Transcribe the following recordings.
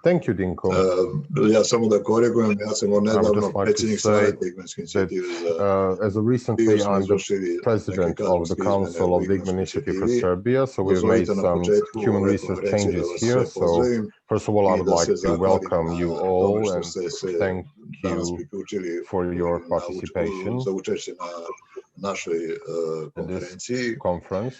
Thank you, Dinko. Ja samo da korigujem, ja sam I would nedavno just like to predsjednik say Savjeta Igmanske that inicijative za as of recently, Srbiju smo I'm the izvršili neke president of the kadrovske izmene Council u of the Igman Igmanskoj Initiative for inicijativi. Serbia, so we've made Dozvolite na some početku human ove resource konferencije da changes vas here. sve So pozdravim first of all, I i would da like se to zahvalim welcome you na tome all što and ste se thank danas you priključili for your na participation za učešće na našoj in this konferenciji. conference.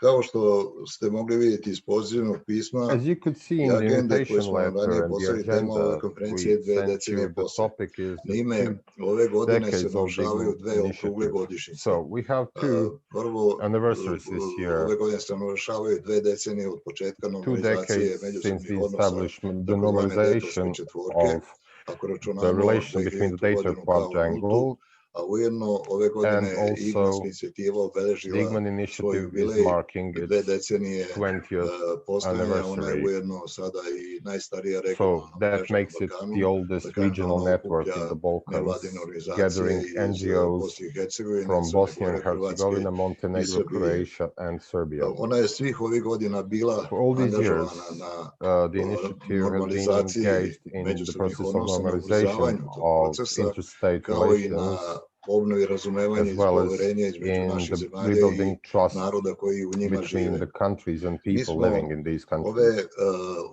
Kao što ste mogli vidjeti iz pozivnog pisma As you could see i in the agende koje invitation smo vam letter ranije and the poslali, tema ove agenda konferencije we dve sent decenije you, the posle. topic is the Naime, 2 ove godine se decades of the navršavaju Igman dve okrugle Initiative. godišnjice. So we have two Prvo, anniversaries this year. ove godine se navršavaju dve decenije od početka 2 normalizacije decades since međusobnih the odnosa, establishment, the takozvane normalization Dejtonske četvorke, of ako the računamo relation between the 2000. Dayton godinu kao nultu, Quadrangle, a ujedno ove and godine Igmanska also inicijativa the obeležila Igman svoj Initiative is jubilej, marking dve its decenije 20th postojanja, ona je anniversary. ujedno sada i najstarija So regionalna that mreža na makes it Balkanu. the oldest Da kažem, regional ona network okuplja in the Balkans, nevladine organizacije gathering iz NGOs Bosne i Hercegovine, from Crne Bosnia and Gore, Hrvatske Herzegovina, i Montenegro, Srbije. Croatia, and Serbia. Ona je svih ovih godina bila For all these years, angažovana na the initiative has been normalizaciji engaged in the međusobnih process of odnosa, na normalization ubrzavanju tog of procesa, interstate kao i na relations, obnovi razumevanja as i well as poverenja između in naših the zemalja i rebuilding trust naroda koji u njima between žive. the countries and Mi people smo living in these ove countries.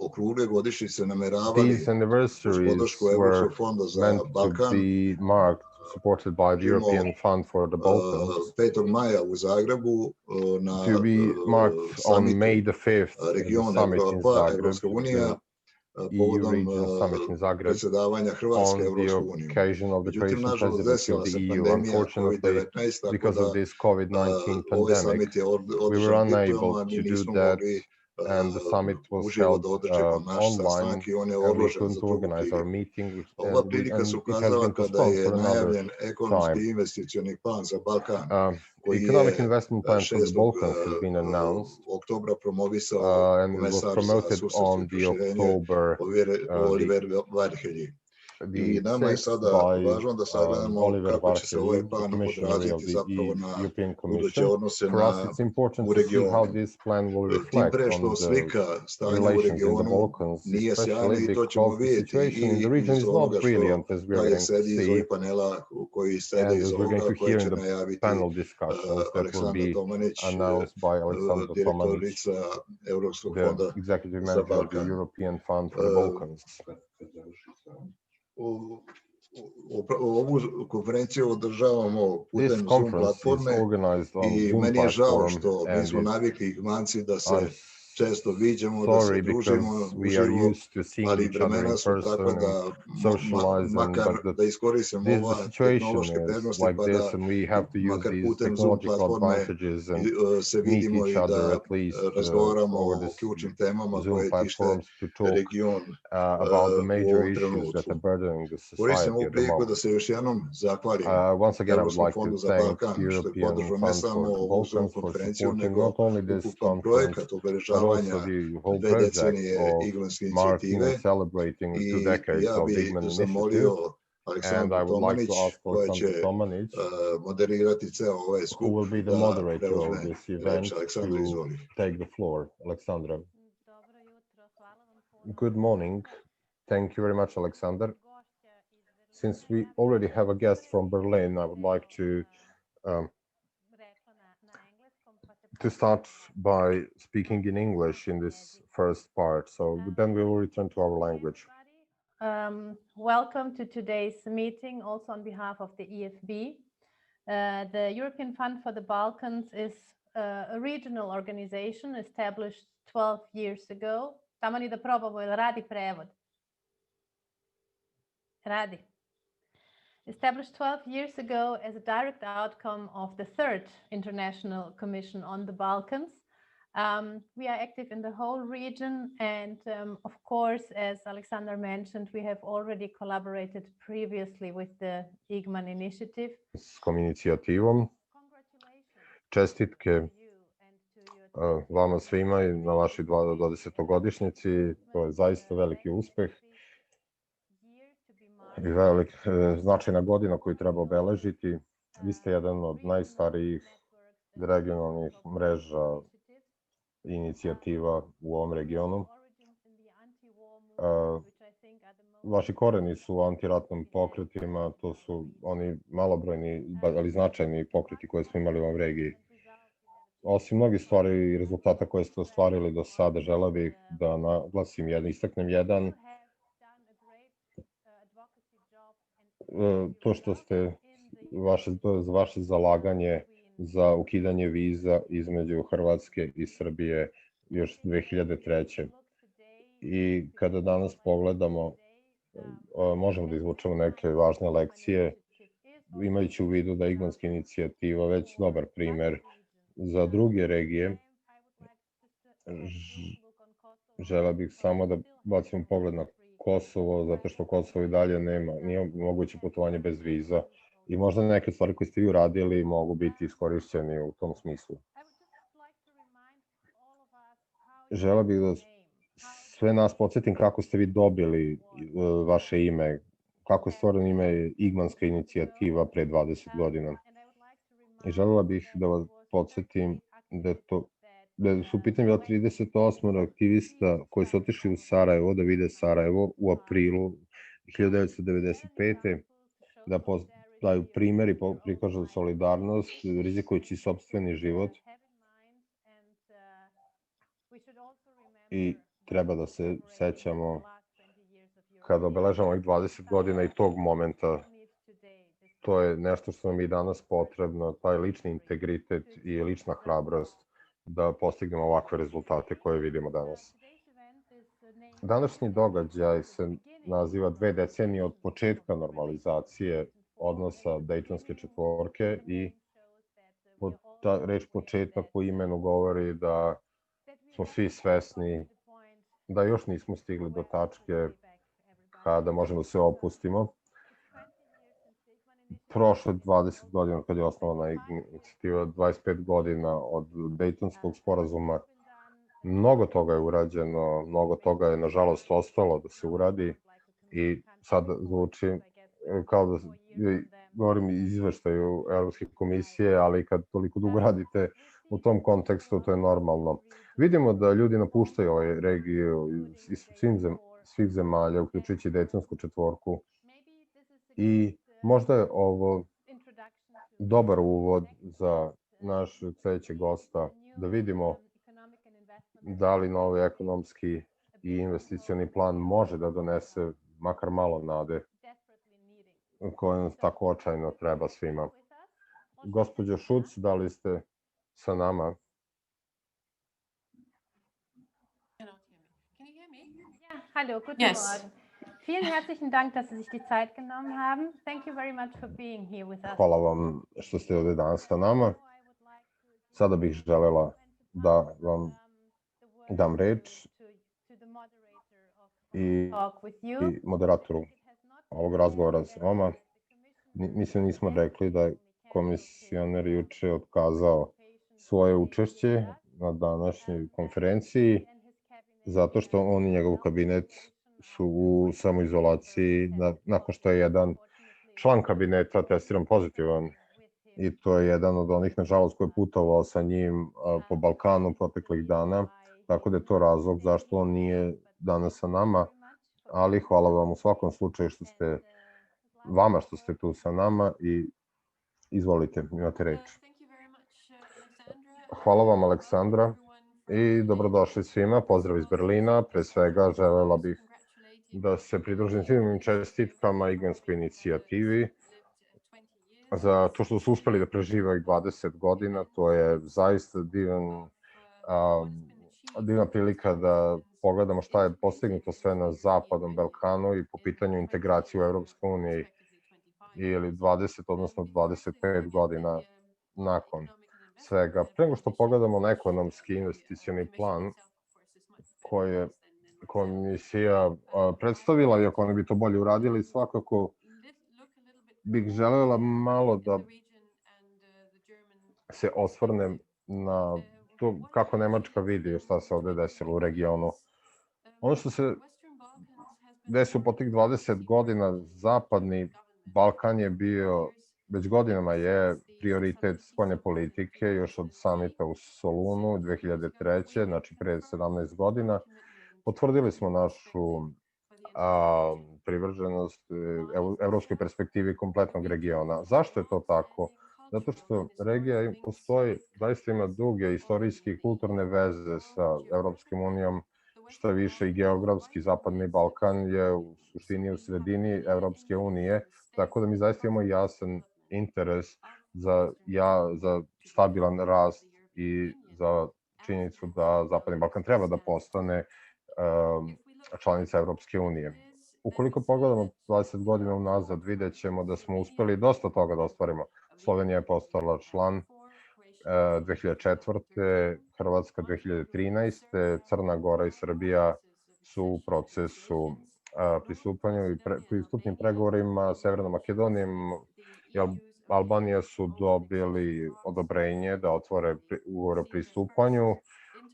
okrugle godišnjice nameravali These uz anniversaries podršku were Evropskog fonda za meant to Balkan be marked, supported by the European Fund for the Balkans, 5. maja u Zagrebu na to be marked on May the 5th in the region summit in Evropa, Zagreb, Evropska unija, the EU povodom regional summit in Zagreb, predsjedavanja Hrvatske on the Evropsku uniju. occasion of the Međutim, Croatian nažalost, presidency of desila the se EU. pandemija Unfortunately, COVID-19, tako because da of this COVID-19 ovaj pandemic, summit je we were održan unable virtualno, a mi to do nismo that, mogli and the summit was uživo held da održimo naš online, sastanak i on je and we odložen za couldn't drugu organize our priliku. meeting, Ova prilika se and it has ukazala been kada postponed je for another najavljen ekonomski time. investicioni plan za Balkan, koji Economic je investment plan for the 6. Balkans has been announced, oktobra promovisao and it was komesar za promoted susedstvo on i the proširenje October Oliver Varhelyi. I the nama je 6th sada by važno da sagledamo Oliver kako će se ovaj Varhelyi, the plan commissioner of odraziti the zapravo na European buduće Commission. odnose For us, it's important u to see how regionu. this plan will Tim reflect pre on što the slika stanja u relations in the regionu Balkans, nije sjajna especially i to ćemo because the vidjeti situation in the i region iz is not onoga što brilliant, as we are dalje going to sedi iz see, ovih panela koji sede and iz as we're going ovoga, to koje hear će in the najaviti panel discussions that will Aleksandra be Tomanić, announced by Alexandra Tomanić, direktorica Evropskog the fonda executive za manager of the Balkan. European Fund for the Balkans. Ovu konferenciju održavamo This putem Zoom conference is platforme organized on i Zoom meni je žao platform, što mi and smo navikli Igmanci da se I'm često viđamo, da se sorry družimo because we are uživo, used to seeing ali each other in vremena su takva person da and socializing, makar but da iskoristimo the ova situation tehnološke is prednosti like pa this, da and we have to use makar these putem Zoom technological platforme advantages and se meet vidimo each i other da at least razgovaramo over o this ključnim temama Zoom koje tište platforms to talk region about the u major ovom issues that trenutku. are burdening the Koristim society ovu at the priliku da moment. se još jednom zahvalim Once again, I would Evropskom like fondu to za thank Balkan, the što je European podržao ne Fund samo for the ovu Zoom Balkans for konferenciju, supporting nego not only this ukupan conference, projekat but obeležavanja also the whole dve project decenije of Igmanske marking inicijative and celebrating the 2 i decades ja of the bih Igman zamolio Initiative. And Aleksandru I would like Tomanić, to ask koja će Alexandra Tomanić, moderirati ceo ovaj who skup, will be the da moderator of preuzme this reč. event, Aleksandra, to izvoli. take the floor. Alexandra. Good morning. Thank you very much, Alexander. Since we already have a guest from Berlin, I would like to start by speaking in English in this first part. So then we will return to our language. Welcome to today's meeting, also on behalf of the EFB. The European Fund for the Balkans is a regional organization established 12 years ago. Tamo ni da probamo, jel radi prevod? Radi. Established 12 years ago as a direct outcome of the third International Commission on the Balkans. We are active in the whole region, and of course, as Alexander mentioned, we have already collaborated previously with the Igman initiative. S kom inicijativom. Čestitke vama svima i na vašoj 20-godišnjici. To je zaista veliki uspeh i značajna godina koju treba obeležiti. Vi ste jedan od najstarijih regionalnih mreža i inicijativa u ovom regionu. vaši koreni su u antiratnom pokretima, to su oni malobrojni, ali značajni pokreti koje smo imali u ovom regiji. Osim mnogih stvari i rezultata koje ste ostvarili do sada, želeo bih da naglasim jedan, istaknem jedan, to što ste vaše zalaganje za ukidanje viza između Hrvatske i Srbije još 2003. I kada danas pogledamo, možemo da izvučemo neke važne lekcije, imajući u vidu da je Igmanska inicijativa već dobar primer za druge regije. Želeo bih samo da bacimo pogled na Kosovo, zato što Kosovo i dalje nije moguće putovanje bez viza i možda neke stvari koje ste vi uradili mogu biti iskorišćeni u tom smislu. Želeo bih da sve nas podsjetim kako ste vi dobili vaše ime, kako je stvoreno ime Igmanska inicijativa pre 20 godina. I želela bih da vas podsjetim da su u pitanju bilo 38 aktivista koji su otišli u Sarajevo da vide Sarajevo u aprilu 1995. da daju primer i prikažu solidarnost, rizikujući sopstveni život. I treba da se sećamo kada obeležamo ovih 20 godina i tog momenta. To je nešto što nam je danas potrebno, taj lični integritet i lična hrabrost da postignemo ovakve rezultate koje vidimo danas. Današnji događaj se naziva 2 decenije od početka normalizacije odnosa Dejtonske četvorke i ta reč početak po imenu govori da smo svi svesni da još nismo stigli do tačke kada možemo da se opustimo. Prošlo 20 godina kad je osnovana inicijativa, 25 godina od Dejtonskog sporazuma. Mnogo toga je urađeno, mnogo toga je nažalost ostalo da se uradi i sad zvuči kao da govorim iz izveštaju Evropske komisije, ali kad toliko dugo radite u tom kontekstu, to je normalno. Vidimo da ljudi napuštaju ovaj regiju iz svih zemalja, uključujući Dejtonsku četvorku i možda je ovo dobar uvod za naš sledećeg gosta, da vidimo da li novi ekonomski i investicioni plan može da donese makar malo nade koje nam tako očajno treba svima. Gospođo Šuc, da li ste sa nama? Hallo, guten Morgen. Vielen herzlichen Dank, dass Sie sich die Zeit genommen haben. Thank you very much for being here with us. Hvala vam što ste ovde danas sa nama. Sada bih želela da vam dam reč i moderatoru ovog razgovora sa vama. Mislim, nismo rekli da je komisioner juče otkazao svoje učešće na današnjoj konferenciji, zato što on i njegov kabinet su u samoizolaciji nakon što je jedan član kabineta testiran pozitivan. I to je jedan od onih, nažalost, koji je putovao sa njim po Balkanu proteklih dana, tako da je to razlog zašto on nije danas sa nama, ali hvala vam u svakom slučaju što ste tu sa nama i izvolite, imate reč. Hvala vam, Aleksandra, i dobrodošli svima, pozdrav iz Berlina. Pre svega želela bih da se pridružim svim čestitkama Igmanskoj inicijativi za to što su uspeli da prežive ovih 20 godina. To je zaista divna prilika da pogledamo šta je postignuto sve na Zapadnom Balkanu i po pitanju integracije u Evropskoj uniji ili 20, odnosno 25 godina nakon svega. Pre nego što pogledamo na ekonomski investicioni plan koji je komisija predstavila, iako oni bi to bolje uradili, svakako bih želela malo da se osvrnem na to kako Nemačka vidi šta se ovde desilo u regionu. Ono što se desilo po tih 20 godina, Zapadni Balkan je bio, već godinama je prioritet spoljne politike, još od samita u Solunu 2003. Znači pre 17 godina. Potvrdili smo našu privrženost evropskoj perspektivi kompletnog regiona. Zašto je to tako? Zato što regija postoji, zaista ima duge istorijske i kulturne veze sa Evropskom unijom, što više i geografski. Zapadni Balkan je u suštini u sredini Evropske unije, tako da mi zaista imamo jasan interes za stabilan rast i za činjenicu da Zapadni Balkan treba da postane članica Evropske unije. Ukoliko pogledamo 20 godina unazad, vidjet ćemo da smo uspeli dosta toga da ostvarimo. Slovenija je postala član 2004. Hrvatska 2013. Crna Gora i Srbija su u procesu pristupanju i pristupnim pregovorima. Severna Makedonija i Albanija su dobili odobrenje da otvore ugovor o pristupanju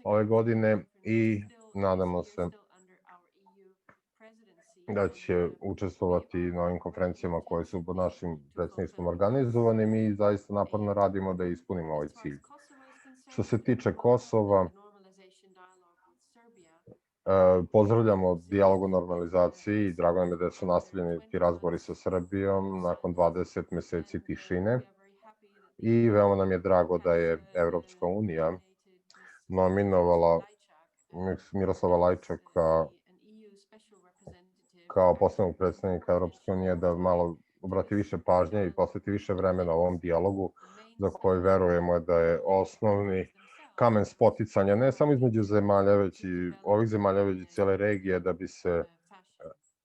ove godine i nadamo se da će učestvovati na ovim konferencijama koje su pod našim predsedništvom organizovane. Mi zaista naporno radimo da ispunimo ovaj cilj. Što se tiče Kosova, pozdravljamo dijalog o normalizaciji i drago nam je da su nastavljeni ti razgovori sa Srbijom nakon 20 meseci tišine i veoma nam je drago da je Evropska unija nominovala Miroslava Lajčaka kao posebnog predstavnika Evropske unije da malo obrati više pažnje i posveti više vremena ovom dijalogu za koji verujemo da je osnovni kamen spoticanja ne samo između zemalja, već i ovih zemalja, već i cijele regije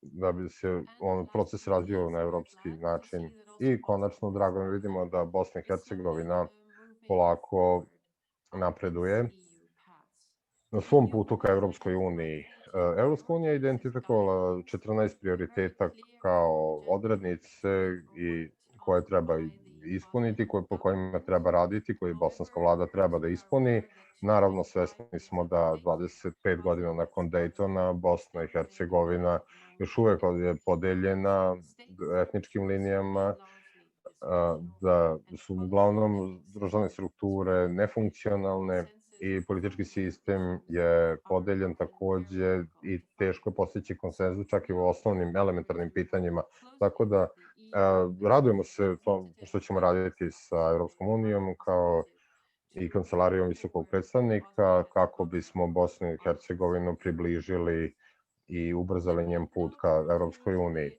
da bi se proces razvio na evropski način. I konačno, drago mi vidimo da Bosna i Hercegovina polako napreduje na svom putu ka Evropskoj uniji. Evropska unija je identifikovala 14 prioriteta kao odrednice i koje treba ispuniti, po kojima treba raditi, koje bosanska vlada treba da ispuni. Naravno, svesni smo da 25 godina nakon Dejtona Bosna i Hercegovina još uvek je podeljena etničkim linijama, da su uglavnom državne strukture nefunkcionalne i politički sistem je podeljen takođe i teško je postići konsenzus čak i u osnovnim elementarnim pitanjima. Tako da radujemo se tom što ćemo raditi sa Evropskom unijom kao i Kancelarijom visokog predstavnika kako bismo Bosnu i Hercegovinu približili i ubrzali njen put ka Evropskoj uniji.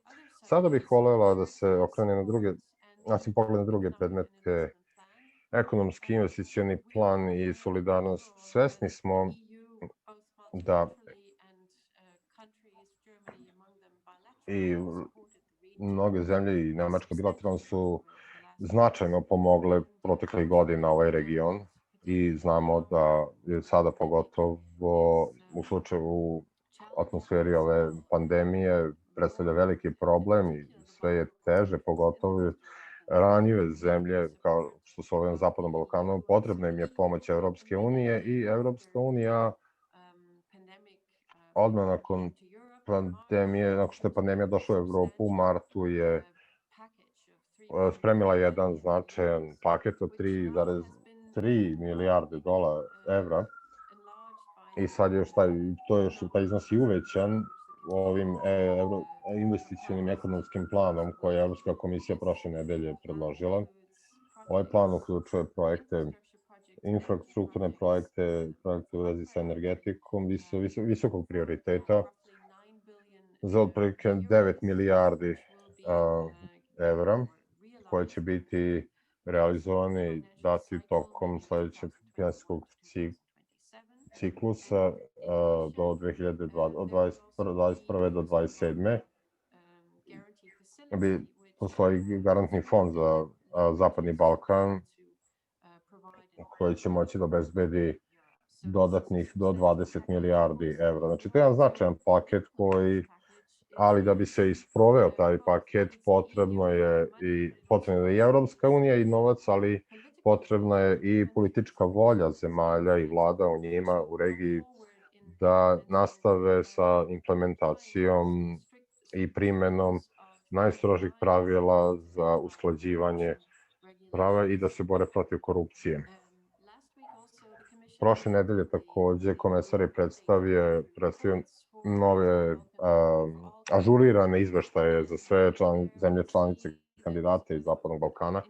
Sada bih volela da se okrene na druge predmete. Ekonomski investicioni plan i solidarnost. Svesni smo da i mnoge zemlje i Nemačka bilateralno su značajno pomogle proteklih godina ovaj region i znamo da je sada pogotovo u slučaju atmosferi ove pandemije predstavlja veliki problem i sve je teže, pogotovo ranjive zemlje kao što su ove na Zapadnom Balkanu, potrebna im je pomoć Evropske unije i Evropska unija odmah nakon pandemije, nakon što je pandemija došla u Evropu, u martu je spremila jedan značajan paket od 3,3 milijarde evra i sad je taj iznos i uvećan ovim investicionim ekonomskim planom koji je Evropska komisija prošle nedelje predložila. Ovaj plan uključuje infrastrukturne projekte u vezi sa energetikom visokog prioriteta za otprilike 9 milijardi evra koje će biti realizovani dati tokom sledećeg finansijskog ciklusa do 2021. do 2027. Postoji garantni fond za Zapadni Balkan koji će moći da obezbedi dodatnih do 20 milijardi evra. Znači, to je jedan značajan paket ali da bi se isproveo taj paket potrebno je i Evropska unija i novac, ali potrebna je i politička volja zemalja i vlada u njima u regiji da nastave sa implementacijom i primenom najstrožih pravila za usklađivanje prava i da se bore protiv korupcije. Prošle nedelje takođe komesar je predstavio nove ažurirane izveštaje za sve zemlje članice kandidate iz Zapadnog Balkana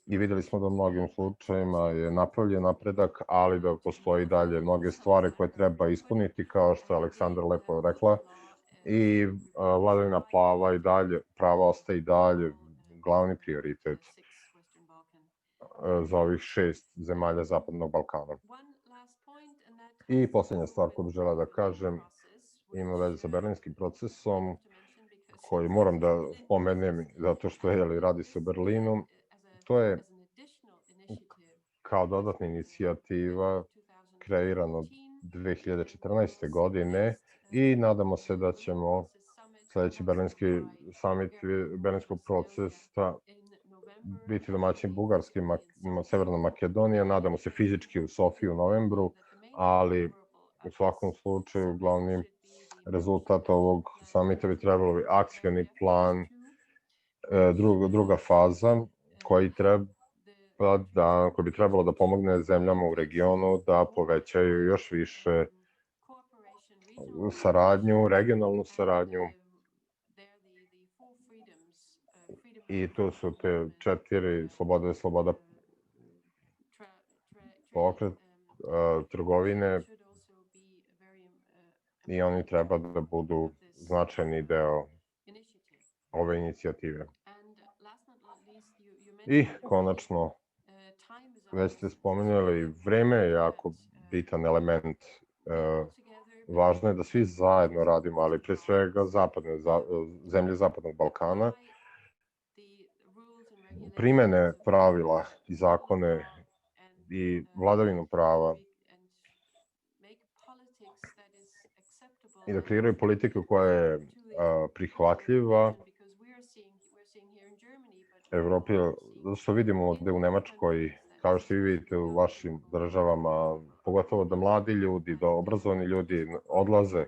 i videli smo da u mnogim slučajima je napravljen napredak, ali da postoji dalje mnoge stvari koje treba ispuniti, kao što je Aleksandra lepo rekla, i vladavina prava ostaje i dalje glavni prioritet za ovih 6 zemalja Zapadnog Balkana. I poslednja stvar koju bih želeo da kažem ima veze sa berlinskim procesom, koji moram da pomenem zato što radi se u Berlinu. To je kao dodatna inicijativa kreirano 2014. godine i nadamo se da ćemo sledeći berlinski samit berlinskog procesa biti domaćin Bugarske i Severna Makedonija, nadamo se fizički u Sofiji u novembru, ali u svakom slučaju glavni rezultat ovog samita bi trebalo biti akcioni plan, druga faza koji bi trebalo da pomogne zemljama u regionu da povećaju još više saradnju, regionalnu saradnju. I tu su te 4 slobode, sloboda pokret, trgovine i oni treba da budu značajni deo ove inicijative. I konačno, već ste spomenuli, vreme je jako bitan element. Važno je da svi zajedno radimo, ali pre svega zemlje Zapadnog Balkana, primene pravila i zakone i vladavinu prava i da kreiraju politiku koja je prihvatljiva Evropi, zato što vidimo ovde u Nemačkoj, kao što i vidite u vašim državama, pogotovo da mladi ljudi, da obrazovani ljudi odlaze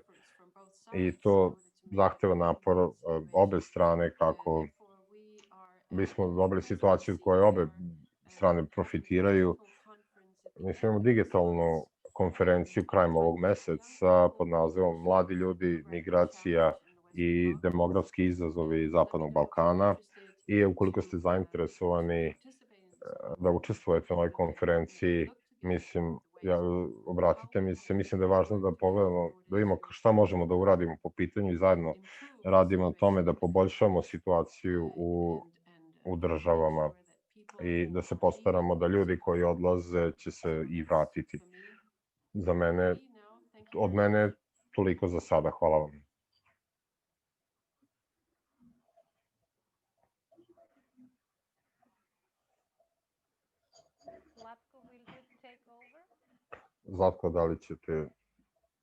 i to zahteva napor obe strane kako bismo dobili situaciju u kojoj obe strane profitiraju. Mi imamo digitalnu konferenciju krajem ovog meseca pod nazivom Mladi ljudi, migracija i demografski izazovi Zapadnog Balkana i ukoliko ste zainteresovani da učestvujete u ovoj konferenciji, obratite mi se, mislim da je važno da pogledamo, da vidimo šta možemo da uradimo po pitanju i zajedno radimo na tome da poboljšamo situaciju u državama i da se postaramo da ljudi koji odlaze će se i vratiti. Od mene toliko za sada. Hvala vam. Zlatko, da li ćete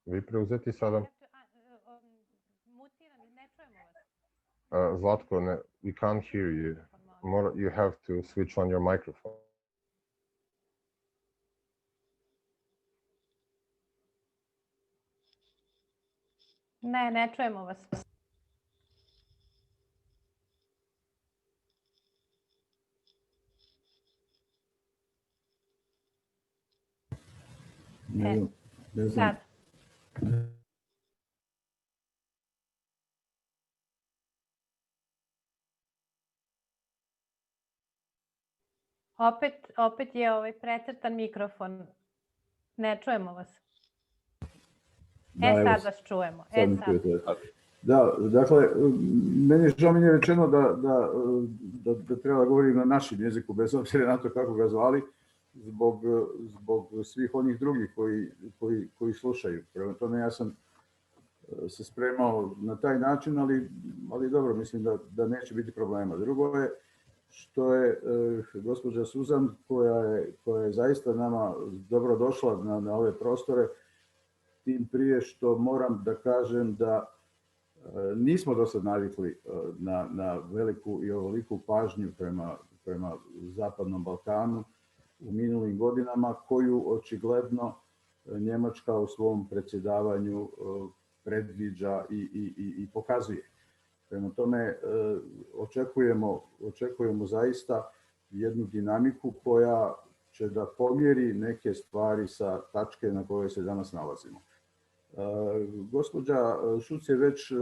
vi preuzeti sada? Zlatko, we can't hear you. You have to switch on your microphone. Ne čujemo vas. Sad. Opet je precrtan mikrofon. Ne čujemo vas. Sad vas čujemo. Da, dakle, meni je žao, mi je rečeno da treba govoriti na našem jeziku, bez obzira na to kako ga zvali, zbog svih onih drugih koji slušaju. Prema tome ja sam se spremao na taj način, ali dobro, mislim da neće biti problema. Drugo je što je gospođa Suzan, koja je zaista nama dobro došla na ove prostore, tim prije što moram da kažem da nismo do sad navikli na veliku i ovoliku pažnju prema Zapadnom Balkanu u minulim godinama, koju očigledno Njemačka u svom predsjedavanju predviđa i pokazuje. Prema tome očekujemo zaista jednu dinamiku će da pomjeri neke stvari sa tačke na kojoj se danas nalazimo. Gospođa Šuc je već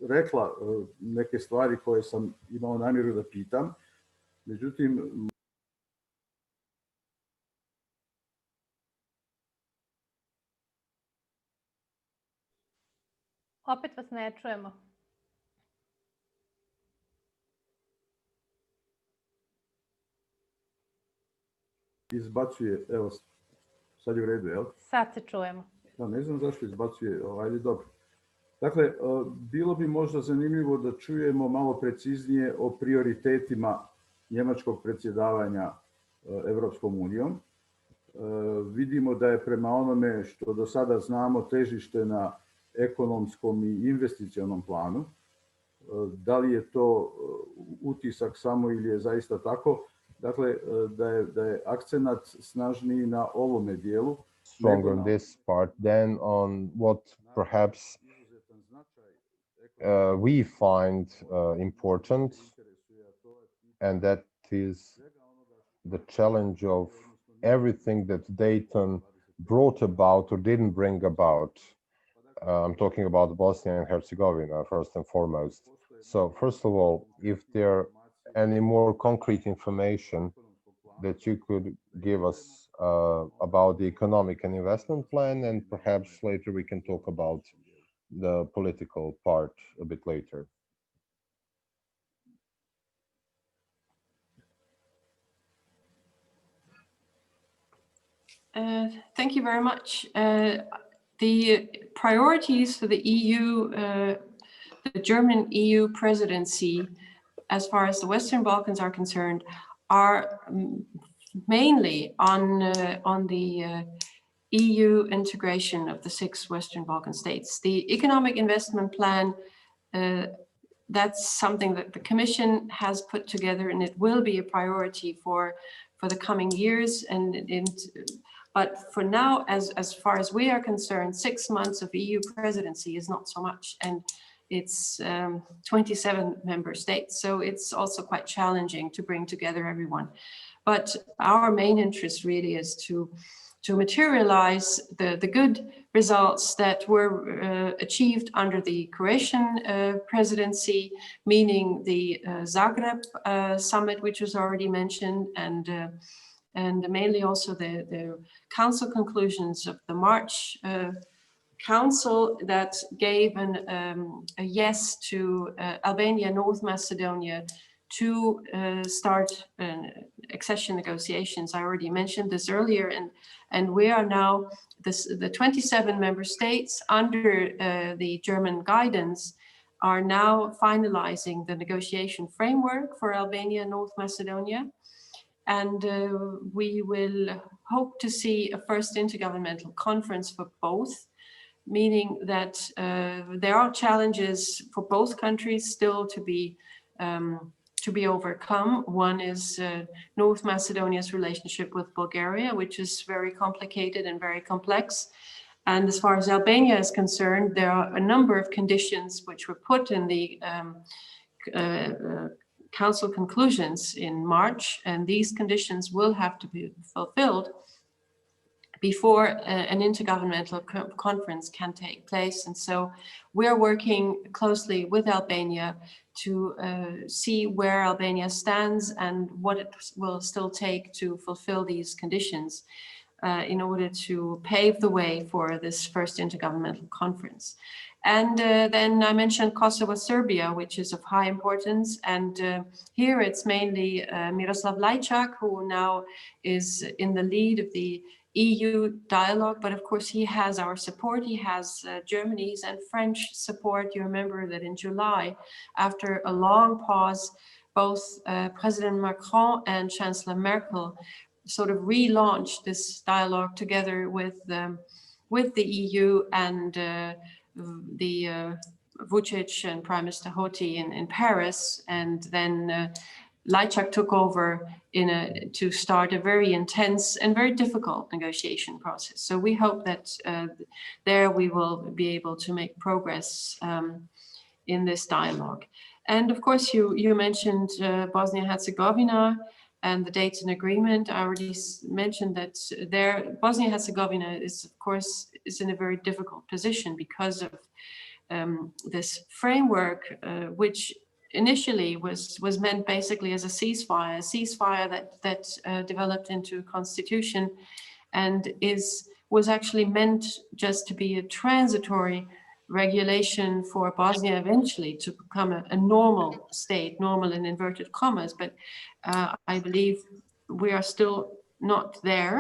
rekla neke stvari koje sam imao namjeru da pitam, međutim, Opet vas ne čujemo. izbacuje, evo, sad je u redu, jel? Sad se čujemo. Da, ne znam zašto izbacuje, ajde dobro. Dakle, bilo bi možda zanimljivo da čujemo malo preciznije o prioritetima njemačkog predsjedavanja Evropskom unijom. Vidimo da je prema onome što do sada znamo težište na ekonomskom i investicionom planu. Da li je to utisak samo ili je zaista tako? Dakle, da je akcenat snažniji na ovome dijelu. Stronger on this part than on what perhaps we find important, and that is the challenge of everything that Dayton brought about or didn't bring about. I'm talking about Bosnia and Herzegovina first and foremost. So first of all, if there are any more concrete information that you could give us about the economic and investment plan, and perhaps later we can talk about the political part a bit later. Thank you very much. The priorities for the EU, the German EU presidency, as far as the Western Balkans are concerned, are mainly on the EU integration of the 6 Western Balkan states. The economic investment plan, that's something that the Commission has put together, and it will be a priority for the coming years. But for now, as far as we are concerned, 6 months of EU presidency is not so much, and it's 27 member states, so it's also quite challenging to bring together everyone. But our main interest really is to materialize the good results that were achieved under the Croatian presidency, meaning the Zagreb summit, which was already mentioned, and mainly also the council conclusions of the March Council that gave a yes to Albania, North Macedonia to start accession negotiations. I already mentioned this earlier, and we are now, the 27 member states under the German guidance are now finalizing the negotiation framework for Albania and North Macedonia. And we will hope to see a first intergovernmental conference for both, meaning that there are challenges for both countries still to be overcome. One is North Macedonia's relationship with Bulgaria, which is very complicated and very complex. And as far as Albania is concerned, there are a number of conditions which were put in the Council conclusions in March, and these conditions will have to be fulfilled before an intergovernmental conference can take place. And so we're working closely with Albania to see where Albania stands and what it will still take to fulfill these conditions in order to pave the way for this first intergovernmental conference. And then I mentioned Kosovo-Serbia, which is of high importance. And here it's mainly Miroslav Lajčák, who now is in the lead of the EU dialogue, but of course he has our support. He has Germany's and French support. You remember that in July, after a long pause, both President Macron and Chancellor Merkel sort of relaunched this dialogue together with the EU and the Vučić and Prime Minister Hoti in Paris, and then Lajčák took over to start a very intense and very difficult negotiation process. So we hope that there we will be able to make progress in this dialogue. And of course, you mentioned Bosnia and Herzegovina. and the Dayton Agreement. I already mentioned that Bosnia-Herzegovina is, of course, in a very difficult position because of this framework, which initially was meant basically as a ceasefire that developed into a constitution, and was actually meant just to be a transitory regulation for Bosnia eventually to become a normal state, normal in inverted commas. But I believe we are still not there.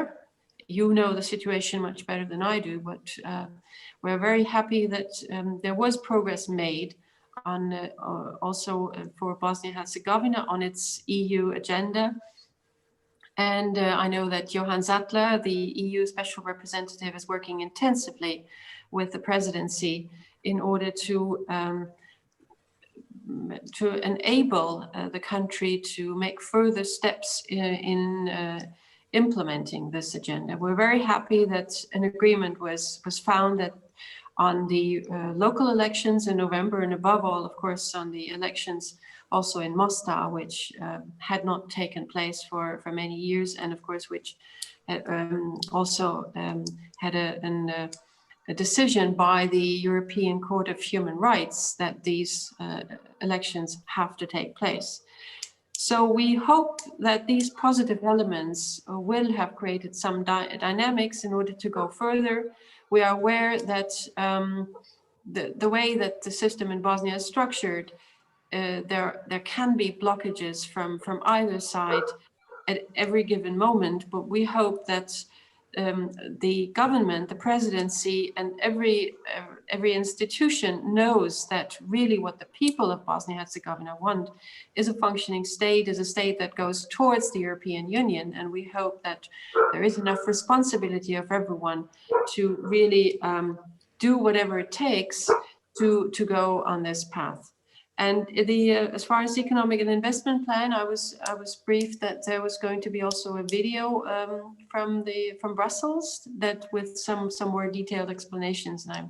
You know the situation much better than I do, but we're very happy that there was progress made on also for Bosnia-Herzegovina on its EU agenda. And I know that Johan Zattler, the EU Special Representative, is working intensively with the presidency in order to enable the country to make further steps in implementing this agenda. We're very happy that an agreement was found that on the local elections in November, and above all, of course, on the elections also in Mostar, which had not taken place for many years, and of course, which also had a decision by the European Court of Human Rights that these elections have to take place. So we hope that these positive elements will have created some dynamics in order to go further. We are aware that the way that the system in Bosnia is structured, there can be blockages from either side at every given moment, but we hope that the government, the presidency, and every institution knows that really what the people of Bosnia-Herzegovina want is a functioning state, is a state that goes towards the European Union. And we hope that there is enough responsibility of everyone to really do whatever it takes to go on this path. And as far as the economic and investment plan, I was briefed that there was going to be also a video from Brussels that with some more detailed explanations, and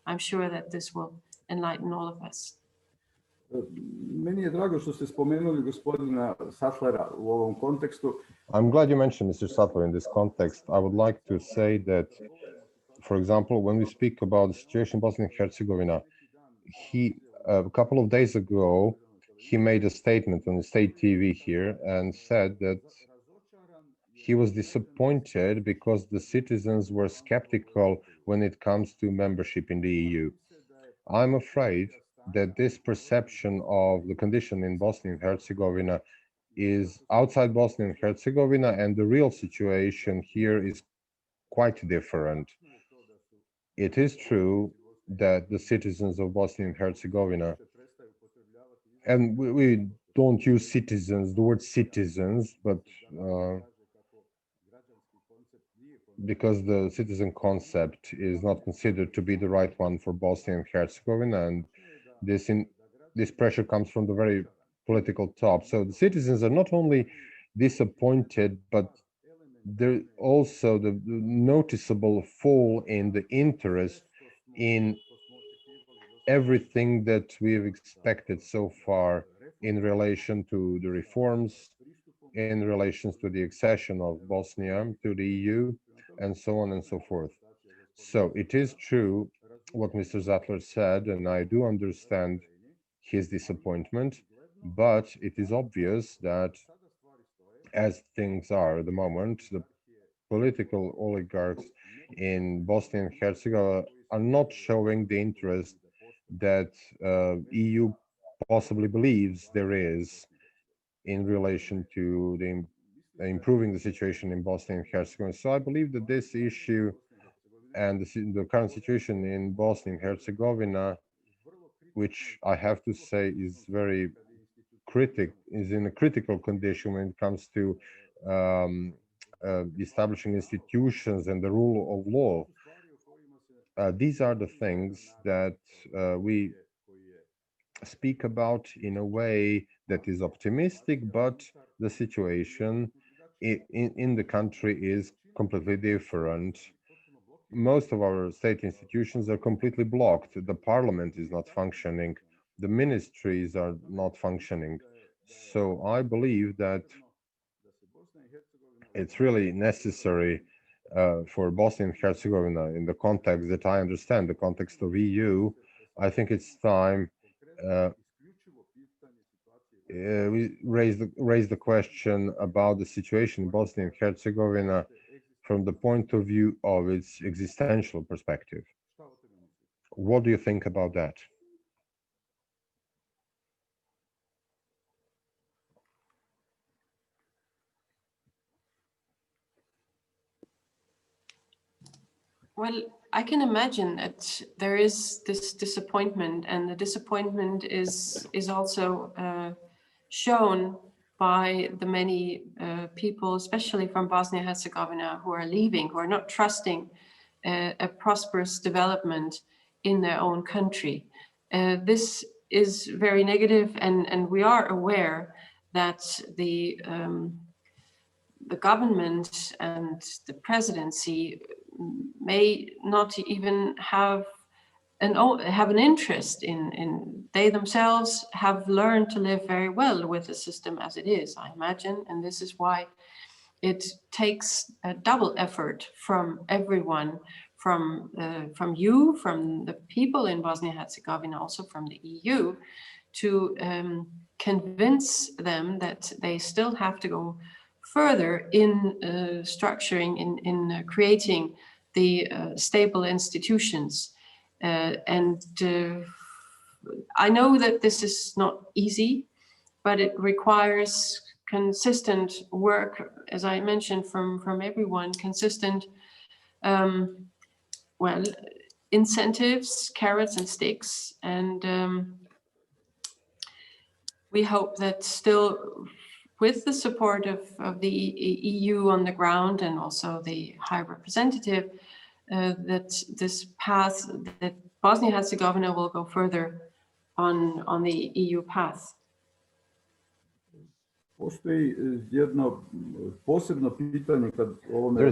I'm sure that this will enlighten all of us. Meni je drago što ste spomenuli gospodina Sattlera u ovom kontekstu. I'm glad you mentioned Mr. Sattler in this context. I would like to say that, for example, when we speak about the situation in Bosnia and Herzegovina, a couple of days ago, he made a statement on the state TV here and said that he was disappointed because the citizens were skeptical when it comes to membership in the EU. I'm afraid that this perception of the condition in Bosnia and Herzegovina is outside Bosnia and Herzegovina, and the real situation here is quite different. It is true that the citizens of Bosnia and Herzegovina, and we don't use citizens, the word citizens, but because the citizen concept is not considered to be the right one for Bosnia and Herzegovina, and this pressure comes from the very political top. So the citizens are not only disappointed, but there also the noticeable fall in the interest in everything that we've expected so far in relation to the reforms, in relations to the accession of Bosnia to the EU, and so on and so forth. So it is true what Mr. Zattler said, and I do understand his disappointment, but it is obvious that as things are at the moment, the political oligarchs in Bosnia and Herzegovina are not showing the interest that EU possibly believes there is in relation to improving the situation in Bosnia and Herzegovina. So I believe that this issue and the current situation in Bosnia and Herzegovina, which I have to say is is in a critical condition when it comes to establishing institutions and the rule of law. These are the things that we speak about in a way that is optimistic, but the situation in the country is completely different. Most of our state institutions are completely blocked. The parliament is not functioning. The ministries are not functioning. So I believe that it's really necessary for Bosnia and Herzegovina in the context that I understand, the context of EU. I think it's time we raise the question about the situation in Bosnia and Herzegovina from the point of view of its existential perspective. What do you think about that? Well, I can imagine that there is this disappointment, and the disappointment is also shown by the many people, especially from Bosnia-Herzegovina, who are leaving, who are not trusting a prosperous development in their own country. This is very negative, and we are aware that the government and the presidency may not even have an interest in. They themselves have learned to live very well with the system as it is, I imagine, and this is why it takes a double effort from everyone, from you, from the people in Bosnia-Herzegovina, also from the EU, to convince them that they still have to go further in structuring, in creating the stable institutions. And I know that this is not easy, but it requires consistent work, as I mentioned, from everyone, consistent, well, incentives, carrots and sticks. And we hope that still, with the support of the EU on the ground and also the High Representative, that this path, that Bosnia-Herzegovina will go further on the EU path. There's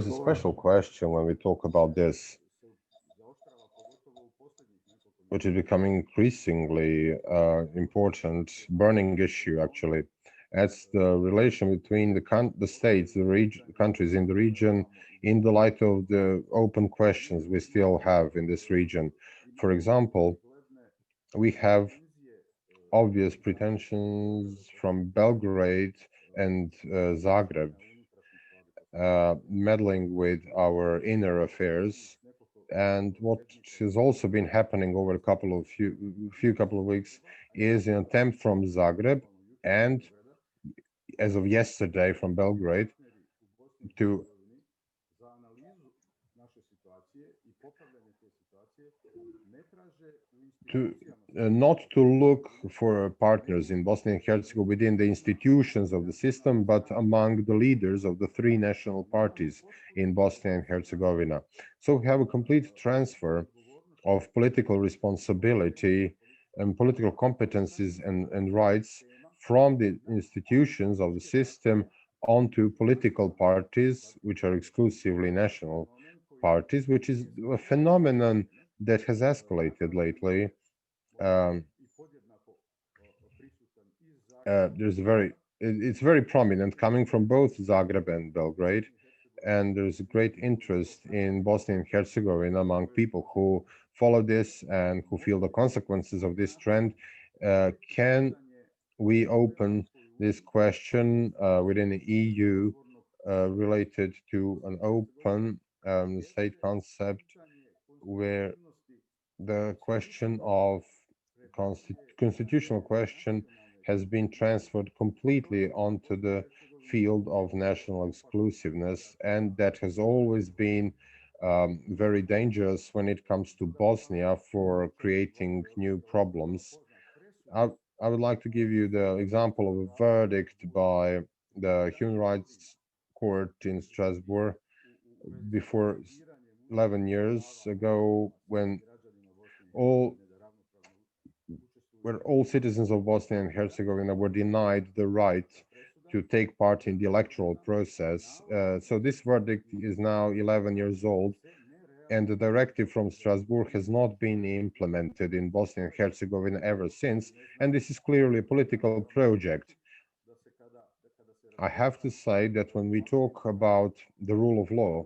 a special question when we talk about this, which is becoming increasingly important, burning issue actually. That's the relation between the states, the countries in the region, in the light of the open questions we still have in this region. For example, we have obvious pretensions from Belgrade and Zagreb, meddling with our inner affairs. And what has also been happening over a couple of weeks is an attempt from Zagreb and, as of yesterday, from Belgrade to not to look for partners in Bosnia and Herzegovina within the institutions of the system, but among the leaders of the three national parties in Bosnia and Herzegovina. So we have a complete transfer of political responsibility and political competencies and rights from the institutions of the system onto political parties, which are exclusively national parties, which is a phenomenon that has escalated lately. It's very prominent, coming from both Zagreb and Belgrade, and there's a great interest in Bosnia and Herzegovina among people who follow this and who feel the consequences of this trend. Can we open this question within the EU related to an open state concept where the question of constitutional question has been transferred completely onto the field of national exclusiveness, and that has always been very dangerous when it comes to Bosnia for creating new problems. I would like to give you the example of a verdict by the Human Rights Court in Strasbourg before 11 years ago, when all citizens of Bosnia and Herzegovina were denied the right to take part in the electoral process. So this verdict is now 11 years old, and the directive from Strasbourg has not been implemented in Bosnia and Herzegovina ever since, and this is clearly a political project. I have to say that when we talk about the rule of law,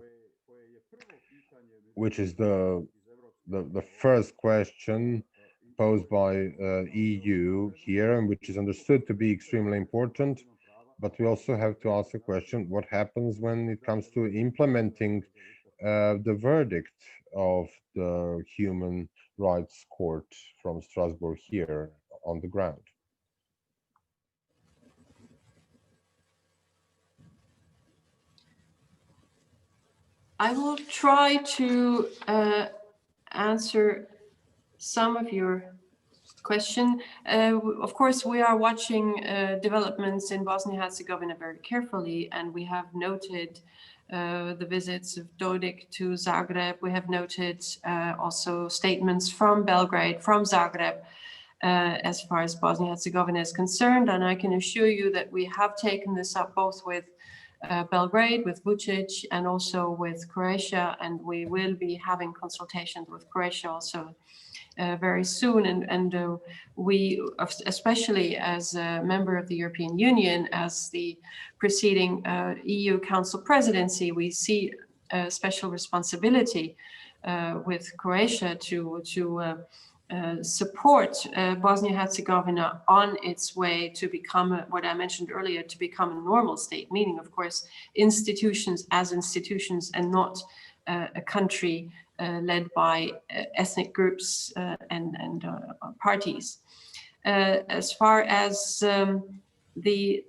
which is the first question posed by EU here, and which is understood to be extremely important, but we also have to ask the question, what happens when it comes to implementing the verdict of the Human Rights Court from Strasbourg here on the ground? I will try to answer some of your question. Of course, we are watching developments in Bosnia-Herzegovina very carefully, and we have noted the visits of Dodik to Zagreb. We have noted also statements from Belgrade, from Zagreb, as far as Bosnia-Herzegovina is concerned. And I can assure you that we have taken this up both with Belgrade, with Vučić, and also with Croatia, and we will be having consultations with Croatia also very soon. And we, especially as a member of the European Union, as the preceding EU Council presidency, we see a special responsibility with Croatia to support Bosnia-Herzegovina on its way to become, what I mentioned earlier, to become a normal state, meaning, of course, institutions as institutions and not a country led by ethnic groups and parties. As far as the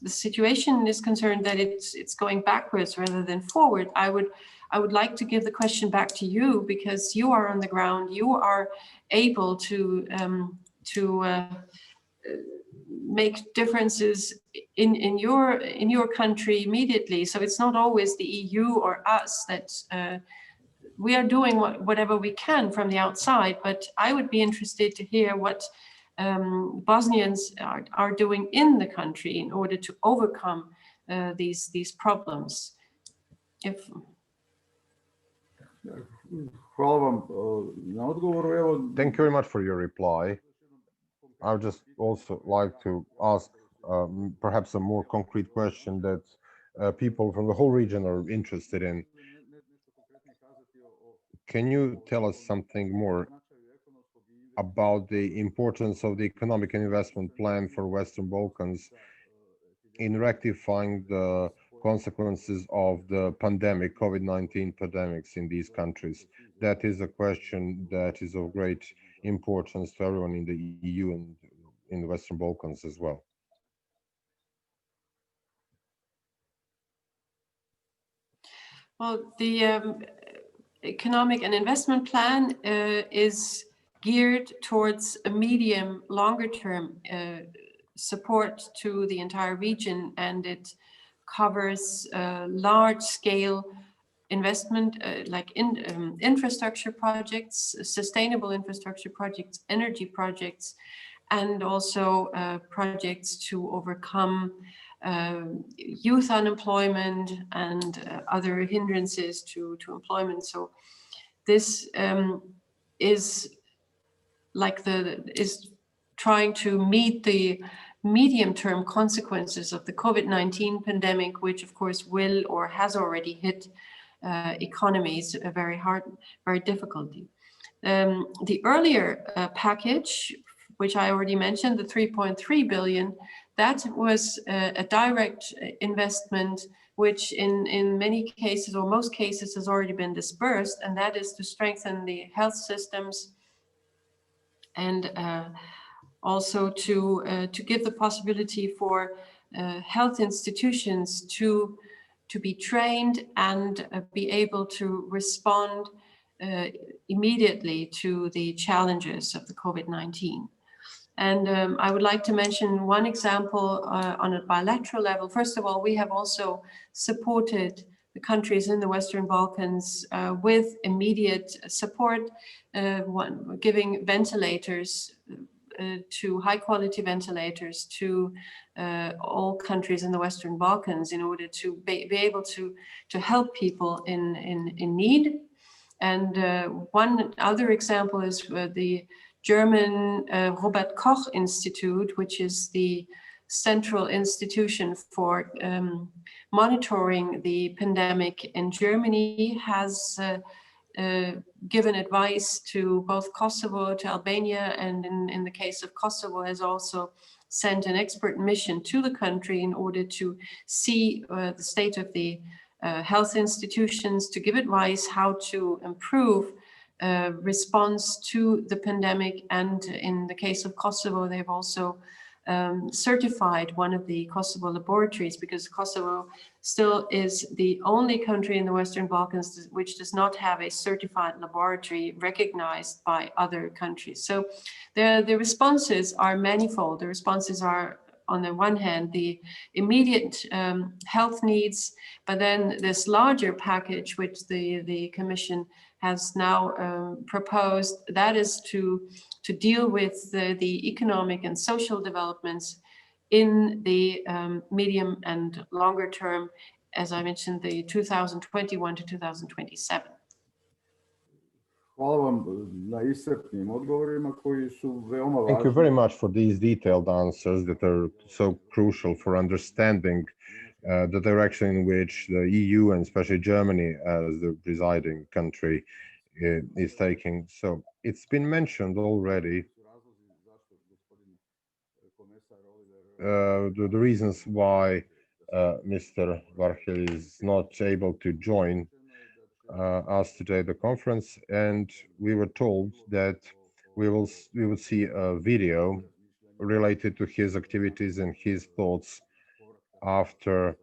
situation is concerned, that it's going backwards rather than forward, I would like to give the question back to you, because you are on the ground. You are able to make differences in your country immediately. So it's not always the EU or us that we are doing whatever we can from the outside. But I would be interested to hear what Bosnians are doing in the country in order to overcome these problems. Thank you very much for your reply. I would just also like to ask perhaps a more concrete question that people from the whole region are interested in. Can you tell us something more about the importance of the economic and investment plan for Western Balkans in rectifying the consequences of the pandemic, COVID-19 pandemics in these countries? That is a question that is of great importance to everyone in the EU and in the Western Balkans as well. Well, the economic and investment plan is geared towards a medium, longer term support to the entire region, and it covers large scale investment like infrastructure projects, sustainable infrastructure projects, energy projects, and also projects to overcome youth unemployment and other hindrances to employment. So this is trying to meet the medium-term consequences of the COVID-19 pandemic, which of course will or has already hit economies very hard, very difficultly. The earlier package, which I already mentioned, the 3.3 billion, that was a direct investment, which in many cases or most cases has already been dispersed, and that is to strengthen the health systems and also to give the possibility for health institutions to be trained and be able to respond immediately to the challenges of the COVID-19. And I would like to mention one example on a bilateral level. First of all, we have also supported the countries in the Western Balkans with immediate support, giving ventilators to high quality ventilators to all countries in the Western Balkans in order to be able to help people in need. And one other example is the German Robert Koch Institute, which is the central institution for monitoring the pandemic in Germany has given advice to both Kosovo, to Albania, and in the case of Kosovo has also sent an expert mission to the country in order to see the state of the health institutions, to give advice how to improve response to the pandemic. And in the case of Kosovo, they've also certified one of the Kosovo laboratories, because Kosovo still is the only country in the Western Balkans which does not have a certified laboratory recognized by other countries. So the responses are manifold. The responses are, on the one hand, the immediate health needs, but then this larger package which the Commission has now proposed, that is to deal with the economic and social developments in the medium and longer term, as I mentioned, the 2021 to 2027. Hvala vam na iscrpnim odgovorima koji su veoma važni. Thank you very much for these detailed answers that are so crucial for understanding the direction in which the EU and especially Germany as the presiding country is taking. So it's been mentioned already the reasons why Mr. Varhelyi is not able to join us today at the conference, and we were told that we will see a video related to his activities and his thoughts after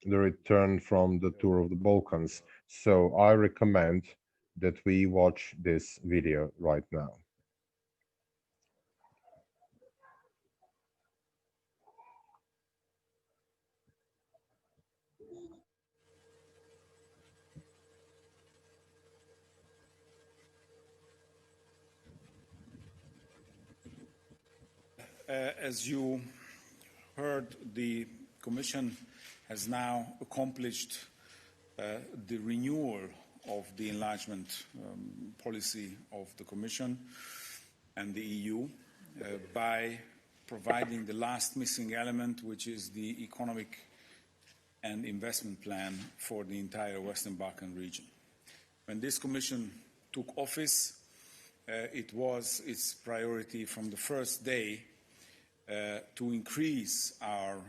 the return from the tour of the Balkans. So I recommend that we watch this video right now. As you heard, the Commission has now accomplished the renewal of the enlargement policy of the Commission and the EU by providing the last missing element, which is the economic and investment plan for the entire Western Balkan region. When this Commission took office, it was its priority from the first day to increase our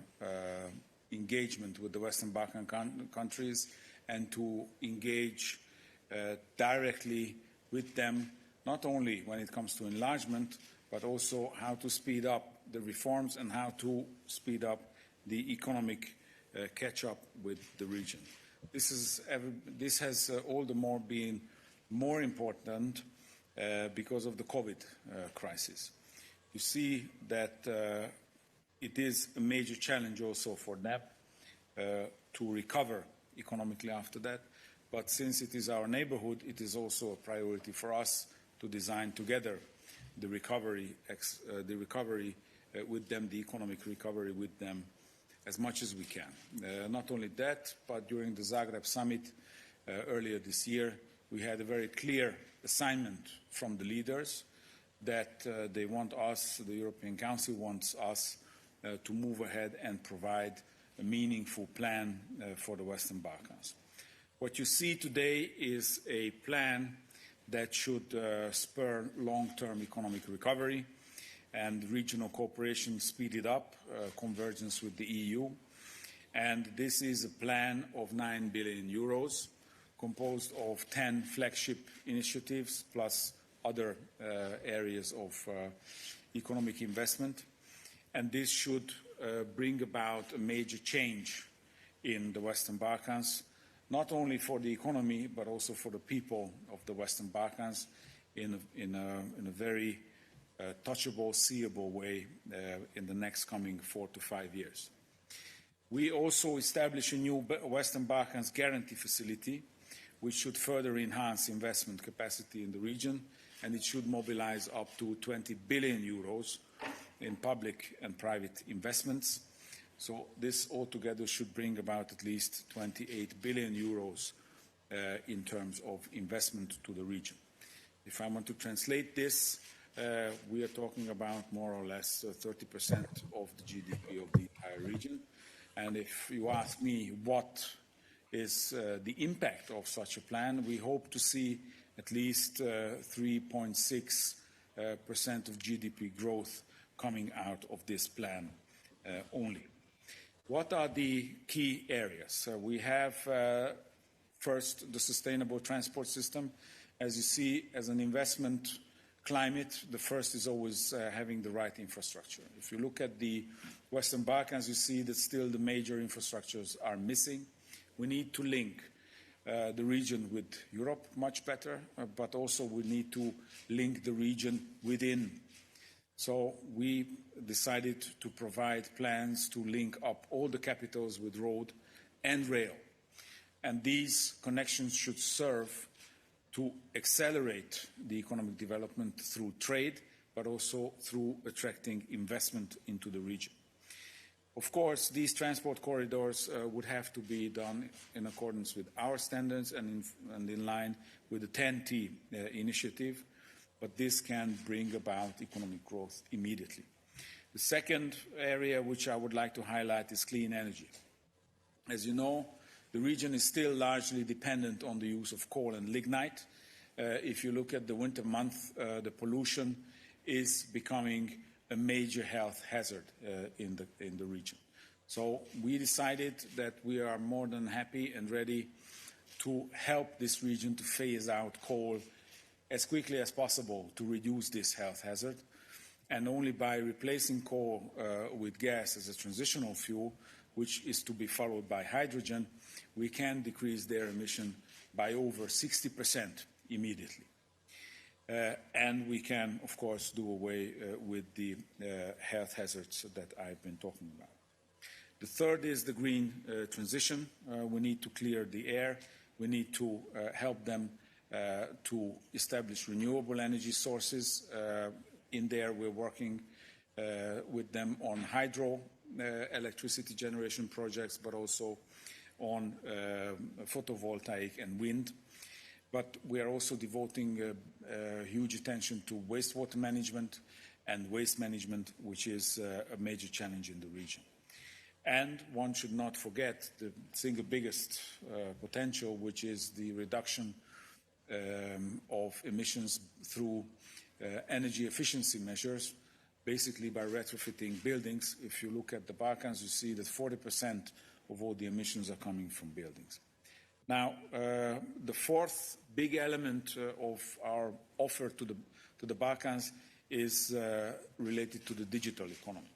engagement with the Western Balkan countries and to engage directly with them, not only when it comes to enlargement, but also how to speed up the reforms and how to speed up the economic catch-up with the region. This has all the more been more important because of the COVID crisis. You see that it is a major challenge also for them to recover economically after that. But since it is our neighborhood, it is also a priority for us to design together the recovery with them, the economic recovery with them as much as we can. Not only that, but during the Zagreb summit earlier this year, we had a very clear assignment from the leaders that they want us, the European Council wants us to move ahead and provide a meaningful plan for the Western Balkans. What you see today is a plan that should spur long-term economic recovery and regional cooperation speeded up, convergence with the EU. And this is a plan of 9 billion euros, composed of 10 flagship initiatives plus other areas of economic investment. And this should bring about a major change in the Western Balkans, not only for the economy, but also for the people of the Western Balkans in a very touchable, seeable way in the next coming 4 to 5 years. We also established a new Western Balkans guarantee facility, which should further enhance investment capacity in the region, and it should mobilize up to 20 billion euros in public and private investments. So this altogether should bring about at least 28 billion euros in terms of investment to the region. If I want to translate this, we are talking about more or less 30% of the GDP of the entire region. And if you ask me what is the impact of such a plan, we hope to see at least 3.6% of GDP growth coming out of this plan only. What are the key areas? We have first the sustainable transport system. As you see, as an investment climate, the first is always having the right infrastructure. If you look at the Western Balkans, you see that still the major infrastructures are missing. We need to link the region with Europe much better, but also we need to link the region within. So we decided to provide plans to link up all the capitals with road and rail. And these connections should serve to accelerate the economic development through trade, but also through attracting investment into the region. Of course, these transport corridors would have to be done in accordance with our standards and in line with the 10T initiative, but this can bring about economic growth immediately. The second area which I would like to highlight is clean energy. As you know, the region is still largely dependent on the use of coal and lignite. If you look at the winter month, the pollution is becoming a major health hazard in the region. So we decided that we are more than happy and ready to help this region to phase out coal as quickly as possible to reduce this health hazard. And only by replacing coal with gas as a transitional fuel, which is to be followed by hydrogen, we can decrease their emission by over 60% immediately. And we can, of course, do away with the health hazards that I've been talking about. The third is the green transition. We need to clear the air. We need to help them to establish renewable energy sources. In there, we're working with them on hydro electricity generation projects, but also on photovoltaic and wind. But we are also devoting huge attention to wastewater management and waste management, which is a major challenge in the region. And one should not forget the single biggest potential, which is the reduction of emissions through energy efficiency measures, basically by retrofitting buildings. If you look at the Balkans, you see that 40% of all the emissions are coming from buildings. Now, the fourth big element of our offer to the Balkans is related to the digital economy.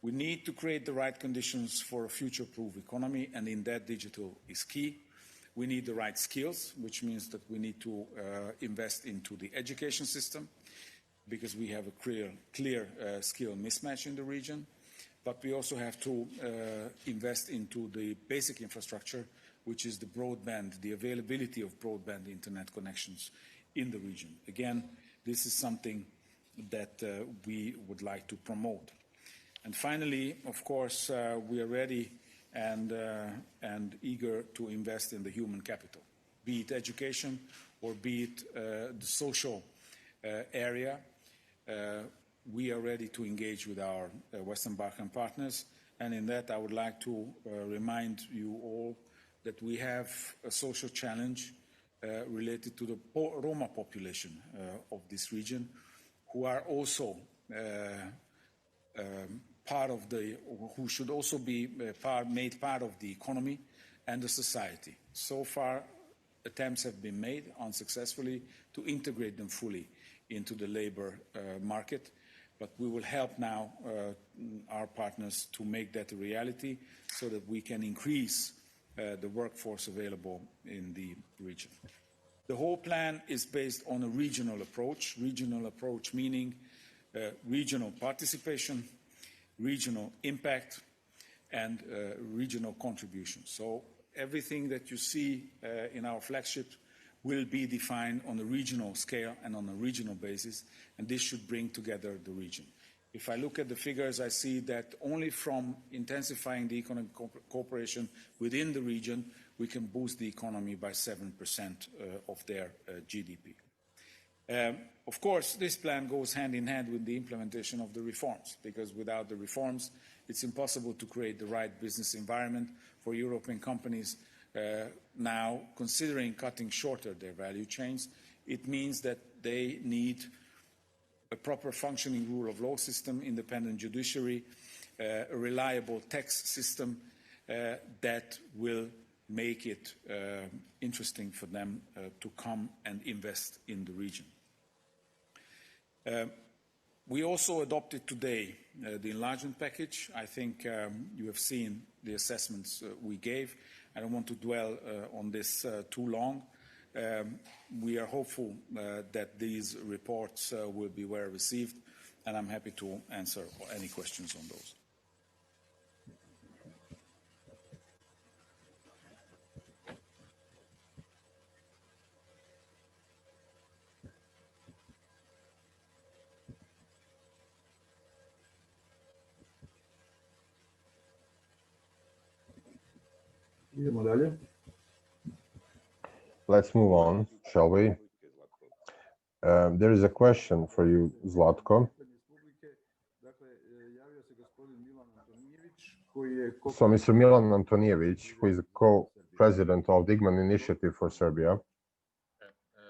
We need to create the right conditions for a future-proof economy, and in that, digital is key. We need the right skills, which means that we need to invest into the education system, because we have a clear skill mismatch in the region. But we also have to invest into the basic infrastructure, which is the broadband, the availability of broadband internet connections in the region. Again, this is something that we would like to promote. And finally, of course, we are ready and eager to invest in the human capital, be it education or be it the social area. We are ready to engage with our Western Balkan partners. And in that, I would like to remind you all that we have a social challenge related to the Roma population of this region, who are also who should also be made part of the economy and the society. So far, attempts have been made unsuccessfully to integrate them fully into the labor market, but we will help now our partners to make that a reality so that we can increase the workforce available in the region. The whole plan is based on a regional approach meaning regional participation, regional impact, and regional contribution. So everything that you see in our flagship will be defined on a regional scale and on a regional basis, and this should bring together the region. If I look at the figures, I see that only from intensifying the economic cooperation within the region, we can boost the economy by 7% of their GDP. Of course, this plan goes hand in hand with the implementation of the reforms, because without the reforms, it's impossible to create the right business environment for European companies now, considering cutting shorter their value chains. It means that they need a proper functioning rule of law system, independent judiciary, a reliable tax system that will make it interesting for them to come and invest in the region. We also adopted today the enlargement package. I think you have seen the assessments we gave. I don't want to dwell on this too long. We are hopeful that these reports will be well received, and I'm happy to answer any questions on those. Idemo dalje. Let's move on, shall we? There is a question for you, Zlatko. So Mr. Milan Antonijević, who is a co-president of the Igman Initiative for Serbia.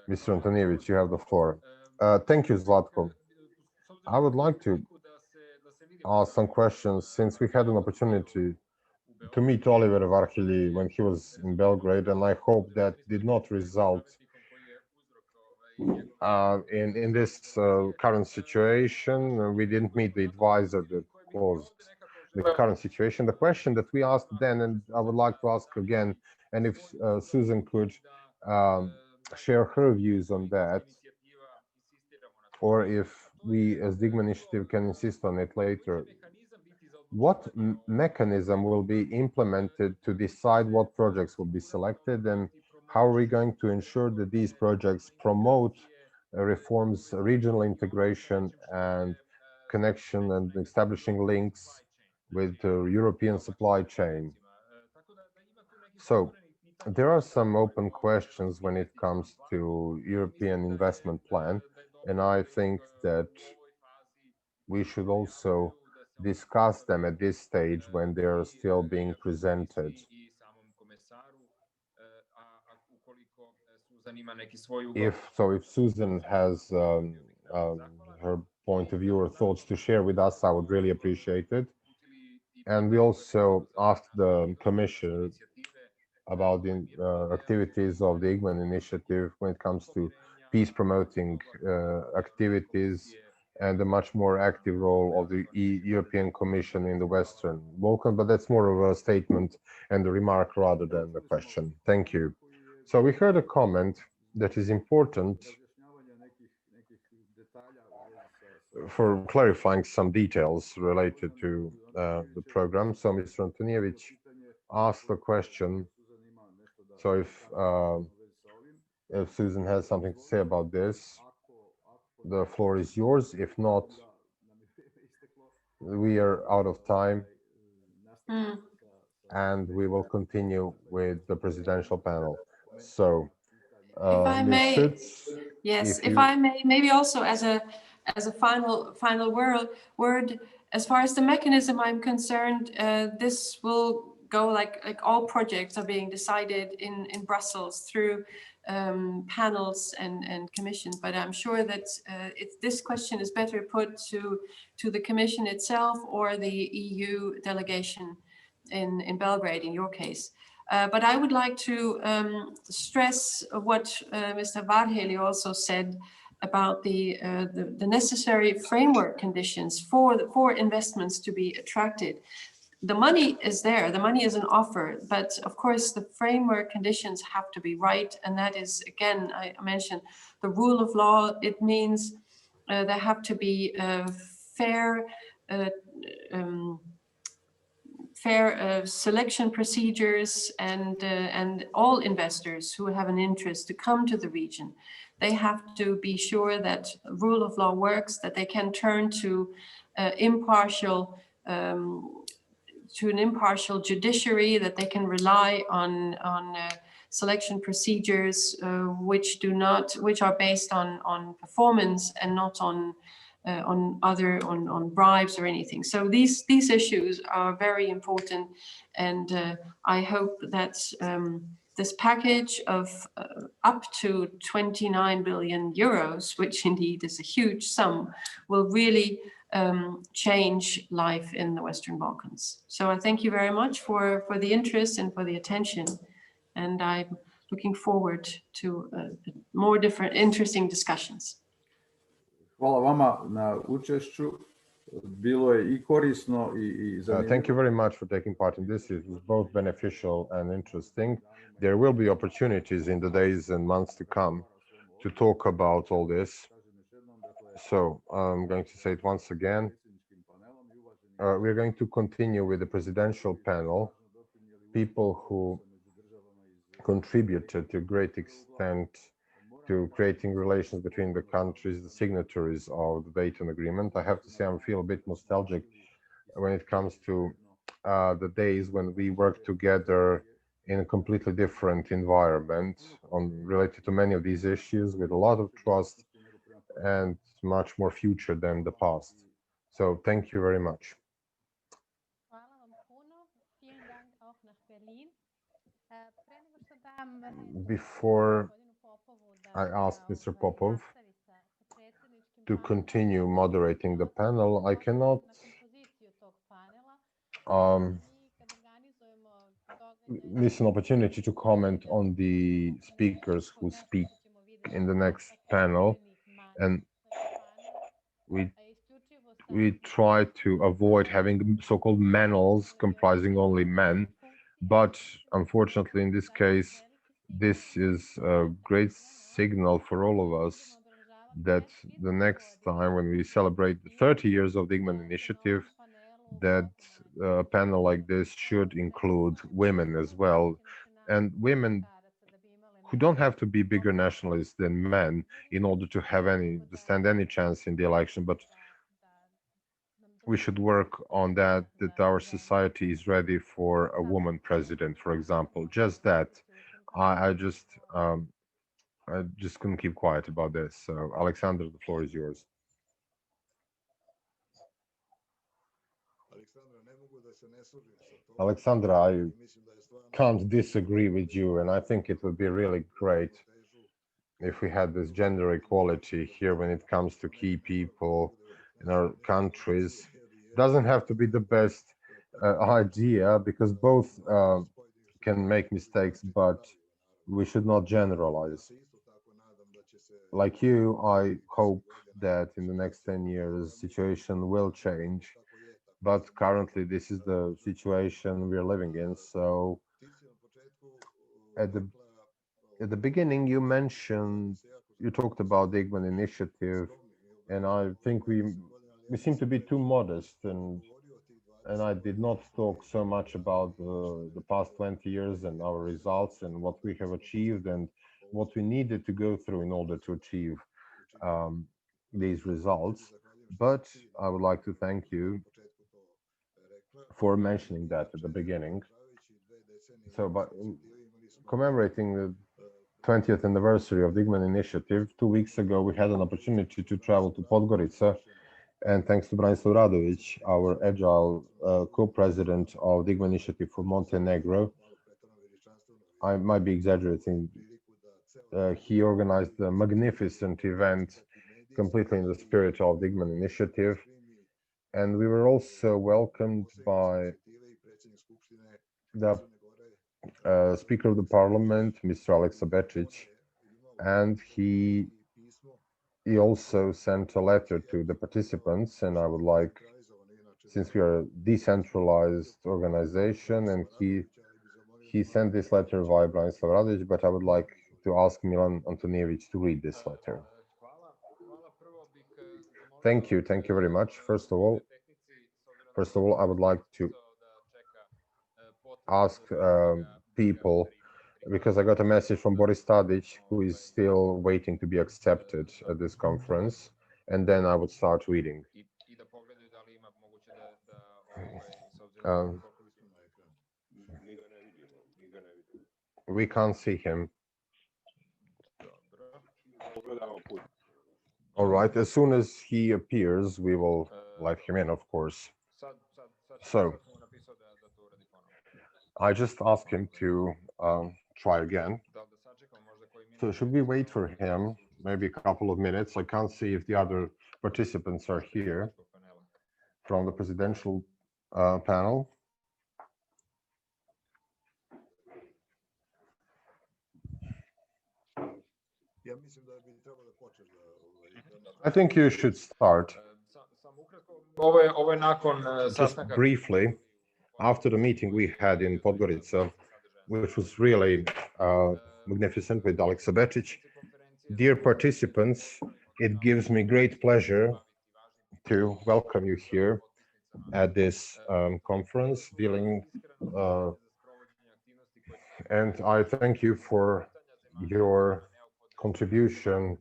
Mr. Antonijević, you have the floor. Thank you, Zlatko. I would like to ask some questions, since we had an opportunity to meet Oliver Varhelyi when he was in Belgrade, and I hope that did not result in this current situation. We didn't meet the advisor that caused the current situation. The question that we asked then, and I would like to ask again, and if Susan could share her views on that, or if we as the Igman Initiative can insist on it later. What mechanism will be implemented to decide what projects will be selected, and how are we going to ensure that these projects promote reforms, regional integration and connection, and establishing links with the European supply chain? So there are some open questions when it comes to European investment plan, and I think that we should also discuss them at this stage when they are still being presented. If Susan has her point of view or thoughts to share with us, I would really appreciate it. And we also asked the Commission about the activities of the Igman Initiative when it comes to peace promoting activities and a much more active role of the European Commission in the Western Balkans, but that's more of a statement and a remark rather than a question. Thank you. So we heard a comment that is important for clarifying some details related to the program. So Mr. Antonijević asked the question, so if Susan has something to say about this, the floor is yours. If not, we are out of time, and we will continue with the presidential panel. So, if I may, yes, if I may, maybe also as a final word, as far as the mechanism I'm concerned, this will go like all projects are being decided in Brussels through panels and commissions, but I'm sure that this question is better put to the Commission itself or the EU delegation in Belgrade in your case. But I would like to stress what Mr. Varhelyi also said about the necessary framework conditions for investments to be attracted. The money is there, the money is an offer, but of course the framework conditions have to be right, and that is, again, I mentioned the rule of law. It means there have to be fair selection procedures, and all investors who have an interest to come to the region, they have to be sure that rule of law works, that they can turn to an impartial judiciary, that they can rely on selection procedures which are based on performance and not on bribes or anything. So these issues are very important, and I hope that this package of up to 29 billion euros, which indeed is a huge sum, will really change life in the Western Balkans. So I thank you very much for the interest and for the attention, and I'm looking forward to more different interesting discussions. Hvala vama na učešću. Bilo je I korisno I zanimljivo. Thank you very much for taking part in this. It was both beneficial and interesting. There will be opportunities in the days and months to come to talk about all this. So I'm going to say it once again. We're going to continue with the presidential panel, people who contributed to a great extent to creating relations between the countries, the signatories of the Dayton Agreement. I have to say I feel a bit nostalgic when it comes to the days when we worked together in a completely different environment related to many of these issues with a lot of trust and much more future than the past. So thank you very much. Before I ask Mr. Popov to continue moderating the panel, I cannot miss an opportunity to comment on the speakers who speak in the next panel, and we try to avoid having so-called panels comprising only men, but unfortunately in this case this is a great signal for all of us that the next time when we celebrate the 30 years of the Igman Initiative, that a panel like this should include women as well, and women who don't have to be bigger nationalists than men in order to stand any chance in the election, but we should work on that our society is ready for a woman president, for example. Just that. I just couldn't keep quiet about this. So, Alexander, the floor is yours. Alexandra, I can't disagree with you, and I think it would be really great if we had this gender equality here when it comes to key people in our countries. It doesn't have to be the best idea, because both can make mistakes, but we should not generalize. Like you, I hope that in the next 10 years, the situation will change. But currently, this is the situation we're living in. So at the beginning, you talked about the Igman Initiative, and I think we seem to be too modest, and I did not talk so much about the past 20 years and our results and what we have achieved and what we needed to go through in order to achieve these results. But I would like to thank you for mentioning that at the beginning. So by commemorating the 20th anniversary of the Igman Initiative, 2 weeks ago we had an opportunity to travel to Podgorica, and thanks to Branislav Radovic, our agile co-president of the Igman Initiative for Montenegro, I might be exaggerating, he organized a magnificent event completely in the spirit of the Igman Initiative. And we were also welcomed by the Speaker of the Parliament, Mr. Aleksa Bečić, and he also sent a letter to the participants, and I would like, since we are a decentralized organization, and he sent this letter via Branislav Radovic, but I would like to ask Milan Antonijević to read this letter. Thank you very much. First of all, I would like to ask people, because I got a message from Boris Tadić, who is still waiting to be accepted at this conference, and then I would start reading. We can't see him. All right, as soon as he appears, we will let him in, of course. So, I just asked him to try again. So should we wait for him, maybe a couple of minutes? I can't see if the other participants are here from the presidential panel. I think you should start. Just briefly, after the meeting we had in Podgorica, which was really magnificent with Alex Bečić, dear participants, it gives me great pleasure to welcome you here at this conference dealing and I thank you for your contribution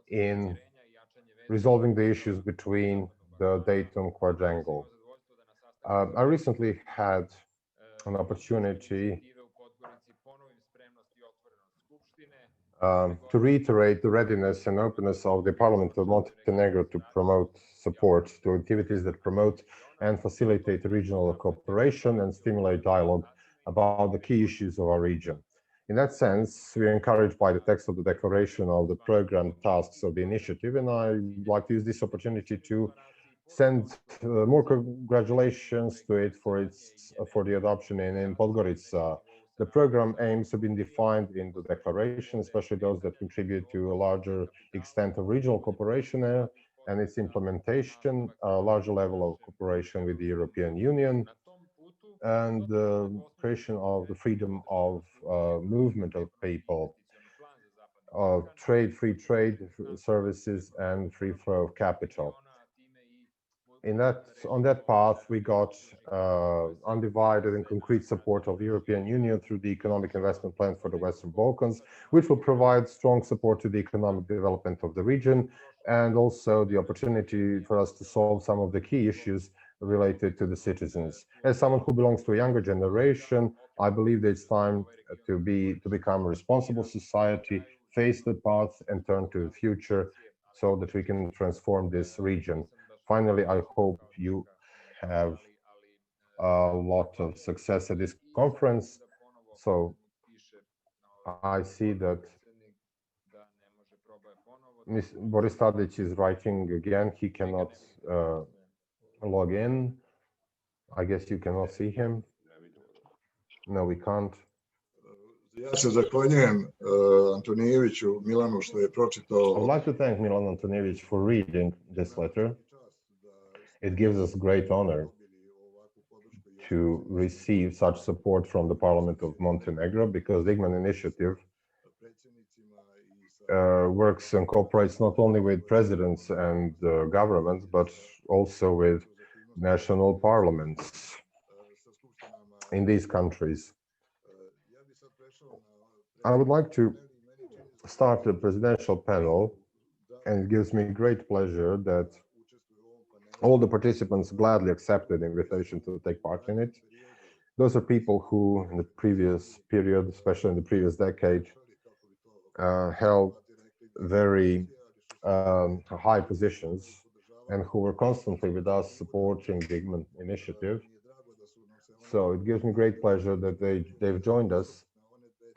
in resolving the issues between the Dayton Quadrangle. I recently had an opportunity to reiterate the readiness and openness of the Parliament of Montenegro to promote support to activities that promote and facilitate regional cooperation and stimulate dialogue about the key issues of our region. In that sense, we are encouraged by the text of the declaration of the program tasks of the initiative, and I'd like to use this opportunity to send more congratulations to it for the adoption in Podgorica. The program aims have been defined in the declaration, especially those that contribute to a larger extent of regional cooperation and its implementation, a larger level of cooperation with the European Union, and the creation of the freedom of movement of people, free trade services, and free flow of capital. On that path, we got undivided and concrete support of the European Union through the Economic Investment Plan for the Western Balkans, which will provide strong support to the economic development of the region, and also the opportunity for us to solve some of the key issues related to the citizens. As someone who belongs to a younger generation, I believe that it's time to become a responsible society, face the path, and turn to the future so that we can transform this region. Finally, I hope you have a lot of success at this conference. So I see that Ms. Boris Tadić is writing again. He cannot log in. I guess you cannot see him. No, we can't. Ja se zahvaljujem Antonijeviću Milanu što je pročitao. I'd like to thank Milan Antonijević for reading this letter. It gives us great honor to receive such support from the Parliament of Montenegro, because the IGMAN initiative works and cooperates not only with presidents and governments, but also with national parliaments in these countries. I would like to start the presidential panel, and it gives me great pleasure that all the participants gladly accepted the invitation to take part in it. Those are people who, in the previous period, especially in the previous decade, held very high positions and who were constantly with us supporting the IGMAN initiative. So it gives me great pleasure that they've joined us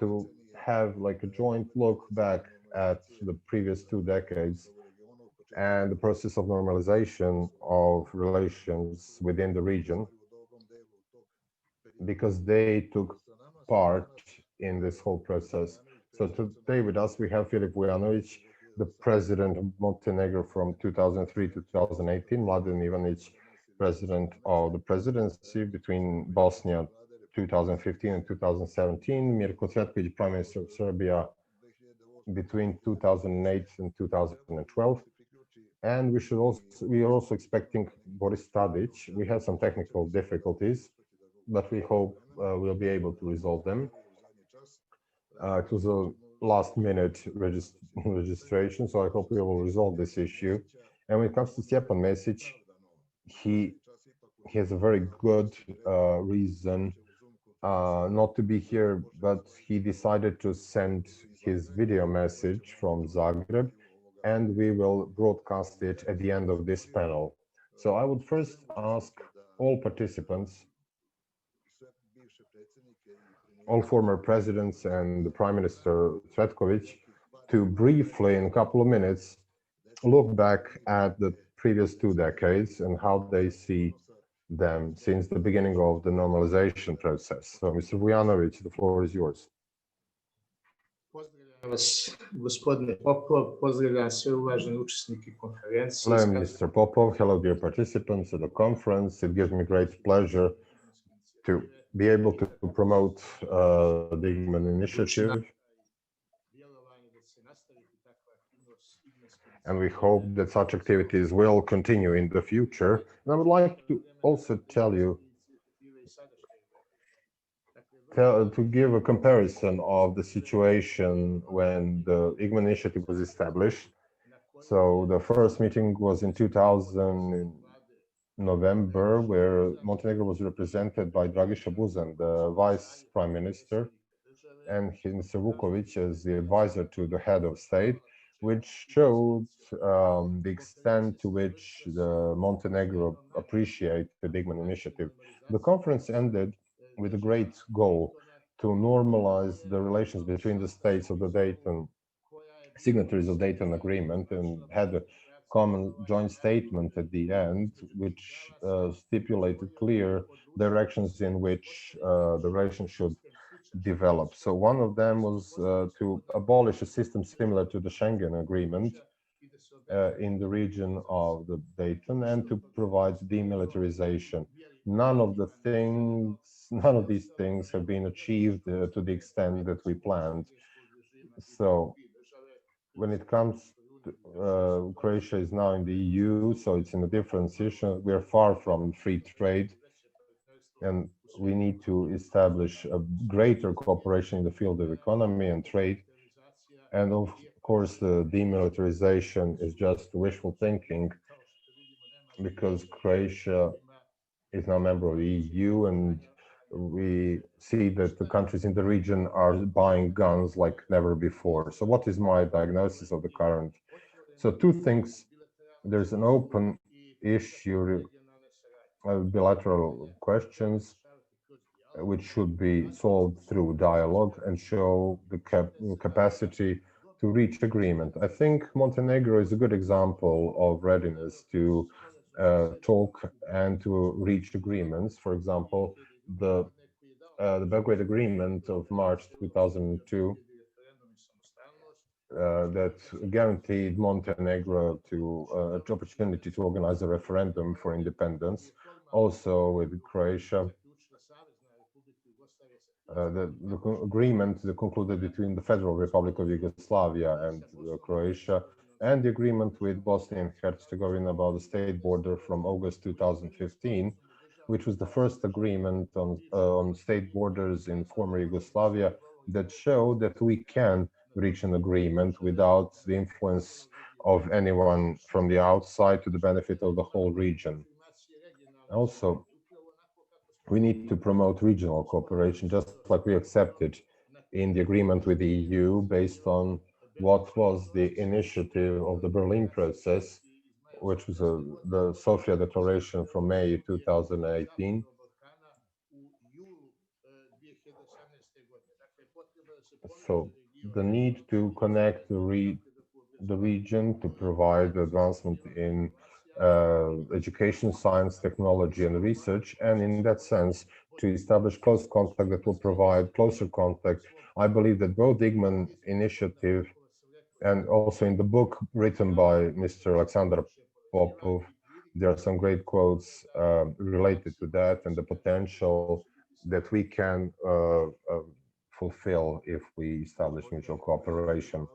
to have like a joint look back at the previous 2 decades and the process of normalization of relations within the region, because they took part in this whole process. So today with us we have Filip Vujanović, the president of Montenegro from 2003 to 2018, Mladen Ivanić, president of the presidency between Bosnia 2015 and 2017, Mirko Cvetković, prime minister of Serbia between 2008 and 2012. And we are also expecting Boris Tadić. We have some technical difficulties, but we hope we'll be able to resolve them. It was a last-minute registration, so I hope we will resolve this issue. And when it comes to Stjepan Mesić, he has a very good reason not to be here, but he decided to send his video message from Zagreb, and we will broadcast it at the end of this panel. So I would first ask all participants, all former presidents and the Prime Minister Cvetković, to briefly, in a couple of minutes, look back at the previous 2 decades and how they see them since the beginning of the normalization process. So, Mr. Vujanović, the floor is yours. Pozdravljam vas, gospodine Popov, pozdravljam sve uvažene učesnike konferencije. Hello, Mr. Popov. Hello, dear participants of the conference. It gives me great pleasure to be able to promote the Igman initiative. And we hope that such activities will continue in the future. And I would like to also tell you, to give a comparison of the situation when the Igman initiative was established. So the first meeting was in 2000 in November, where Montenegro was represented by Dragiša Buzan, the vice prime minister, and Mr. Vuković as the advisor to the head of state, which showed the extent to which the Montenegro appreciated the Igman initiative. The conference ended with a great goal to normalize the relations between the states of the Dayton signatories of Dayton Agreement, and had a common joint statement at the end, which stipulated clear directions in which the relation should develop. So one of them was to abolish a system similar to the Schengen Agreement in the region of the Dayton, and to provide demilitarization. None of these things have been achieved to the extent that we planned. So when it comes to Croatia is now in the EU, so it's in a different situation. We are far from free trade, and we need to establish a greater cooperation in the field of economy and trade. And of course, the demilitarization is just wishful thinking, because Croatia is now a member of the EU, and we see that the countries in the region are buying guns like never before. So what is my diagnosis of the current? So 2 things. There's an open issue, bilateral questions, which should be solved through dialogue and show the capacity to reach agreement. I think Montenegro is a good example of readiness to talk and to reach agreements. For example, the Belgrade Agreement of March 2002 that guaranteed Montenegro to an opportunity to organize a referendum for independence. Also with Croatia, the agreement concluded between the Federal Republic of Yugoslavia and Croatia, and the agreement with Bosnia and Herzegovina about the state border from August 2015, which was the first agreement on state borders in former Yugoslavia that showed that we can reach an agreement without the influence of anyone from the outside, to the benefit of the whole region. Also, we need to promote regional cooperation, just like we accepted in the agreement with the EU, based on what was the initiative of the Berlin process, which was the Sofia Declaration from May 2018. So the need to connect the region, to provide advancement in education, science, technology, and research, and in that sense, to establish close contact that will provide closer contact. I believe that both the Igman initiative and also in the book written by Mr. Alexander Popov, there are some great quotes related to that and the potential that we can fulfill if we establish mutual cooperation.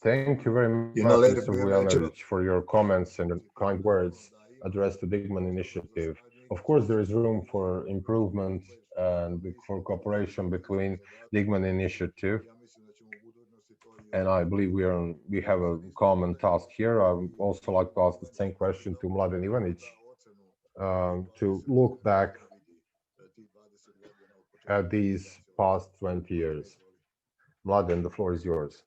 Thank you very much, Mr. Vujanović, for your comments and kind words addressed to the Igman initiative. Of course, there is room for improvement and for cooperation between the Igman initiative. And I believe we have a common task here. I would also like to ask the same question to Mladen Ivanić, to look back at these past 20 years? Mladen, the floor is yours.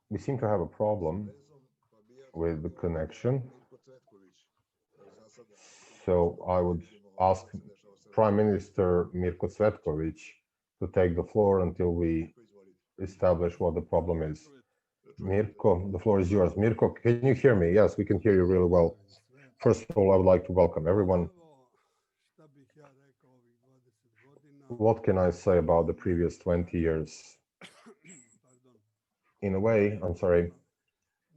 We seem to have a problem with the connection. So I would ask Prime Minister Mirko Cvetkovic to take the floor until we establish what the problem is. Mirko, the floor is yours. Mirko, can you hear me? Yes, we can hear you really well. First of all, I would like to welcome everyone. What can I say about the previous 20 years? In a way, I'm sorry,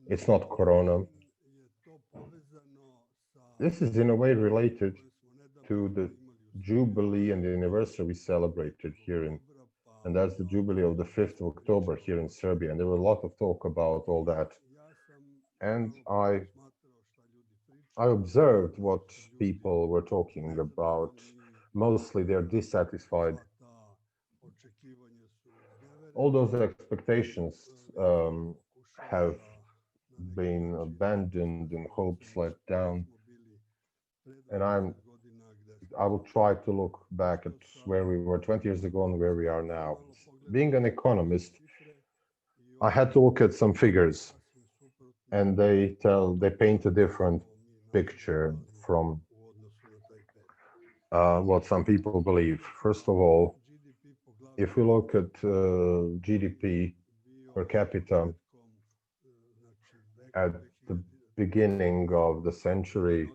it's not Corona. This is in a way related to the Jubilee and the anniversary we celebrated here and that's the Jubilee of the 5th of October here in Serbia. And there was a lot of talk about all that. And I observed what people were talking about. Mostly they're dissatisfied. All those expectations have been abandoned and hopes let down. And I will try to look back at where we were 20 years ago and where we are now. Being an economist, I had to look at some figures, and they paint a different picture from what some people believe. First of all, if we look at GDP per capita at the beginning of the century,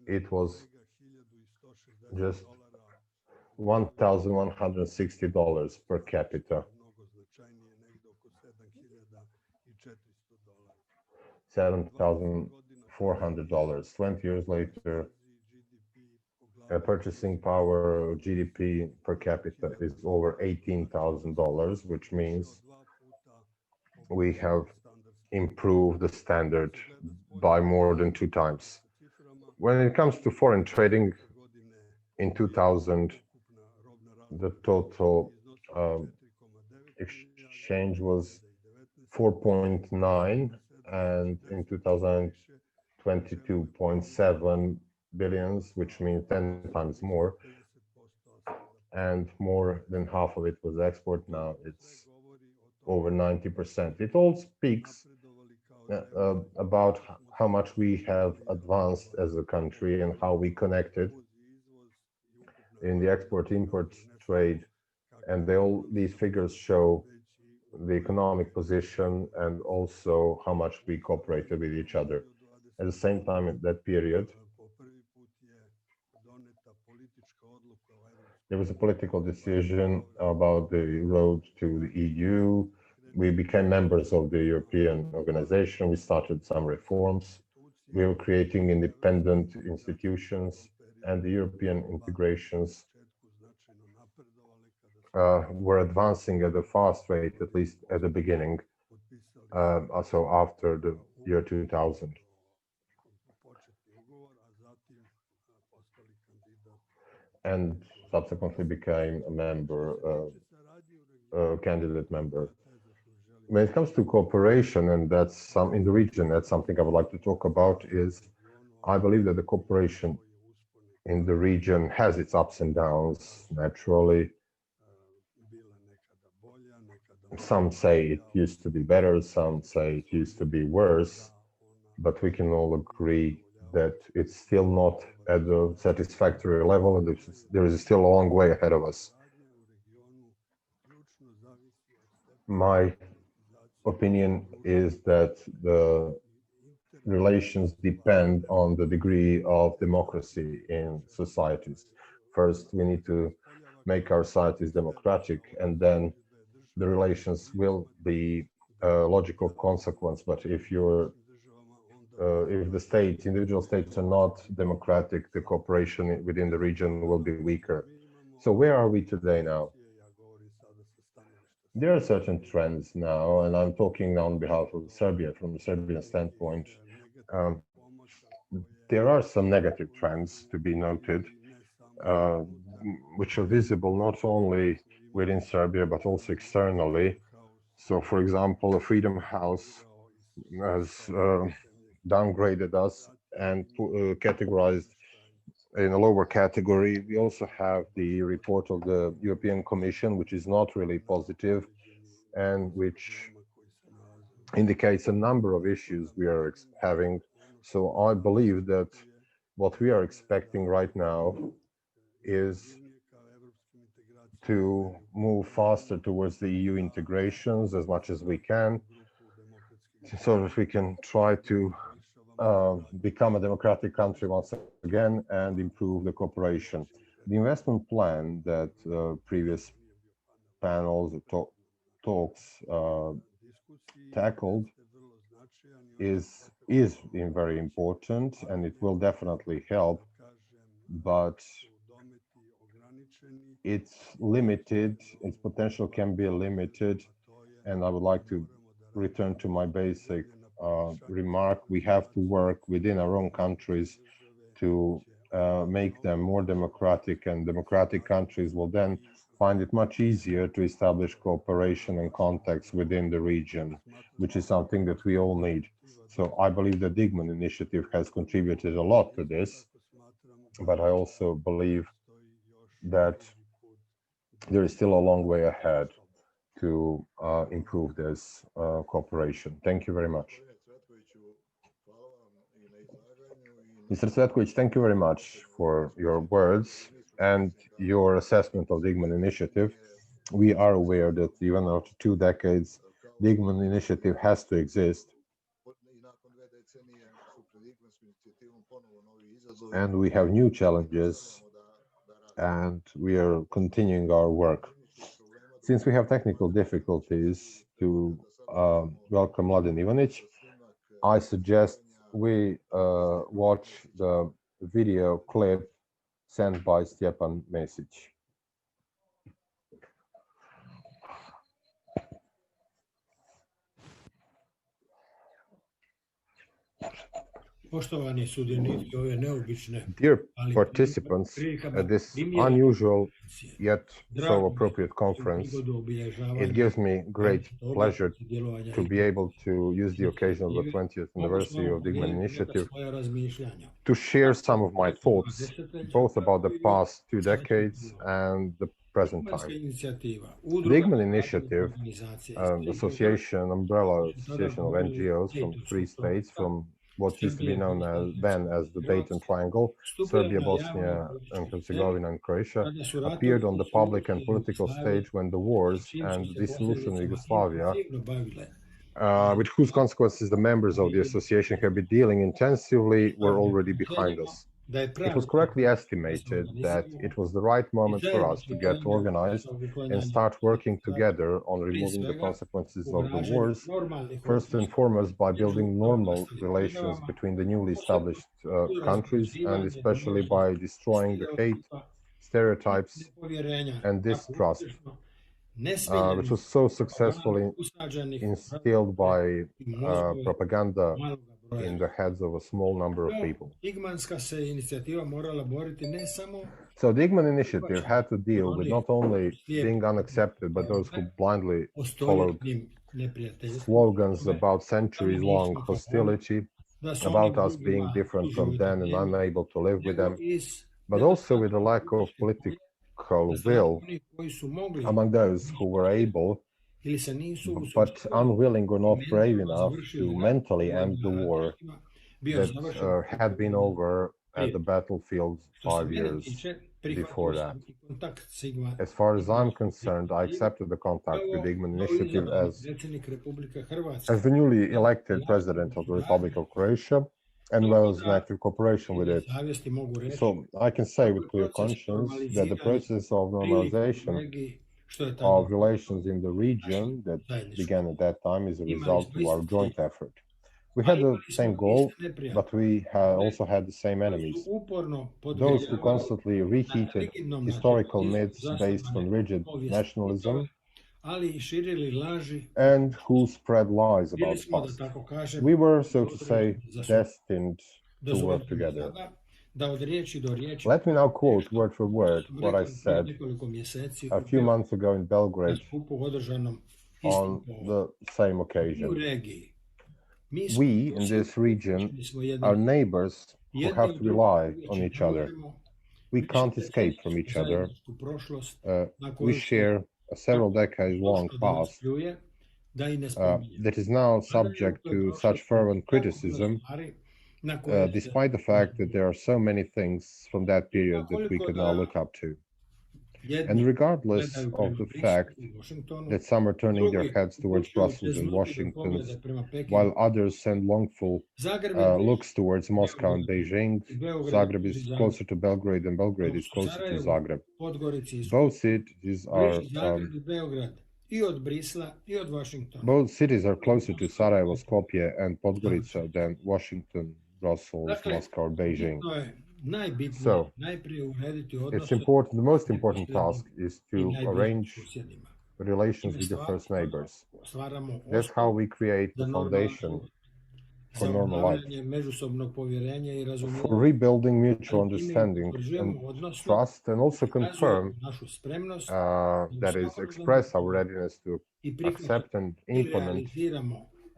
it was just $1,160 per capita. $7,400. 20 years later, purchasing power GDP per capita is over $18,000, which means we have improved the standard by more than 2 times. When it comes to foreign trading, in 2000, the total exchange was 4.9, and in 2022.7 billions, which means 10 times more, and more than half of it was export. Now it's over 90%. It all speaks about how much we have advanced as a country and how we connected in the export-import trade, and all these figures show the economic position and also how much we cooperated with each other. At the same time, in that period, there was a political decision about the road to the EU. We became members of the European organization. We started some reforms. We were creating independent institutions, and the European integrations were advancing at a fast rate, at least at the beginning, also after the year 2000. And subsequently became a member, candidate member. When it comes to cooperation, and that's in the region, that's something I would like to talk about, is I believe that the cooperation in the region has its ups and downs, naturally. Some say it used to be better, some say it used to be worse, but we can all agree that it's still not at a satisfactory level, and there is still a long way ahead of us. My opinion is that the relations depend on the degree of democracy in societies. First, we need to make our societies democratic, and then the relations will be a logical consequence. But if the states, individual states, are not democratic, the cooperation within the region will be weaker. So where are we today now? There are certain trends now, and I'm talking on behalf of Serbia, from a Serbian standpoint. There are some negative trends to be noted, which are visible not only within Serbia, but also externally. So, for example, the Freedom House has downgraded us and categorized in a lower category. We also have the report of the European Commission, which is not really positive and which indicates a number of issues we are having. So I believe that what we are expecting right now is to move faster towards the EU integrations as much as we can, so that we can try to become a democratic country once again and improve the cooperation. The investment plan that previous panels talks tackled is very important, and it will definitely help, but it's limited, its potential can be limited, and I would like to return to my basic remark. We have to work within our own countries to make them more democratic, and democratic countries will then find it much easier to establish cooperation and contacts within the region, which is something that we all need. So I believe the Digman initiative has contributed a lot to this, but I also believe that there is still a long way ahead to improve this cooperation. Thank you very much. Mr. Cvetkovic, thank you very much for your words and your assessment of the Digman initiative. We are aware that even after 2 decades, the Digman initiative has to exist. And we have new challenges, and we are continuing our work. Since we have technical difficulties to welcome Mladen Ivanic, I suggest we watch the video clip sent by Stjepan Mesic. Dear participants at this unusual yet so appropriate conference, it gives me great pleasure to be able to use the occasion of the 20th anniversary of the Digman Initiative to share some of my thoughts, both about the past 2 decades and the present time. The Digman Initiative, association, umbrella association of NGOs from 3 states, from what used to be known then as the Dayton Triangle, Serbia, Bosnia and Herzegovina and Croatia, appeared on the public and political stage when the wars and the dissolution of Yugoslavia, with whose consequences the members of the association have been dealing intensively, were already behind us. It was correctly estimated that it was the right moment for us to get organized and start working together on removing the consequences of the wars, first and foremost by building normal relations between the newly established countries, and especially by destroying the hate, stereotypes, and distrust, which was so successfully instilled by propaganda in the heads of a small number of people. So the Digman Initiative had to deal with not only being unaccepted by those who blindly followed slogans about centuries-long hostility, about us being different from them and unable to live with them, but also with a lack of political will among those who were able but unwilling or not brave enough to mentally end the war that had been over at the battlefield 5 years before that. As far as I'm concerned, I accepted the contact with the Digman Initiative as the newly elected president of the Republic of Croatia, and was in active cooperation with it. So I can say with clear conscience that the process of normalization of relations in the region that began at that time is a result of our joint effort. We had the same goal, but we also had the same enemies. Those who constantly reheated historical myths based on rigid nationalism and who spread lies about the past. We were, so to say, destined to work together. Let me now quote word for word what I said a few months ago in Belgrade on the same occasion. We in this region are neighbors who have to rely on each other. We can't escape from each other. We share a several decades long past that is now subject to such fervent criticism, despite the fact that there are so many things from that period that we can now look up to. And regardless of the fact that some are turning their heads towards Brussels and Washington, while others send longful looks towards Moscow and Beijing, Zagreb is closer to Belgrade and Belgrade is closer to Zagreb. Both cities are closer to Sarajevo, Skopje, and Podgorica than Washington, Brussels, Moscow, or Beijing. So, it's important. The most important task is to arrange relations with your first neighbors. That's how we create the foundation for normal life, for rebuilding mutual understanding and trust, and also confirm, that is, express our readiness to accept and implement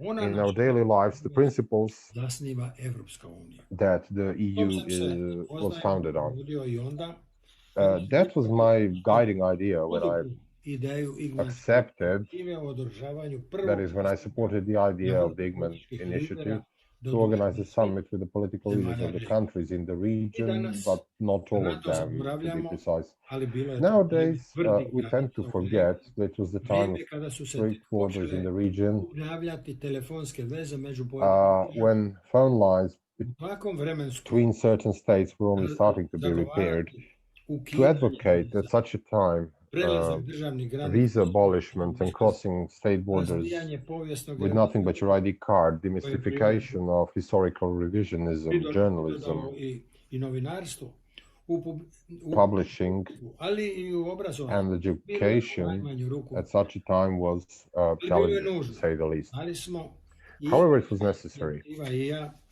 in our daily lives the principles that the EU was founded on. That was my guiding idea when I accepted, that is, when I supported the idea of the Igman initiative to organize a summit with the political leaders of the countries in the region, but not all of them, to be precise. Nowadays, we tend to forget that it was the time of strict borders in the region, when phone lines between certain states were only starting to be repaired. To advocate at such a time visa abolishment and crossing state borders with nothing but your ID card, demystification of historical revisionism, journalism, publishing, and education at such a time was challenging, to say the least. However, it was necessary.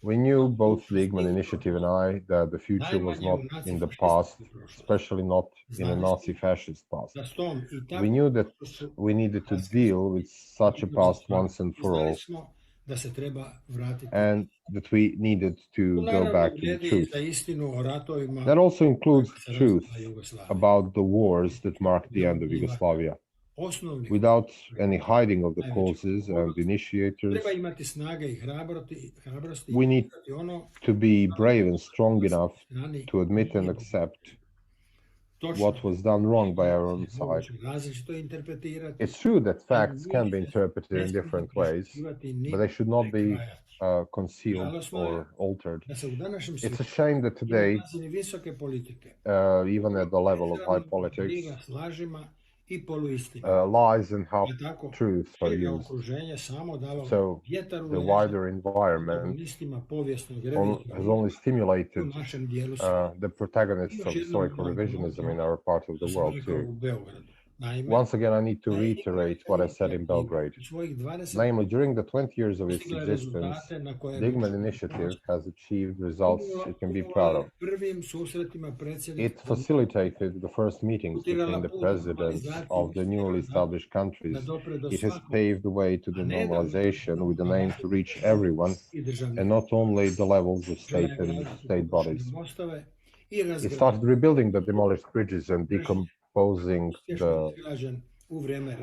We knew, both the Igman initiative and I, that the future was not in the past, especially not in a Nazi-fascist past. We knew that we needed to deal with such a past once and for all, and that we needed to go back to the truth. That also includes truth about the wars that marked the end of Yugoslavia. Without any hiding of the causes and initiators, we need to be brave and strong enough to admit and accept what was done wrong by our own side. It's true that facts can be interpreted in different ways, but they should not be concealed or altered. It's a shame that today, even at the level of high politics, lies and half-truths are used. So the wider environment has only stimulated the protagonists of historical revisionism in our part of the world too. Once again, I need to reiterate what I said in Belgrade. Namely, during the 20 years of its existence, the Igman initiative has achieved results it can be proud of. It facilitated the first meetings between the presidents of the newly established countries. It has paved the way to the normalization with the aim to reach everyone, and not only the levels of state and state bodies. It started rebuilding the demolished bridges and decomposing the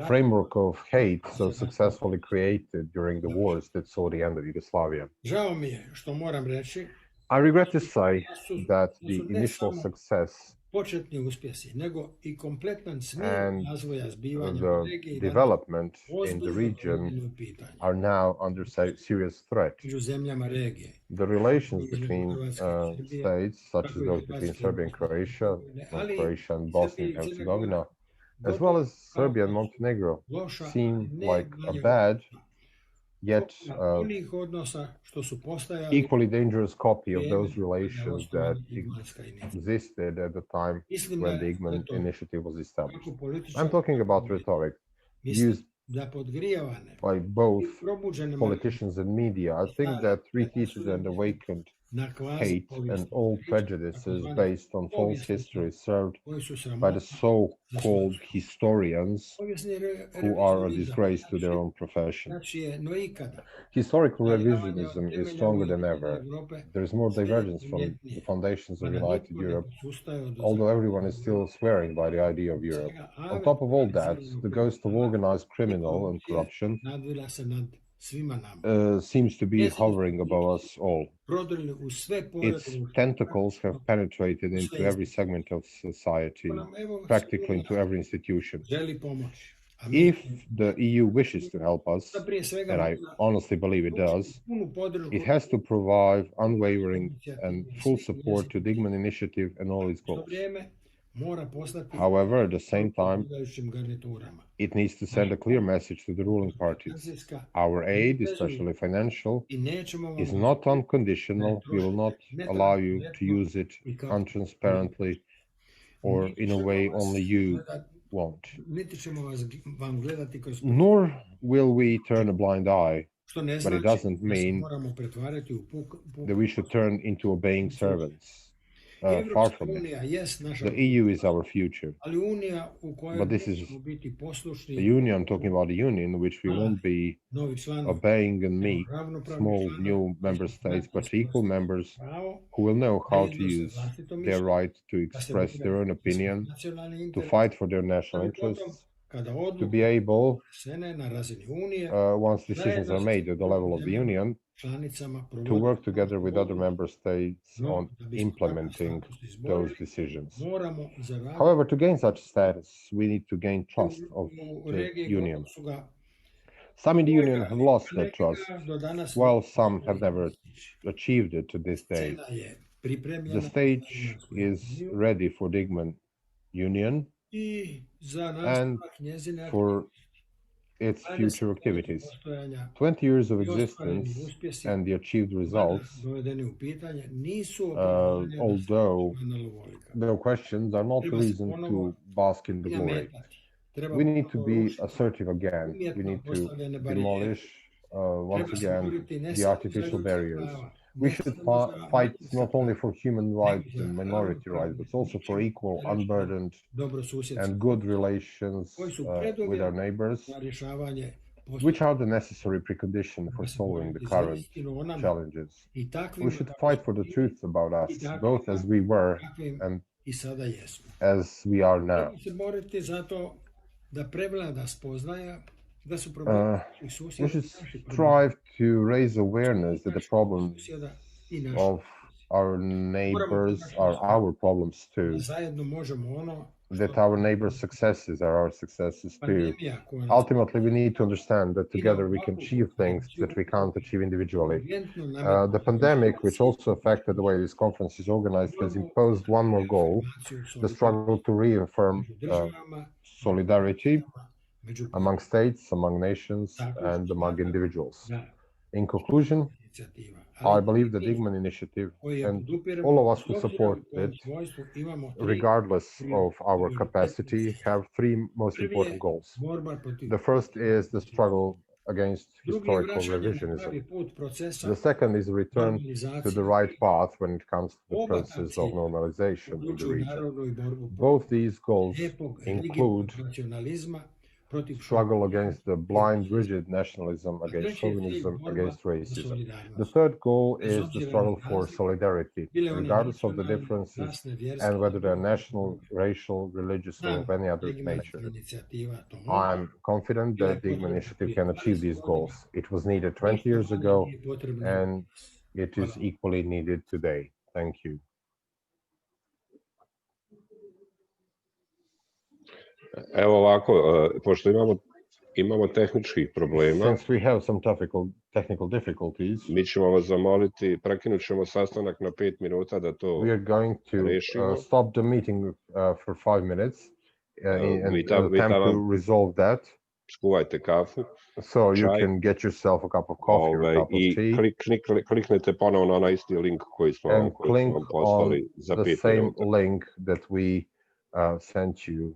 framework of hate so successfully created during the wars that saw the end of Yugoslavia. I regret to say that the initial success and the development in the region are now under serious threat. The relations between states, such as those between Serbia and Croatia and Bosnia and Herzegovina, as well as Serbia and Montenegro, seem like a bad, yet equally dangerous copy of those relations that existed at the time when the Igman initiative was established. I'm talking about rhetoric used by both politicians and media. I think that reheated and awakened hate and all prejudices based on false history served by the so-called historians who are a disgrace to their own profession. Historical revisionism is stronger than ever. There is more divergence from the foundations of United Europe, although everyone is still swearing by the idea of Europe. On top of all that, the ghost of organized criminal and corruption seems to be hovering above us all. Its tentacles have penetrated into every segment of society, practically into every institution. If the EU wishes to help us, and I honestly believe it does, it has to provide unwavering and full support to the Digman Initiative and all its goals. However, at the same time, it needs to send a clear message to the ruling parties. Our aid, especially financial, is not unconditional. We will not allow you to use it untransparently or in a way only you want. Nor will we turn a blind eye, but it doesn't mean that we should turn into obeying servants. Far from it. The EU is our future. But this is the union, I'm talking about a union in which we won't be obeying and meek, small new member states, but equal members who will know how to use their right to express their own opinion, to fight for their national interests, to be able, once decisions are made at the level of the union, to work together with other member states on implementing those decisions. However, to gain such status, we need to gain trust of the union. Some in the union have lost that trust, while some have never achieved it to this day. The stage is ready for Digman Union and for its future activities. 20 years of existence and the achieved results, although no questions, are not the reason to bask in the glory. We need to be assertive again. We need to demolish, once again, the artificial barriers. We should fight not only for human rights and minority rights, but also for equal, unburdened, and good relations with our neighbors, which are the necessary precondition for solving the current challenges. We should fight for the truth about us, both as we were and as we are now. We should strive to raise awareness that the problems of our neighbors are our problems too, that our neighbors' successes are our successes too. Ultimately, we need to understand that together we can achieve things that we can't achieve individually. The pandemic, which also affected the way this conference is organized, has imposed one more goal: the struggle to reaffirm solidarity among states, among nations, and among individuals. In conclusion, I believe the Digman Initiative and all of us who support it, regardless of our capacity, have three most important goals. The first is the struggle against historical revisionism. The second is a return to the right path when it comes to the process of normalization in the region. Both these goals include struggle against the blind, rigid nationalism, against chauvinism, against racism. The third goal is the struggle for solidarity, regardless of the differences and whether they're national, racial, religious, or of any other nature. I'm confident that the Digman Initiative can achieve these goals. It was needed 20 years ago, and it is equally needed today. Thank you. Evo ovako, pošto imamo tehničkih problema, Since we have some technical difficulties, mi ćemo vas zamoliti, prekinut ćemo sastanak na 5 minuta da to we are going to stop the meeting for 5 minutes and attempt to resolve that. Skuvajte kafu, so you can get yourself a cup of coffee or a cup of tea. I kliknete ponovo na onaj isti link koji smo vam poslali za 5 minuta. The same link that we sent you.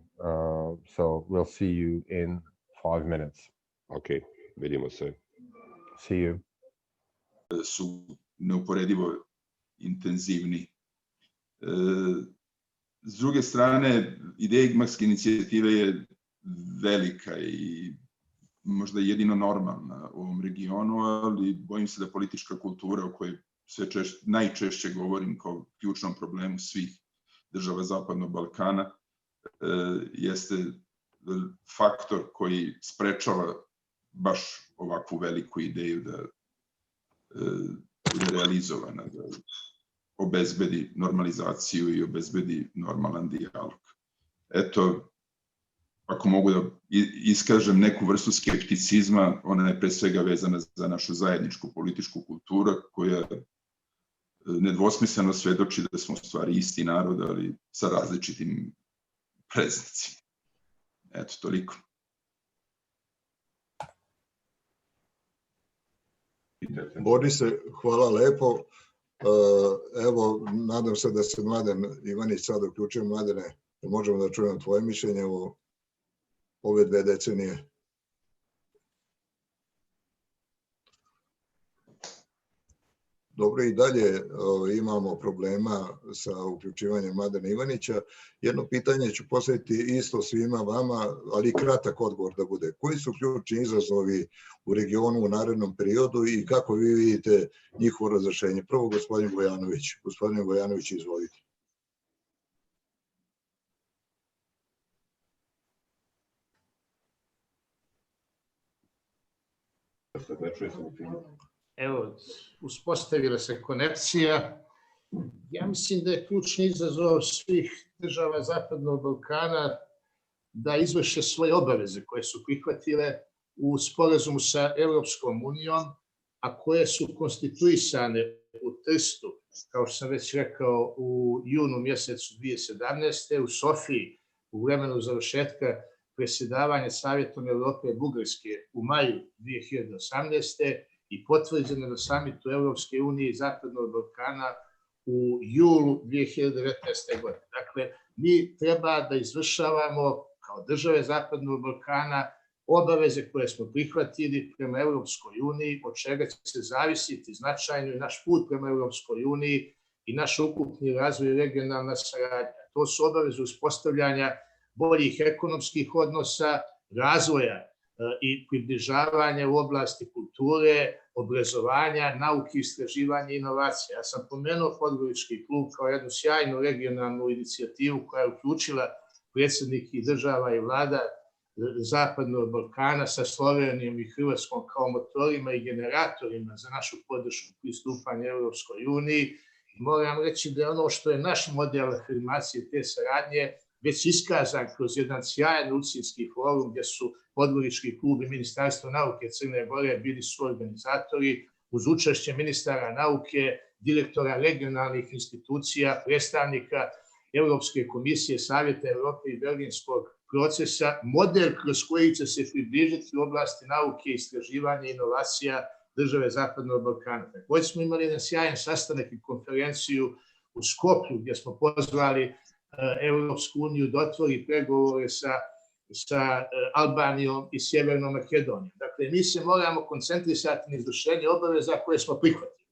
So we'll see you in 5 minutes. Okay, vidimo se. See you. Su neuporedivo intenzivniji. S druge strane, ideja Igmarske inicijative je velika i možda jedino normalna u ovom regionu, ali bojim se da politička kultura o kojoj najčešće govorim kao ključnom problemu svih država Zapadnog Balkana jeste faktor koji sprečava baš ovakvu veliku ideju da bude realizovana, da obezbedi normalizaciju i obezbedi normalan dijalog. Eto, ako mogu da iskažem neku vrstu skepticizma, ona je pre svega vezana za našu zajedničku političku kulturu, koja nedvosmisleno svedoči da smo u stvari isti narod, ali sa različitim predznacima. Eto, toliko. Borise, hvala lepo. Evo, nadam se da se Mladen Ivanić sad uključio. Mladene, možemo da čujemo tvoje mišljenje o ove 2 decenije. Dobro, i dalje imamo problema sa uključivanjem Mladena Ivanića. Jedno pitanje ću postaviti isto svima vama, ali kratak odgovor da bude. Koji su ključni izazovi u regionu u narednom periodu i kako vi vidite njihovo razrešenje? Prvo, gospodin Bojanović. Gospodin Bojanović, izvolite. Evo, uspostavila se konekcija. Ja mislim da je ključni izazov svih država Zapadnog Balkana da izvrše svoje obaveze koje su prihvatile u sporazumu sa Evropskom unijom, a koje su konstituisane u Trstu, kao što sam već rekao, u junu mjesecu 2017. u Sofiji u vremenu završetka predsjedavanja Savjetom Evrope Bugarske u maju 2018. i potvrđene na samitu Evropske unije i Zapadnog Balkana u julu 2019. godine. Dakle, mi treba da izvršavamo kao države Zapadnog Balkana obaveze koje smo prihvatili prema Evropskoj uniji, od čega će se zavisiti značajno i naš put prema Evropskoj uniji i naš ukupni razvoj i regionalna saradnja. To su obaveze uspostavljanja boljih ekonomskih odnosa, razvoja i približavanja u oblasti kulture, obrazovanja, nauke, istraživanja i inovacija. Ja sam pomenuo Podgorički klub kao jednu sjajnu regionalnu inicijativu koja je uključila predsjedniki država i vlada Zapadnog Balkana sa Slovenijom i Hrvatskom kao motorima i generatorima za našu podršku pristupanja Evropskoj uniji. Moram reći da je ono što je naš model afirmacije te saradnje već iskazan kroz jedan sjajan Ulcinski forum gdje su Podgorički klub i Ministarstvo nauke Crne Gore bili su organizatori uz učešće ministara nauke, direktora regionalnih institucija, predstavnika Evropske komisije, Savjeta Evrope i Berlinskog procesa, model kroz koji će se približiti u oblasti nauke, istraživanja i inovacija države Zapadnog Balkana. Također smo imali jedan sjajan sastanak i konferenciju u Skoplju gdje smo pozvali Evropsku uniju da otvori pregovore sa Albanijom i Sjevernom Makedonijom. Dakle, mi se moramo koncentrisati na izvršenje obaveza koje smo prihvatili.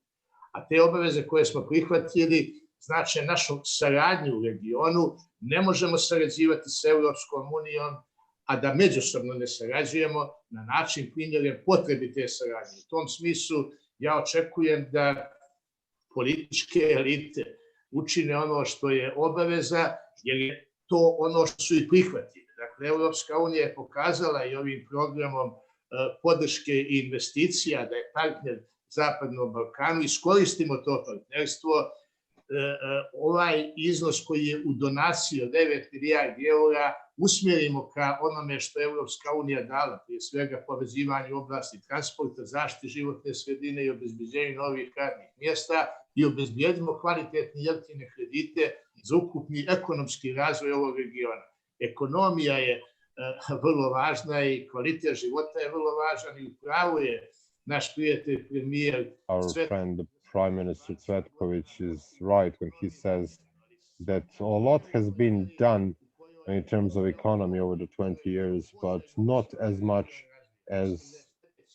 A te obaveze koje smo prihvatili znači našu saradnju u regionu. Ne možemo sarađivati sa Evropskom unijom, a da međusobno ne sarađujemo na način primjeren potrebi te saradnje. U tom smislu ja očekujem da političke elite učine ono što je obaveza, jer je to ono što su i prihvatili. Dakle, Evropska unija je pokazala i ovim programom podrške i investicija da je partner Zapadnom Balkanu. Iskoristimo to partnerstvo. Ovaj iznos koji je u donaciji od 9 milijardi eura usmjerimo ka onome što je Evropska unija dala, prije svega povezivanju oblasti transporta, zaštite životne sredine i obezbeđenju novih radnih mjesta i obezbedimo kvalitetne jeftine kredite za ukupni ekonomski razvoj ovog regiona. Ekonomija je vrlo važna i kvalitet života je vrlo važan i upravo je naš prijatelj premijer Prime Minister Cvetković is right when he says that a lot has been done in terms of economy over the 20 years, but not as much as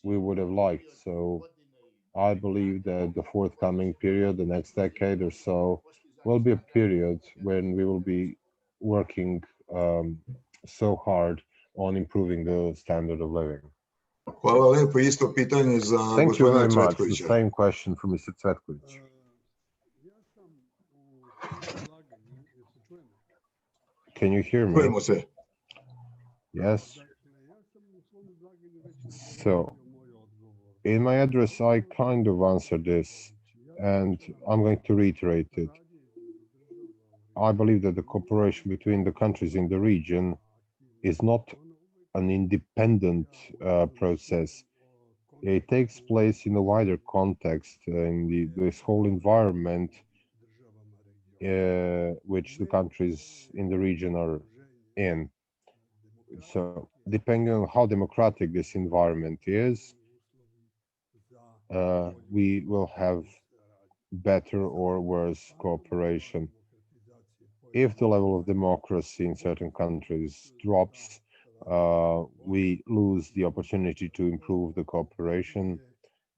we would have liked. So I believe that the forthcoming period, the next decade or so, will be a period when we will be working so hard on improving the standard of living. Hvala lepo, isto pitanje za Thank you very gospodina much. The Cvetkovića. same question for Mr. Cvetković. Can you hear me? Čujemo se. Yes. So, in my address, I kind of answered this, and I'm going to reiterate it. I believe that the cooperation between the countries in the region is not an independent process. It takes place in a wider context, in this whole environment which the countries in the region are in. So, depending on how democratic this environment is, we will have better or worse cooperation. If the level of democracy in certain countries drops, we lose the opportunity to improve the cooperation.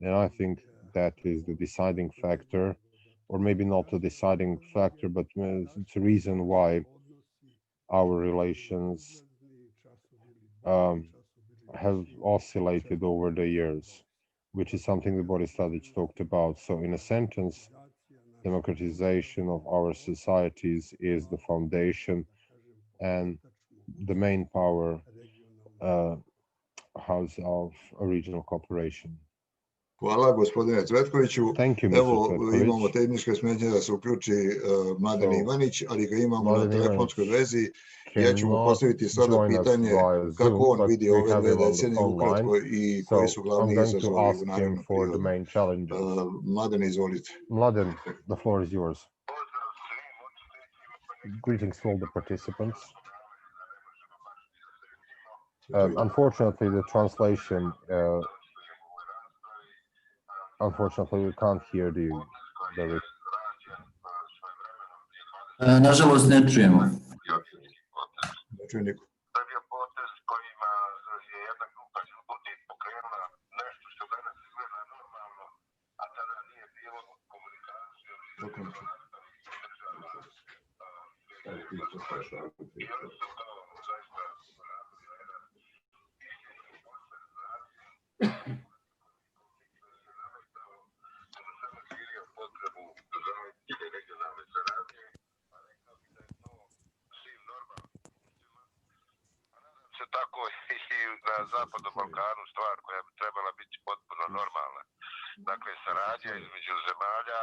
And I think that is the deciding factor, or maybe not a deciding factor, but it's a reason why our relations have oscillated over the years, which is something that Boris Tadic talked about. So in a sentence, democratization of our societies is the foundation and the main power house of regional cooperation. Hvala gospodine Cvetkoviću. Evo imamo tehničke smetnje da se uključi Mladen Ivanić, ali ga imamo na telefonskoj vezi. Ja ću mu postaviti sada pitanje kako on vidi ove dve decenije ukratko i koji su glavni izazovi u narednom periodu. Mladen, izvolite. Mladen, the floor is yours. Greetings to all the participants. Unfortunately, the translation unfortunately, we can't hear the nažalost, ne čujemo. Ne čuje niko. Tako i na Zapadnom Balkanu stvar koja bi trebala biti potpuno normalna. Dakle, saradnja između zemalja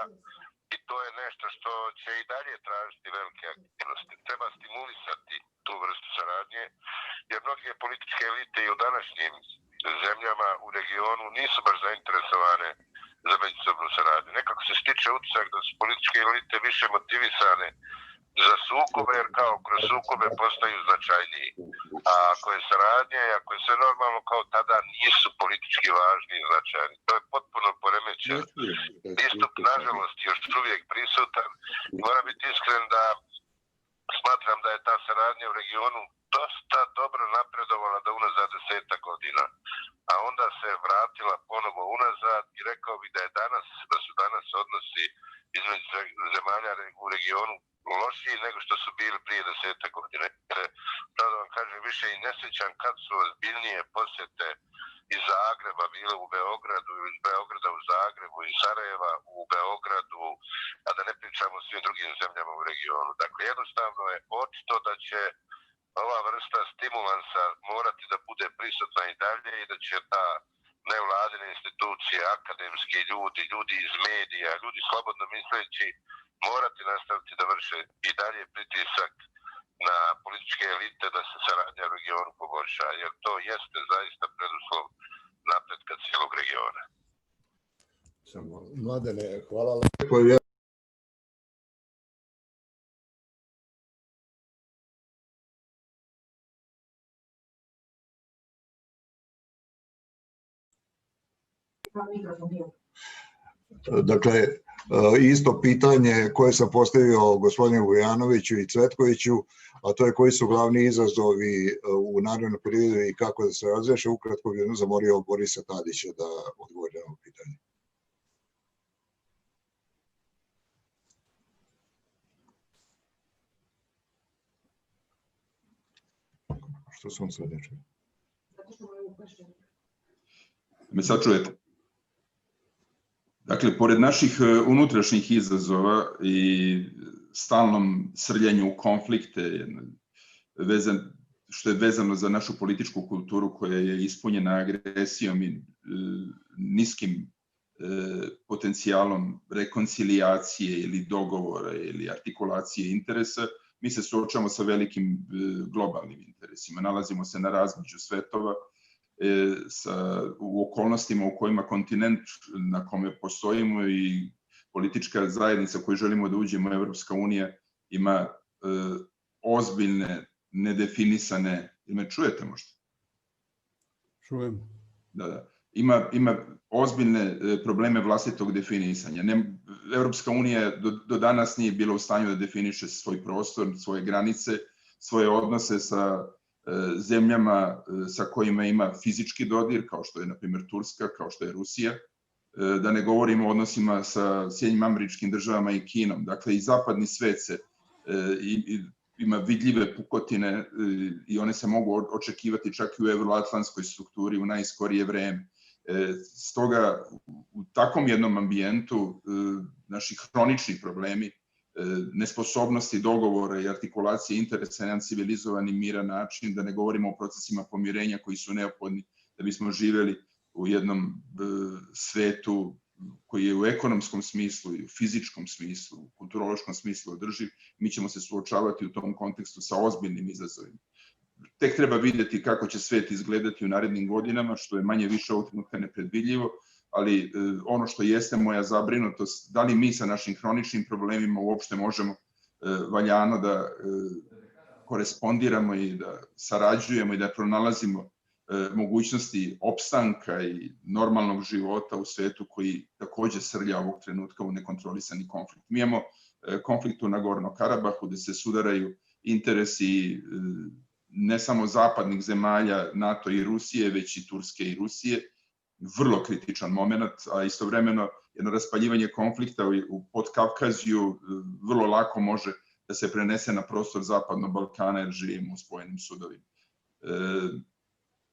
i to je nešto što će i dalje tražiti velike aktivnosti. Treba stimulisati tu vrstu saradnje, jer mnoge političke elite i u današnjim zemljama u regionu nisu baš zainteresovane za međusobnu saradnju. Nekako se stiče utisak da su političke elite više motivisane za sukobe, jer kao kroz sukobe postaju značajniji. A ako je saradnja i ako je sve normalno, kao tada nisu politički važni i značajni. To je potpuno poremećen pristup, nažalost, još uvijek prisutan. Moram biti iskren da smatram da je ta saradnja u regionu dosta dobro napredovala da unazad 10 godina. A onda se vratila ponovo unazad i rekao bih da su danas odnosi između zemalja u regionu lošiji nego što su bili prije 10 godina. Da vam kažem, više i ne sjećam kad su ozbiljnije posjete iz Zagreba bile u Beogradu, iz Beograda u Zagrebu, iz Sarajeva u Beogradu, a da ne pričamo o svim drugim zemljama u regionu. Dakle, jednostavno je očito da će ova vrsta stimulansa morati da bude prisutna i dalje i da će ta nevladine institucije, akademski ljudi, ljudi iz medija, ljudi slobodno misleći morati nastaviti da vrše i dalje pritisak na političke elite da se saradnja u regionu poboljša, jer to jeste zaista preduslov napretka cijelog regiona. Mladene, hvala lepo. Dakle, isto pitanje koje sam postavio gospodinu Vujanoviću i Cvetkoviću, a to je koji su glavni izazovi u narednom periodu i kako da se razreše. Ukratko bih zamolio Borisa Tadića da odgovori na ovo pitanje. Što sam sad ne čuo? Me sad čujete? Dakle, pored naših unutrašnjih izazova i stalnom srljanju u konflikte, što je vezano za našu političku kulturu koja je ispunjena agresijom i niskim potencijalom rekoncilijacije ili dogovora ili artikulacije interesa, mi se suočavamo sa velikim globalnim interesima. Nalazimo se na razmeđu svetova, u okolnostima u kojima kontinent na kome postojimo i politička zajednica koju želimo da uđemo, Evropska unija, ima ozbiljne, nedefinisane, ili me čujete možda? Čujem. Da. Ima ozbiljne probleme vlastitog definisanja. Evropska unija do danas nije bila u stanju da definiše svoj prostor, svoje granice, svoje odnose sa zemljama sa kojima ima fizički dodir, kao što je, na primjer, Turska, kao što je Rusija, da ne govorimo o odnosima sa Sjedinjenim Američkim Državama i Kinom. Dakle, i zapadni svet ima vidljive pukotine i one se mogu očekivati čak i u evroatlantskoj strukturi u najskorije vreme. Stoga, u takvom jednom ambijentu naši hronični problemi, nesposobnosti dogovora i artikulacije interesa na jedan civilizovani miran način, da ne govorimo o procesima pomirenja koji su neophodni da bismo živeli u jednom svetu koji je u ekonomskom smislu i u fizičkom smislu, u kulturološkom smislu održiv, mi ćemo se suočavati u tom kontekstu sa ozbiljnim izazovima. Tek treba vidjeti kako će svet izgledati u narednim godinama, što je manje više ovog trenutka nepredvidljivo, ali ono što jeste moja zabrinutost, da li mi sa našim hroničnim problemima uopšte možemo valjano da korespondiramo i da sarađujemo i da pronalazimo mogućnosti opstanka i normalnog života u svetu koji takođe srlja ovog trenutka u nekontrolisani konflikt. Mi imamo konflikt u Nagorno Karabahu gde se sudaraju interesi ne samo zapadnih zemalja, NATO i Rusije, već i Turske i Rusije. Vrlo kritičan moment, a istovremeno jedno raspaljivanje konflikta u Podkavkaziju vrlo lako može da se prenese na prostor Zapadnog Balkana jer živimo u spojenim sudovima.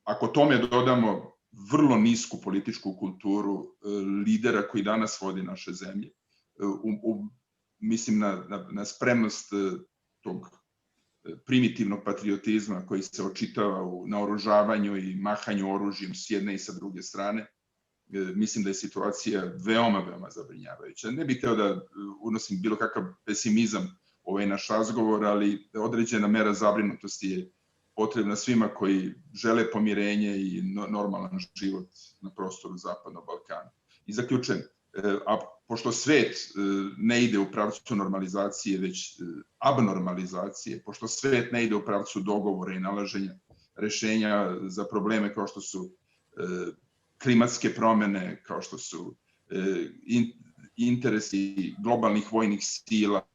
Ako tome dodamo vrlo nisku političku kulturu lidera koji danas vodi naše zemlje, mislim na spremnost tog primitivnog patriotizma koji se očitava u naoružavanju i mahanju oružjem s jedne i sa druge strane, mislim da je situacija veoma, veoma zabrinjavajuća. Ne bih hteo da unosim bilo kakav pesimizam u ovaj naš razgovor, ali određena mera zabrinutosti je potrebna svima koji žele pomirenje i normalan život na prostoru Zapadnog Balkana. I zaključujem, a pošto svet ne ide u pravcu normalizacije, već abnormalizacije, pošto svet ne ide u pravcu dogovora i nalaženja rešenja za probleme kao što su klimatske promene, kao što su interesi globalnih vojnih sila,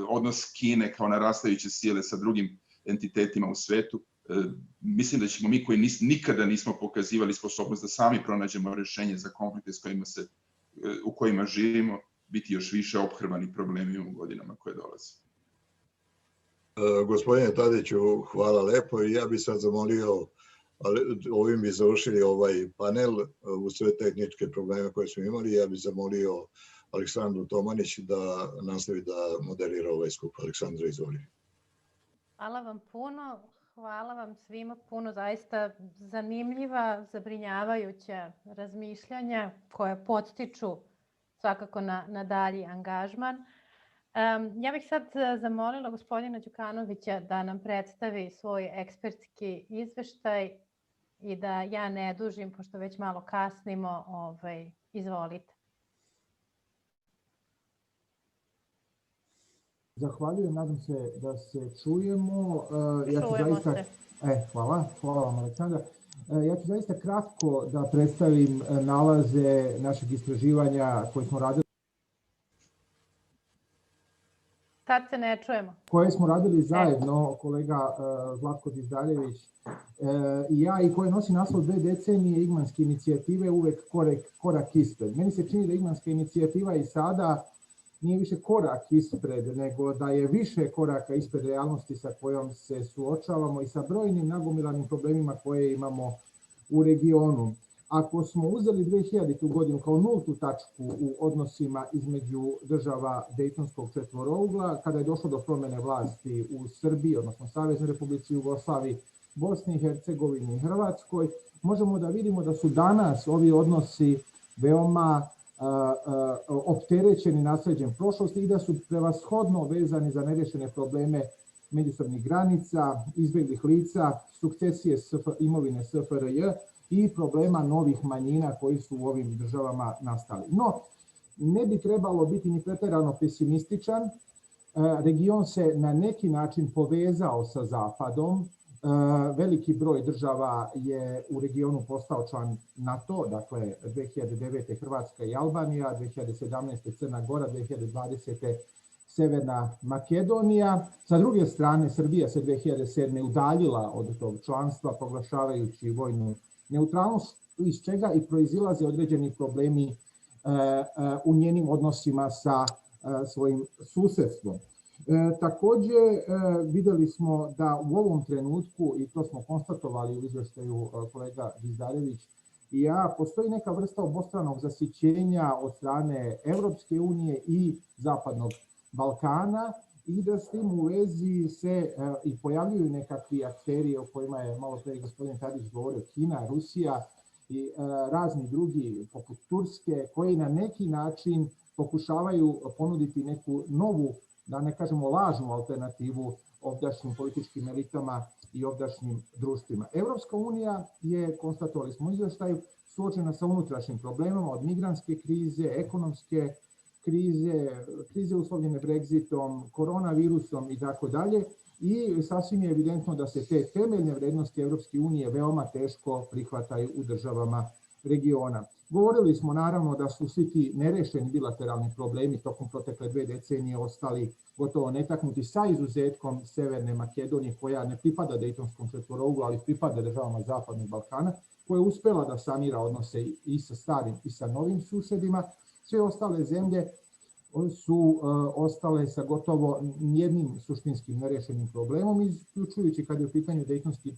odnos Kine kao narastajuće sile sa drugim entitetima u svetu, mislim da ćemo mi koji nikada nismo pokazivali sposobnost da sami pronađemo rešenje za konflikte u kojima živimo, biti još više ophrvani problemima u godinama koje dolaze. Gospodine Tadiću, hvala lepo i ja bih sad zamolio, ovim bi završili ovaj panel u sve tehničke probleme koje smo imali, ja bih zamolio Aleksandru Tomanić da nastavi da moderira ovaj skup. Aleksandra, izvoli. Hvala vam puno, hvala vam svima puno, zaista zanimljiva, zabrinjavajuća razmišljanja koja podstiču svakako na dalji angažman. Ja bih sad zamolila gospodina Đukanovića da nam predstavi svoj ekspertski izveštaj i da ja ne dužim, pošto već malo kasnimo, izvolite. Zahvaljujem, nadam se da se čujemo. Čujemo se. Hvala vam, Aleksandra. Ja ću zaista kratko da predstavim nalaze našeg istraživanja koje smo radili. Sad se ne čujemo. Koje smo radili zajedno, kolega Zlatko Dizdaljević i ja, i koje nosi naslov 2 decenije Igmanske inicijative, uvek korak ispred. Meni se čini da Igmanska inicijativa i sada nije više korak ispred, nego da je više koraka ispred realnosti sa kojom se suočavamo i sa brojnim nagomilanim problemima koje imamo u regionu. Ako smo uzeli 2000. godinu kao nultu tačku u odnosima između država Dejtonskog četvorougla, kada je došlo do promjene vlasti u Srbiji, odnosno Saveznoj Republici Jugoslaviji, Bosni i Hercegovini i Hrvatskoj, možemo da vidimo da su danas ovi odnosi veoma opterećeni nasleđem prošlosti i da su prevashodno vezani za nerešene probleme međusobnih granica, izbeglih lica, sukcesije imovine SFRJ i problema novih manjina koji su u ovim državama nastali. No, ne bi trebalo biti ni pretjerano pesimističan. Region se na neki način povezao sa Zapadom. Veliki broj država je u regionu postao član NATO, dakle 2009. Hrvatska i Albanija, 2017. Crna Gora, 2020. Severna Makedonija. Sa druge strane, Srbija se 2007. udaljila od tog članstva, proglašavajući vojnu neutralnost, iz čega i proizilaze određeni problemi u njenim odnosima sa svojim susedstvom. Također vidjeli smo da u ovom trenutku, i to smo konstatovali u izvještaju kolega Dizdarević i ja, postoji neka vrsta obostranog zasićenja od strane Evropske unije i Zapadnog Balkana i da s tim u vezi se i pojavljuju nekakvi akteri o kojima je malo pre gospodin Tadić govorio, Kina, Rusija i razni drugi poput Turske, koji na neki način pokušavaju ponuditi neku novu, da ne kažemo lažnu alternativu ovdašnjim političkim elitama i ovdašnjim društvima. Evropska unija je, konstatovali smo u izvještaju, suočena sa unutrašnjim problemama od migrantske krize, ekonomske krize uslovljene Brexitom, koronavirusom i tako dalje. I sasvim je evidentno da se te temeljne vrednosti Evropske unije veoma teško prihvataju u državama regiona. Govorili smo naravno da su svi ti nerešeni bilateralni problemi tokom protekle 2 decenije ostali gotovo netaknuti, sa izuzetkom Severne Makedonije, koja ne pripada Dejtonskom četvorouglu, ali pripada državama Zapadnog Balkana, koja je uspela da sanira odnose i sa starim i sa novim susedima. Sve ostale zemlje su ostale sa gotovo nijednim suštinskim nerešenim problemom, isključujući kad je u pitanju Dejtonski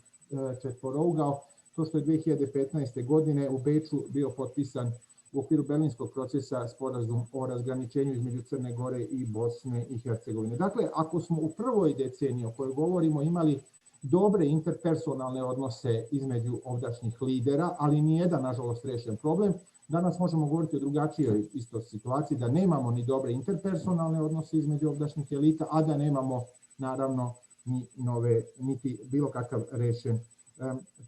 četvorougao, to što je 2015. godine u Beču bio potpisan u okviru Berlinskog procesa sporazum o razgraničenju između Crne Gore i Bosne i Hercegovine. Dakle, ako smo u prvoj deceniji o kojoj govorimo imali dobre interpersonalne odnose između ovdašnjih lidera, ali nijedan, nažalost, rešen problem, danas možemo govoriti o drugačijoj isto situaciji, da nemamo ni dobre interpersonalne odnose između ovdašnjih elita, a da nemamo, naravno, niti bilo kakav rešen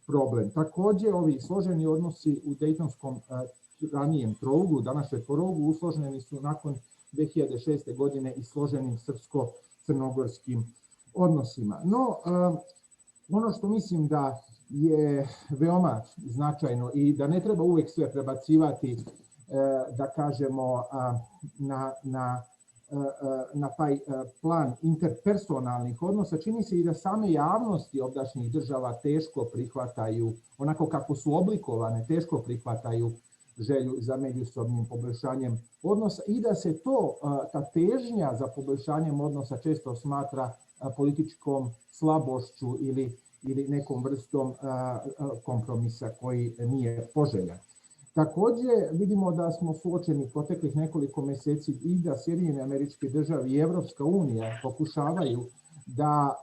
problem. Također, ovi složeni odnosi u Dejtonskom ranijem trouglu, danas četvorouglu, usloženi su nakon 2006. godine i složenim srpsko-crnogorskim odnosima. No, ono što mislim da je veoma značajno i da ne treba uvek sve prebacivati, da kažemo, na taj plan interpersonalnih odnosa, čini se i da same javnosti ovdašnjih država teško prihvataju, onako kako su oblikovane, teško prihvataju želju za međusobnim poboljšanjem odnosa i da se ta težnja za poboljšanjem odnosa često smatra političkom slabošću ili nekom vrstom kompromisa koji nije poželjan. Također vidimo da smo suočeni proteklih nekoliko meseci i da Sjedinjene Američke Države i Evropska unija pokušavaju da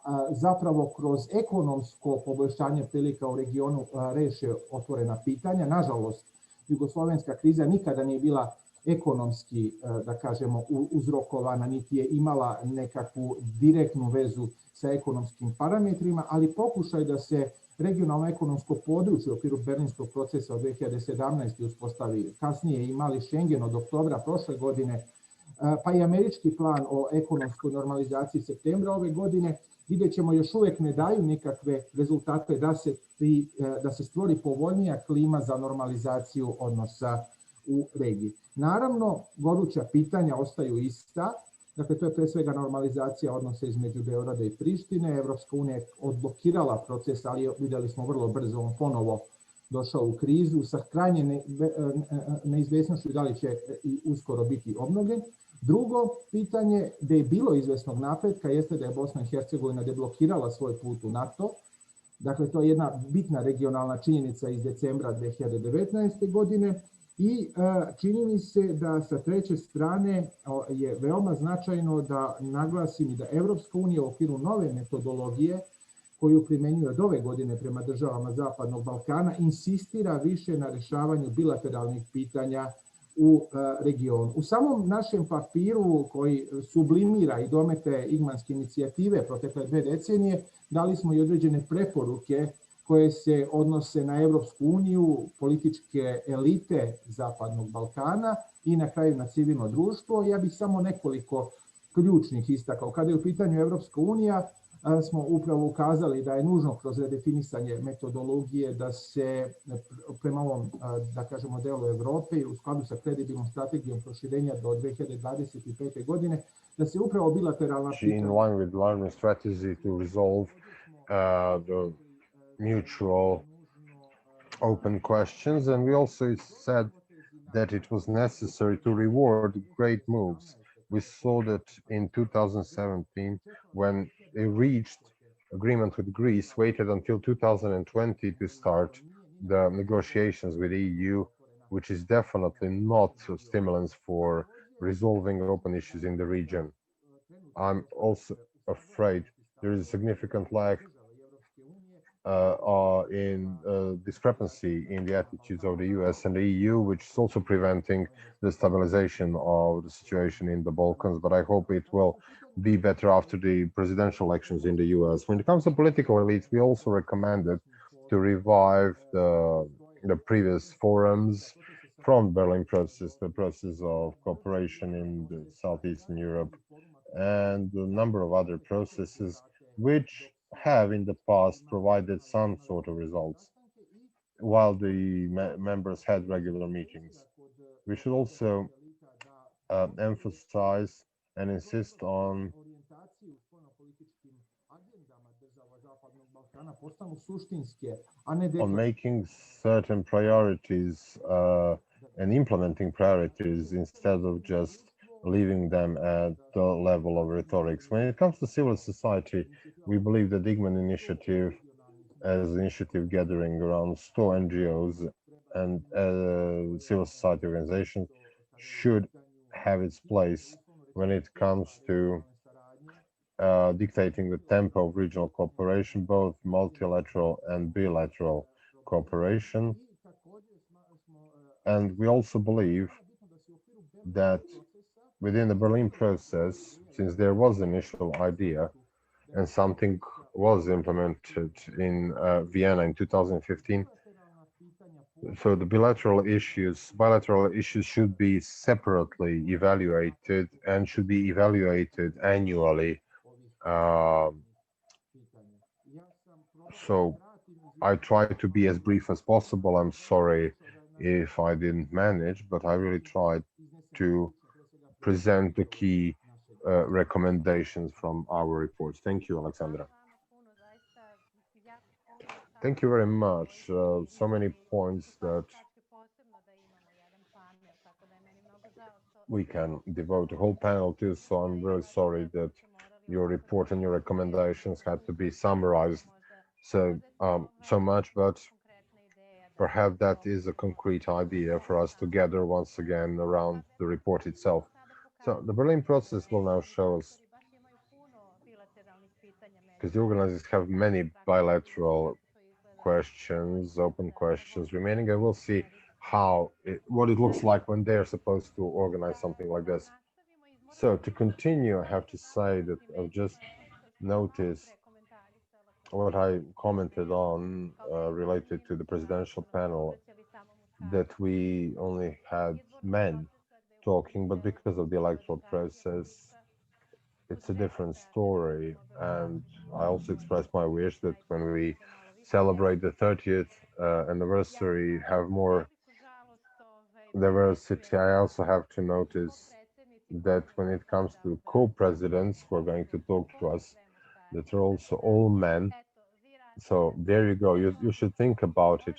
zapravo kroz ekonomsko poboljšanje prilika u regionu reše otvorena pitanja. Nažalost, jugoslovenska kriza nikada nije bila ekonomski, da kažemo, uzrokovana, niti je imala nekakvu direktnu vezu sa ekonomskim parametrima, ali pokušaj da se regionalno ekonomsko područje u okviru Berlinskog procesa od 2017. uspostavi, kasnije imali Schengen od oktobra prošle godine, pa i američki plan o ekonomskoj normalizaciji septembra ove godine, vidjet ćemo, još uvek ne daju nikakve rezultate da se stvori povoljnija klima za normalizaciju odnosa u regiji. Naravno, goruća pitanja ostaju ista. Dakle, to je pre svega normalizacija odnosa između Beograda i Prištine. Evropska unija je odblokirala proces, ali vidjeli smo vrlo brzo on ponovo došao u krizu sa krajnje neizvjesnošću da li će i uskoro biti obnovljen. Drugo pitanje, da je bilo izvesnog napretka, jeste da je Bosna i Hercegovina deblokirala svoj put u NATO. Dakle, to je jedna bitna regionalna činjenica iz decembra 2019. godine. I čini mi se da sa treće strane je veoma značajno da naglasim i da Evropska unija u okviru nove metodologije koju primenjuje od ove godine prema državama Zapadnog Balkana insistira više na rješavanju bilateralnih pitanja u regionu. U samom našem papiru koji sublimira i domete igmanske inicijative protekle 2 decenije, dali smo i određene preporuke koje se odnose na Evropsku uniju, političke elite Zapadnog Balkana i na kraju na civilno društvo. Ja bih samo nekoliko ključnih istakao. Kada je u pitanju Evropska unija, smo upravo ukazali da je nužno kroz redefinisanje metodologije da se prema ovom, da kažemo, delu Evrope i u skladu sa kredibilnom strategijom proširenja do 2025. godine, da se upravo bilateralna pitanja... In line with learning strategy to resolve the mutual open questions, and we also said that it was necessary to reward great moves. We saw that in 2017 when they reached agreement with Greece, waited until 2020 to start the negotiations with the EU, which is definitely not a stimulus for resolving open issues in the region. I'm also afraid there is a significant lack in discrepancy in the attitudes of the US and the EU, which is also preventing the stabilization of the situation in the Balkans, but I hope it will be better after the presidential elections in the US. When it comes to political elites, we also recommended to revive the previous forums from Berlin process, the process of cooperation in the Southeastern Europe, and a number of other processes which have in the past provided some sort of results while the members had regular meetings. We should also emphasize and insist on making certain priorities and implementing priorities instead of just leaving them at the level of rhetorics. When it comes to civil society, we believe the Digman initiative as an initiative gathering around 100 NGOs and civil society organizations should have its place when it comes to dictating the tempo of regional cooperation, both multilateral and bilateral cooperation. And we also believe that within the Berlin process, since there was an initial idea and something was implemented in Vienna in 2015, so the bilateral issues should be separately evaluated and should be evaluated annually. So I try to be as brief as possible. I'm sorry if I didn't manage, but I really tried to present the key recommendations from our reports. Thank you, Alexandra. Thank you very much. So many points that we can devote a whole panel to, so I'm really sorry that your report and your recommendations had to be summarized so much, but perhaps that is a concrete idea for us to gather once again around the report itself. So the Berlin process will now show us, because the organizers have many bilateral questions, open questions remaining, and we'll see what it looks like when they're supposed to organize something like this. So to continue, I have to say that I've just noticed what I commented on related to the presidential panel, that we only had men talking, but because of the electoral process, it's a different story. And I also expressed my wish that when we celebrate the 30th anniversary, have more diversity. I also have to notice that when it comes to co-presidents who are going to talk to us, that are also all men. So there you go. You should think about it.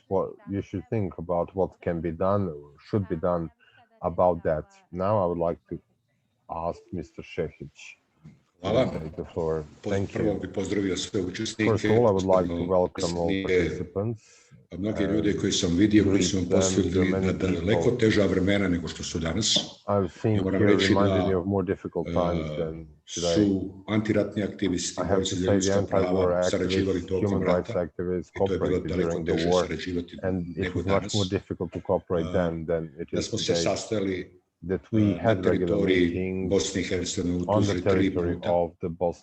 You should think about what can be done or should be done about that. Now I would like to ask Mr. Šehić to take the floor. Thank you. First of all, I would like to welcome all participants. Mnogi ljudi koji sam vidio, koji su vam postigli na daleko teža vremena nego što su danas. I moram reći da su antiratni aktivisti, borci za ljudska prava sarađivali tokom rata. I to je bilo daleko teže sarađivati nego danas. Da smo se sastajali na teritoriji Bosne i Hercegovine u Tuzli 3 puta.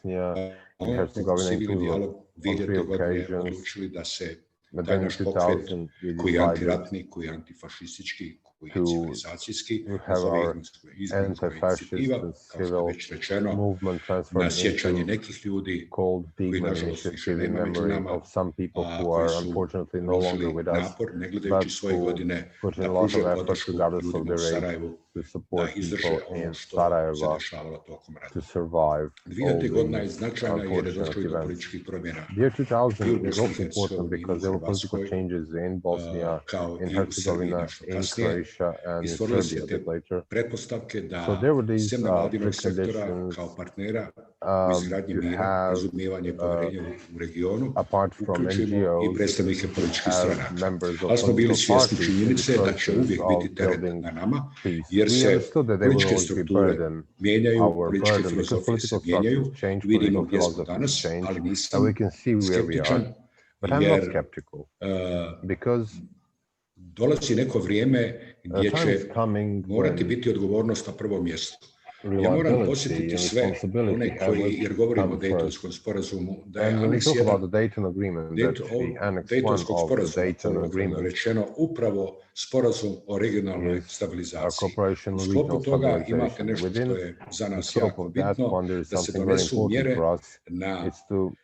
Civilni dijalog vidjeti godine odlučili da se taj naš pokret koji je antiratni, koji je antifašistički, koji je civilizacijski, zove izgranska inicijativa, kao što je već rečeno, na sjećanje nekih ljudi koji nažalost više nema među nama, a koji su uložili napor, ne gledajući svoje godine, da pruže podršku ljudima u Sarajevu, da izdrže ono što se dešavalo tokom rata. 2000. godina je značajna jer je došlo i do političkih promjena i u Bosni i Hercegovini, i u Hrvatskoj, kao i u Srbiji nešto kasnije, i stvorile se te pretpostavke da sem nevladinog sektora kao partnera u izgradnji mira, razumijevanje i poverenja u regionu, uključimo i predstavnike političkih stranaka. Ali smo bili svjesni činjenice da će uvijek biti teret na nama, jer se političke strukture mijenjaju, političke filozofije se mijenjaju, vidimo gdje smo danas, ali nisam skeptičan, jer dolazi neko vrijeme gdje će morati biti odgovornost na prvom mjestu. Ja moram posjetiti sve one koji, jer govorimo o Dejtonskom sporazumu, da je aneks 1 Dejtonskog sporazuma, koji je rečeno upravo sporazum o regionalnoj stabilizaciji. U sklopu toga imate nešto što je za nas jako bitno, da se donesu mjere na,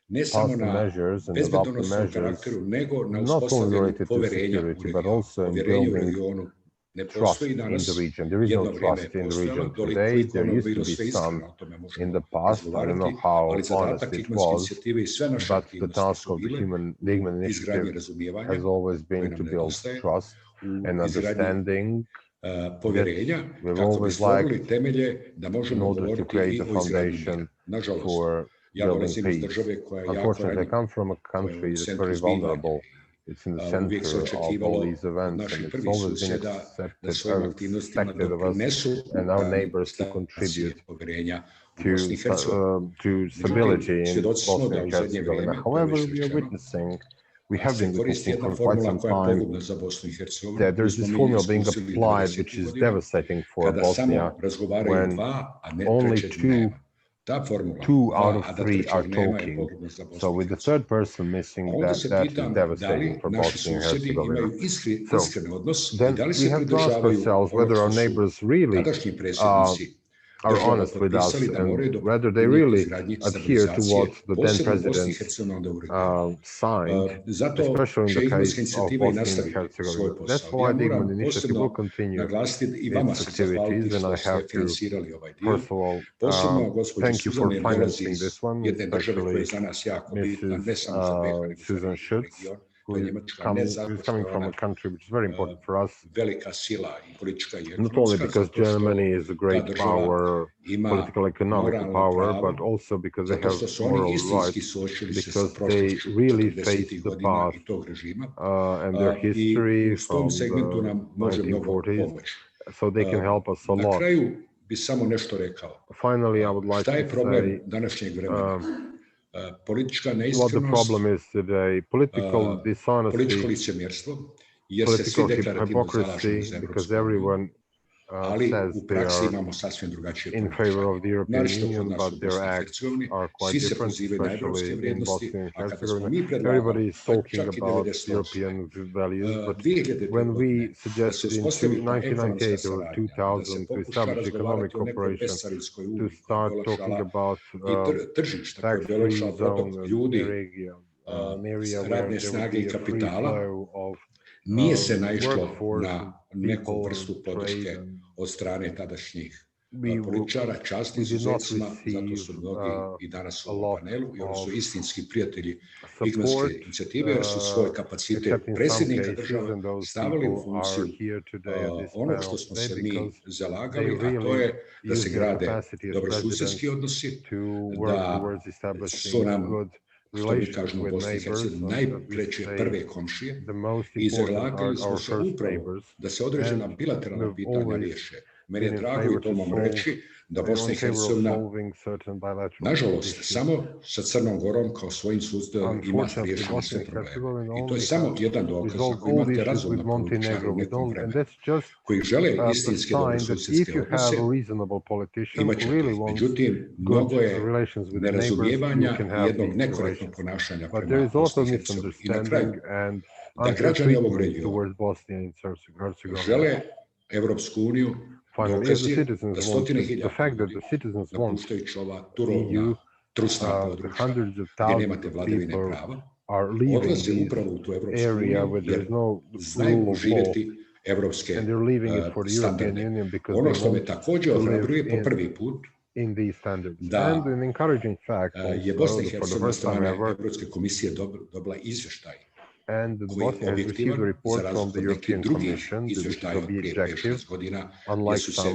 ne samo na bezbednosnom karakteru, nego na uspostavljanju poverenja u regionu. Povjerenje u regionu ne postoji danas, jedno vrijeme je postojalo, koliko ono bilo sve iskreno, o tome možemo razgovarati, ali zadatak Igmanske inicijative i sve naše aktivnosti su bile izgradnje razumijevanja koje nam nedostaje, u izgradnji povjerenja, kako bi stvorili temelje da možemo govoriti i o izgradnji mira. Nažalost, ja dolazim iz države koja je jako ranjiva, koja je u centru zbiva. Uvijek se očekivalo od naših prvih susjeda da svojim aktivnostima doprinesu stabilizaciji povjerenja u Bosni i Hercegovini. Međutim, svjedoci smo da u zadnje vrijeme, to je već rečeno, se koristi jedna formula koja je pogubna za Bosnu i Hercegovinu. Koju smo mi iskusili 90. godina, kada samo razgovaraju dva, a ne trećeg nema. Ta formula, 2 out of 3 are talking. So with the third person missing, that is devastating for Bosnia and Herzegovina. So then we have to ask ourselves whether our neighbors really are honest with us and whether they really adhere to what the then president signed, especially in the case of Bosnia and Herzegovina. That's why the Igman Initiative will continue its activities, and I have to, first of all, thank you for financing this one, especially Mrs. Susan Schutz, who is coming from a country which is very important for us, not only because Germany is a great power, political, economic power, but also because they have moral rights, because they really face the past and their history from the 1940s, so they can help us a lot. Finally, I would like to say, what the problem is today, political dishonesty, political hypocrisy, because everyone says they are in favor of the European Union, but their acts are quite different, especially in Bosnia and Herzegovina. Everybody is talking about European values, but when we suggested in 1998 or 2000 to establish economic cooperation, to start talking about tax-free zone in the region, an area where there would be a free flow of nije se naišlo na neku vrstu podrške od strane tadašnjih političara, časni izuzecima, zato su mnogi i danas u ovom panelu, i oni su istinski prijatelji Igmanske inicijative, jer su svoj kapacitet predsjednika država stavili u funkciju onog što smo se mi zalagali, a to je da se grade dobrosusjedski odnosi, da su nam, što mi kažemo u Bosni i Hercegovini, najpreće prve komšije i zalagali smo se upravo da se određena bilateralna pitanja riješe. Meni je drago i to mogu reći da Bosna i Hercegovina, nažalost, samo sa Crnom Gorom kao svojim sustavom ima riješene sve probleme. I to je samo jedan dokaz. Ako imate razumne političare u nekom vremenu koji žele istinske dobrosusjedske odnose, imat ćete ih. Međutim, mnogo je nerazumijevanja i jednog nekorektnog ponašanja prema Bosni i Hercegovini. I na kraju, da građani ovog regiona žele Evropsku uniju, dokaz je da stotine hiljada ljudi, napuštajući ova turovna, trusna područja gdje nemate vladavine prava, odlaze upravo u tu Evropsku uniju jer znaju živjeti evropske standarde. Ono što me također ohrabruje po prvi put da je Bosna i Hercegovina strane Evropske komisije dobila izvještaj koji je objektivan za razliku od nekih drugih izvještaja od prije 5-6 godina, gdje su se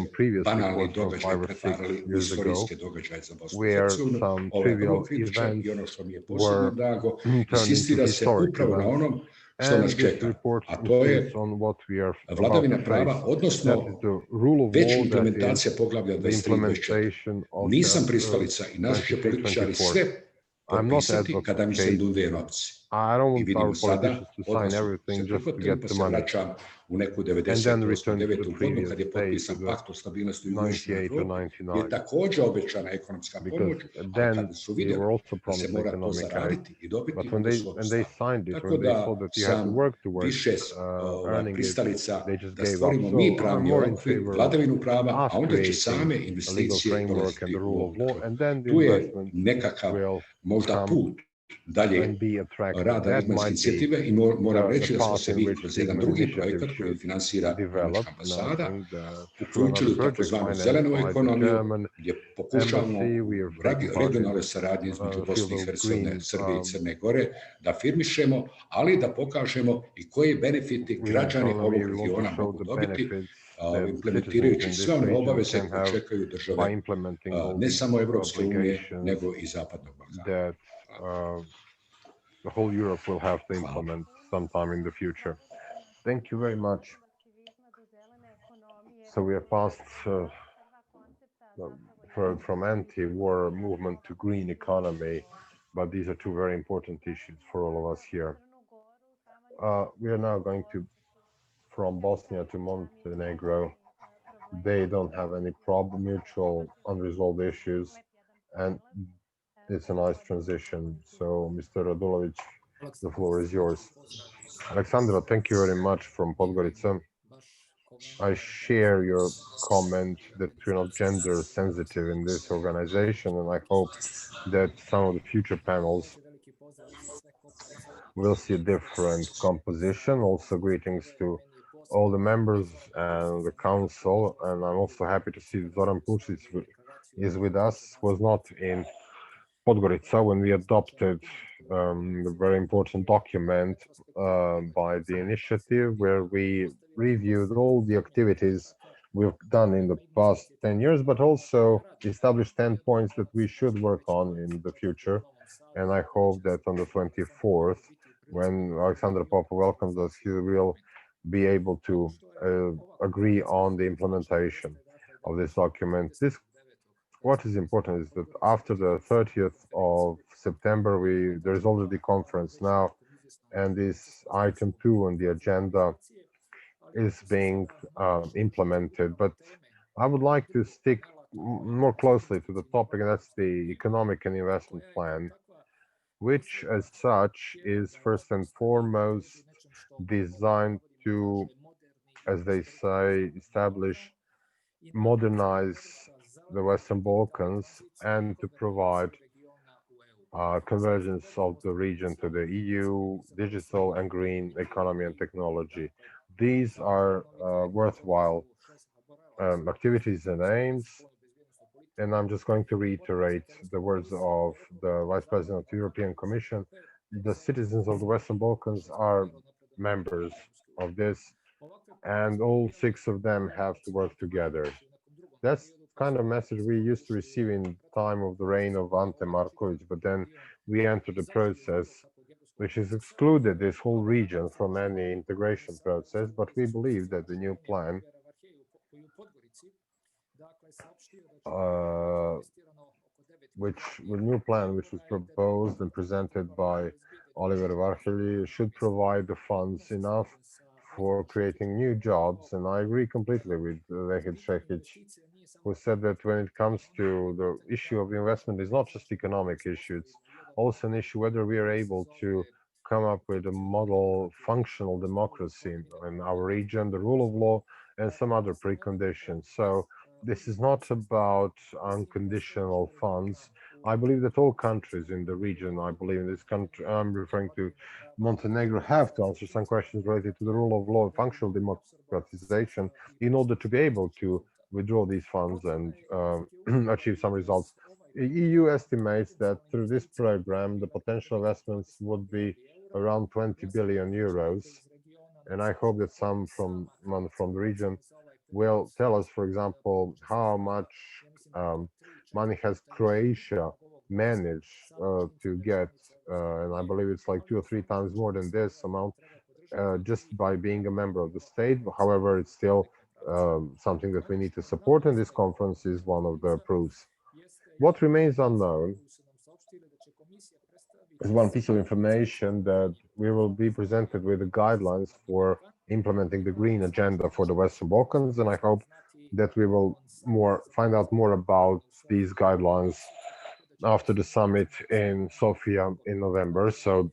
banalni događaji pretvarali u istorijske događaje za Bosnu i Hercegovinu. Ovo je vrlo kritičan i ono što mi je posebno drago, insistira se upravo na onom što nas čeka, a to je vladavina prava, odnosno već implementacija poglavlja 23 i 24. Nisam pristalica i naši će političari sve potpisati kada mi se nude novci. I vidimo sada, odnosno se prihvatili, pa se vraćam u neku 98-9. godinu kad je potpisan pakt o stabilnosti u južnoj Evropi, je također obećana ekonomska pomoć, ali kada su vidjeli da se mora to zaraditi i dobiti, onda su odstali. Tako da sam više pristalica da stvorimo mi pravni okvir, vladavinu prava, a onda će same investicije dolaziti u obzir. Tu je nekakav možda put dalje rada Igmanske inicijative i moram reći da smo se mi kroz jedan drugi projekat koji finansira Američka ambasada uključili u takozvanu zelenu ekonomiju gdje pokušavamo regionalne saradnje između Bosne i Hercegovine, Srbije i Crne Gore da afirmišemo, ali da pokažemo i koje benefiti građani ovog regiona mogu dobiti implementirajući sve one obaveze koje čekaju države ne samo Evropske unije, nego i Zapadnog Balkana. The whole Europe will have to implement sometime in the future. Thank you very much. So we have passed from anti-war movement to green economy, but these are two very important issues for all of us here. We are now going to from Bosnia to Montenegro. They don't have any mutual unresolved issues, and it's a nice transition. So, Mr. Radulovic, the floor is yours. Alexandra, thank you very much from Podgorica. I share your comment that we're not gender sensitive in this organization, and I hope that some of the future panels will see a different composition. Also, greetings to all the members and the council, and I'm also happy to see Zoran Pusic is with us, was not in Podgorica when we adopted the very important document by the initiative where we reviewed all the activities we've done in the past 10 years, but also established 10 points that we should work on in the future. And I hope that on the 24th, when Alexander Papa welcomes us, he will be able to agree on the implementation of this document. What is important is that after the 30th of September, there is already conference now, and this item 2 on the agenda is being implemented. But I would like to stick more closely to the topic, and that's the economic and investment plan, which as such is first and foremost designed to, as they say, establish, modernize the Western Balkans and to provide convergence of the region to the EU, digital and green economy and technology. These are worthwhile activities and aims. And I'm just going to reiterate the words of the Vice President of the European Commission. The citizens of the Western Balkans are members of this, and all 6 of them have to work together. That's kind of message we used to receive in the time of the reign of Ante Markovic, but then we entered a process which has excluded this whole region from any integration process, but we believe that the new plan which was proposed and presented by Oliver Varhelyi should provide the funds enough for creating new jobs. And I agree completely with Vehid Šehić, who said that when it comes to the issue of investment, it's not just economic issue, it's also an issue whether we are able to come up with a model functional democracy in our region, the rule of law, and some other preconditions. So this is not about unconditional funds. I believe that all countries in the region, I believe in this country, I'm referring to Montenegro, have to answer some questions related to the rule of law and functional democratization in order to be able to withdraw these funds and achieve some results. The EU estimates that through this program, the potential investments would be around 20 billion euros. And I hope that some from the region will tell us, for example, how much money has Croatia managed to get, and I believe it's like 2 or 3 times more than this amount, just by being a member of the state. However, it's still something that we need to support, and this conference is one of the proofs. What remains unknown is one piece of information that we will be presented with the guidelines for implementing the green agenda for the Western Balkans, and I hope that we will find out more about these guidelines after the summit in Sofia in November. So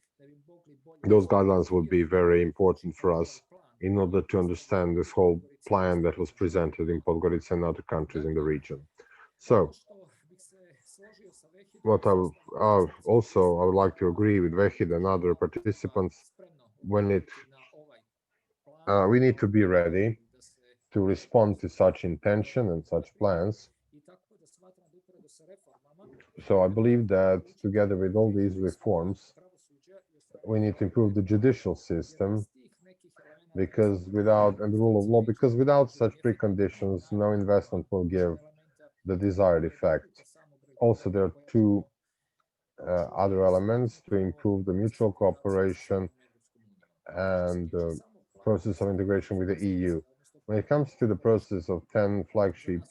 those guidelines will be very important for us in order to understand this whole plan that was presented in Podgorica and other countries in the region. So what I would like to agree with Vehid and other participants when we need to be ready to respond to such intention and such plans. So I believe that together with all these reforms, we need to improve the judicial system and the rule of law, because without such preconditions, no investment will give the desired effect. Also, there are 2 other elements to improve the mutual cooperation and the process of integration with the EU. When it comes to the process of 10 flagship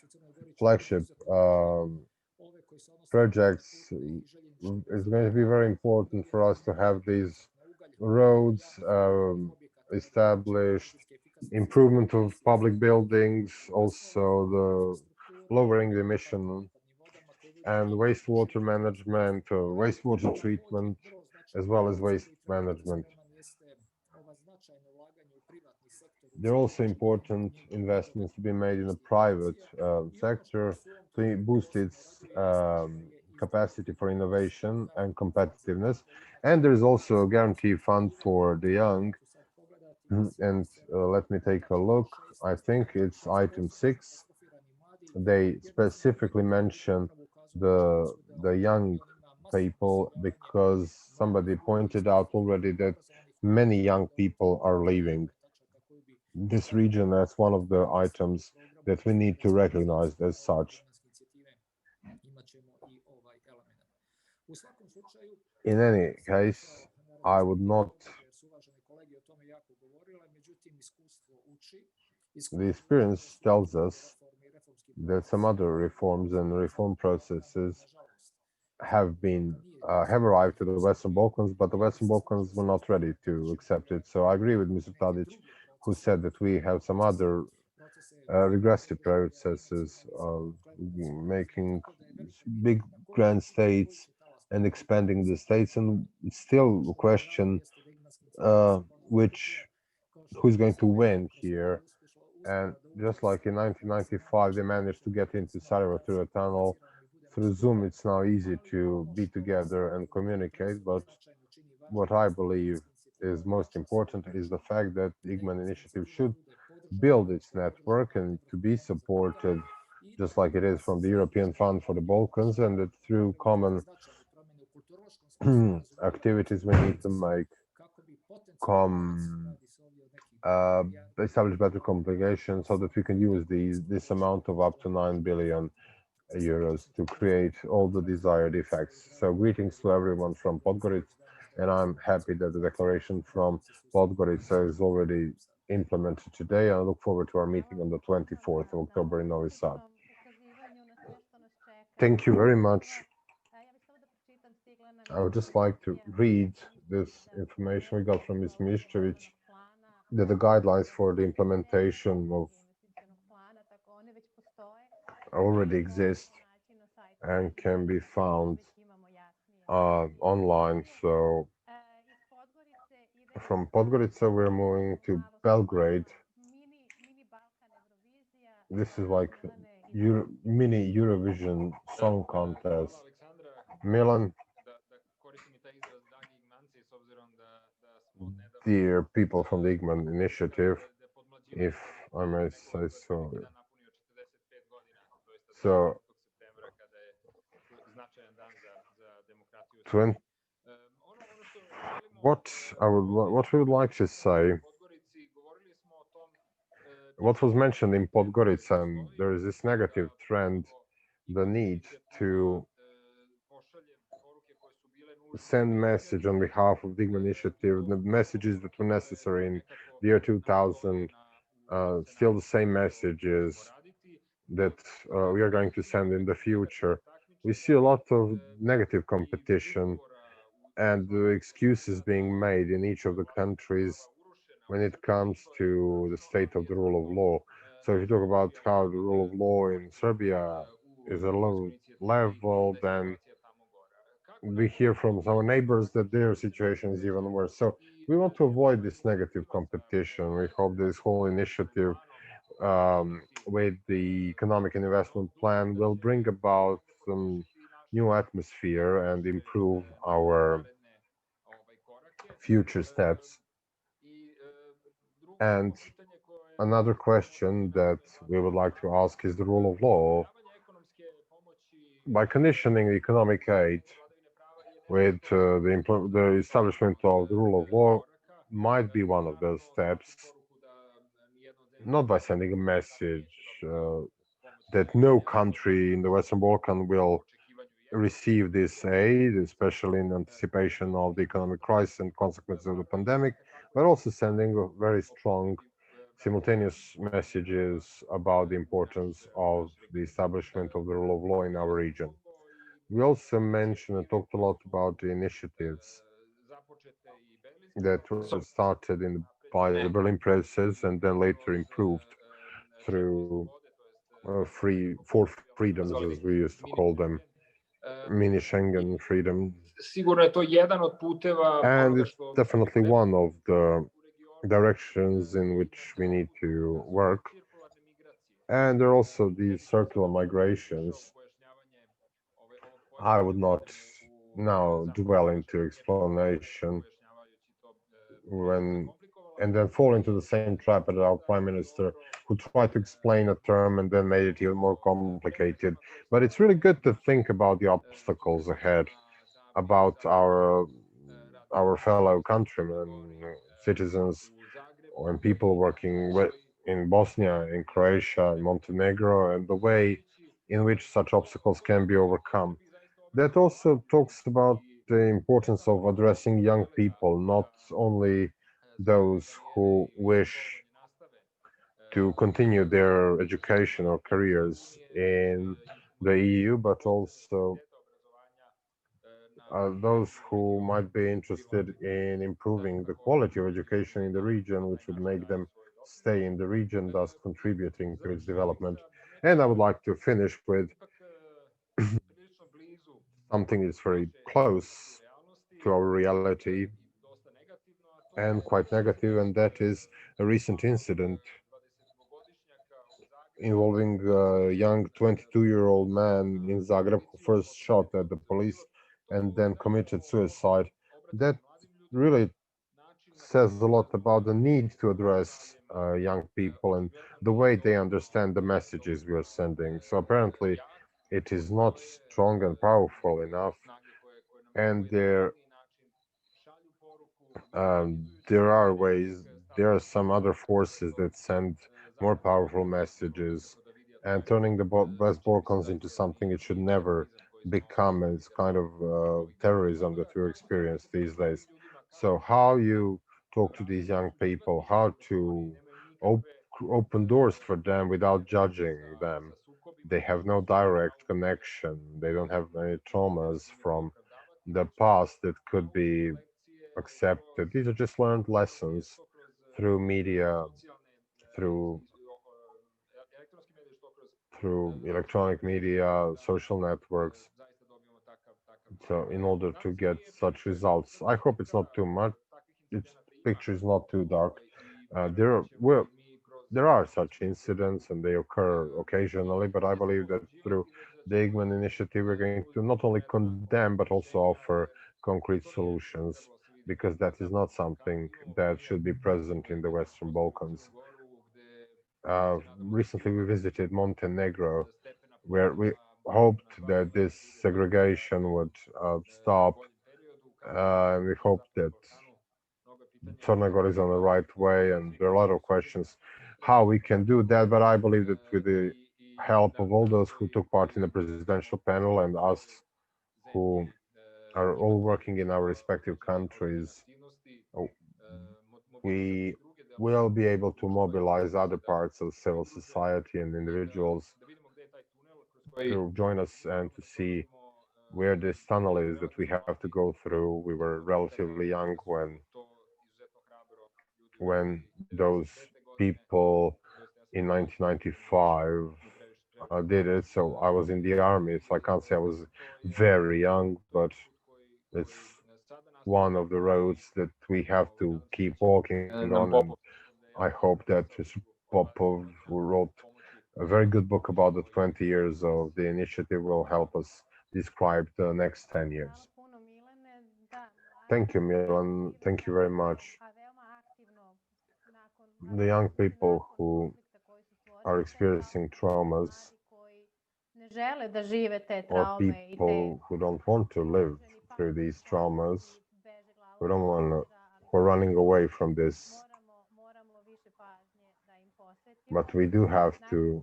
projects, it's going to be very important for us to have these roads established, improvement of public buildings, also the lowering the emission and wastewater management, wastewater treatment, as well as waste management. There are also important investments to be made in the private sector to boost its capacity for innovation and competitiveness. And there is also a guarantee fund for the young. And let me take a look. I think it's item 6. They specifically mention the young people, because somebody pointed out already that many young people are leaving this region. That's one of the items that we need to recognize as such. In any case, I would not. The experience tells us that some other reforms and reform processes have arrived to the Western Balkans, but the Western Balkans were not ready to accept it. So I agree with Mr. Tadic, who said that we have some other regressive processes of making big grand states and expanding the states, and it's still a question who's going to win here. And just like in 1995, they managed to get into Sarajevo through a tunnel. Through Zoom, it's now easy to be together and communicate. But what I believe is most important is the fact that the IGMAN initiative should build its network and to be supported just like it is from the European Fund for the Balkans, and that through common activities we need to make establish better communication so that we can use this amount of up to 9 billion euros to create all the desired effects. So greetings to everyone from Podgorica, and I'm happy that the declaration from Podgorica is already implemented today. I look forward to our meeting on the 24th of October in Novi Sad. Thank you very much. I would just like to read this information we got from Ms. Miščević, that the guidelines for the implementation of already exist and can be found online. So from Podgorica we're moving to Belgrade. This is like mini Eurovision song contest. Milan, dear people from the Igman initiative, if I may say so. So, what we would like to say, what was mentioned in Podgorica, and there is this negative trend, the need to send message on behalf of the Igman initiative, the messages that were necessary in the year 2000, still the same messages that we are going to send in the future. We see a lot of negative competition and the excuses being made in each of the countries when it comes to the state of the rule of law. So if you talk about how the rule of law in Serbia is a low level, then we hear from our neighbors that their situation is even worse. So we want to avoid this negative competition. We hope this whole initiative with the economic and investment plan will bring about some new atmosphere and improve our future steps. And another question that we would like to ask is the rule of law. By conditioning the economic aid with the establishment of the rule of law might be one of those steps, not by sending a message that no country in the Western Balkan will receive this aid, especially in anticipation of the economic crisis and consequences of the pandemic, but also sending very strong simultaneous messages about the importance of the establishment of the rule of law in our region. We also mentioned and talked a lot about the initiatives that were started by the Berlin process and then later improved through four freedoms, as we used to call them, mini Schengen freedom. And it's definitely one of the directions in which we need to work. And there are also these circular migrations. I would not now dwell into explanation and then fall into the same trap as our prime minister, who tried to explain a term and then made it even more complicated. But it's really good to think about the obstacles ahead, about our fellow countrymen, citizens, and people working in Bosnia, in Croatia, in Montenegro, and the way in which such obstacles can be overcome. That also talks about the importance of addressing young people, not only those who wish to continue their education or careers in the EU, but also those who might be interested in improving the quality of education in the region, which would make them stay in the region, thus contributing to its development. And I would like to finish with something that's very close to our reality and quite negative, and that is a recent incident involving a young 22-year-old man in Zagreb who first shot at the police and then committed suicide. That really says a lot about the need to address young people and the way they understand the messages we are sending. So apparently it is not strong and powerful enough, and there are ways, there are some other forces that send more powerful messages, and turning the West Balkans into something it should never become is kind of terrorism that we experience these days. So how you talk to these young people, how to open doors for them without judging them. They have no direct connection. They don't have any traumas from the past that could be accepted. These are just learned lessons through media, through electronic media, social networks. So in order to get such results, I hope it's not too much. Its picture is not too dark. There are such incidents and they occur occasionally, but I believe that through the Igman initiative, we're going to not only condemn but also offer concrete solutions, because that is not something that should be present in the Western Balkans. Recently, we visited Montenegro, where we hoped that this segregation would stop. We hope that Sonagor is on the right way, and there are a lot of questions how we can do that. But I believe that with the help of all those who took part in the presidential panel and us who are all working in our respective countries, we will be able to mobilize other parts of civil society and individuals to join us and to see where this tunnel is that we have to go through. We were relatively young when those people in 1995 did it. So I was in the army, so I can't say I was very young, but it's one of the roads that we have to keep walking on. And I hope that Popov, who wrote a very good book about the 20 years of the initiative, will help us describe the next 10 years. Thank you, Milan. Thank you very much. The young people who are experiencing traumas or people who don't want to live through these traumas, who don't want, who are running away from this. But we do have to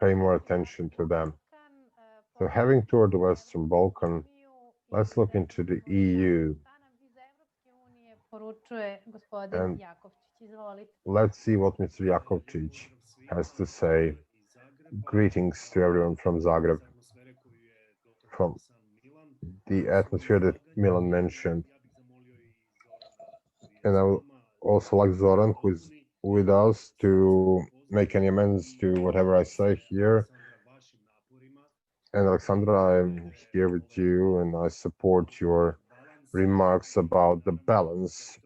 pay more attention to them. So having toured the Western Balkan, let's look into the EU. And let's see what Mr. Jakovčić has to say. Greetings to everyone from Zagreb, from the atmosphere that Milan mentioned. And I would also like Zoran, who is with us, to make any amends to whatever I say here. And Alexandra, I'm here with you, and I support your remarks about the balance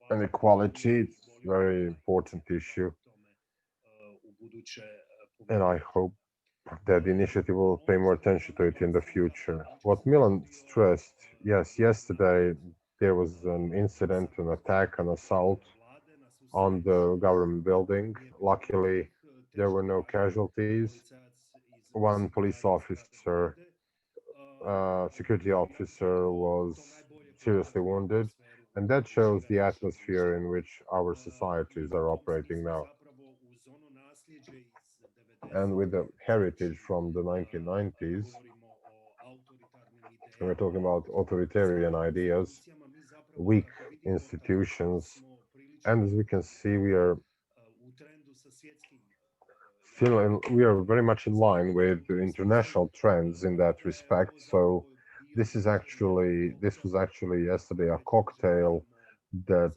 and equality. It's a very important issue. And I hope that the initiative will pay more attention to it in the future. What Milan stressed, yes, yesterday there was an incident, an attack, an assault on the government building. Luckily, there were no casualties. One police officer, security officer, was seriously wounded, and that shows the atmosphere in which our societies are operating now. And with the heritage from the 1990s, we're talking about authoritarian ideas, weak institutions, and as we can see, we are very much in line with the international trends in that respect. So this was actually yesterday a cocktail that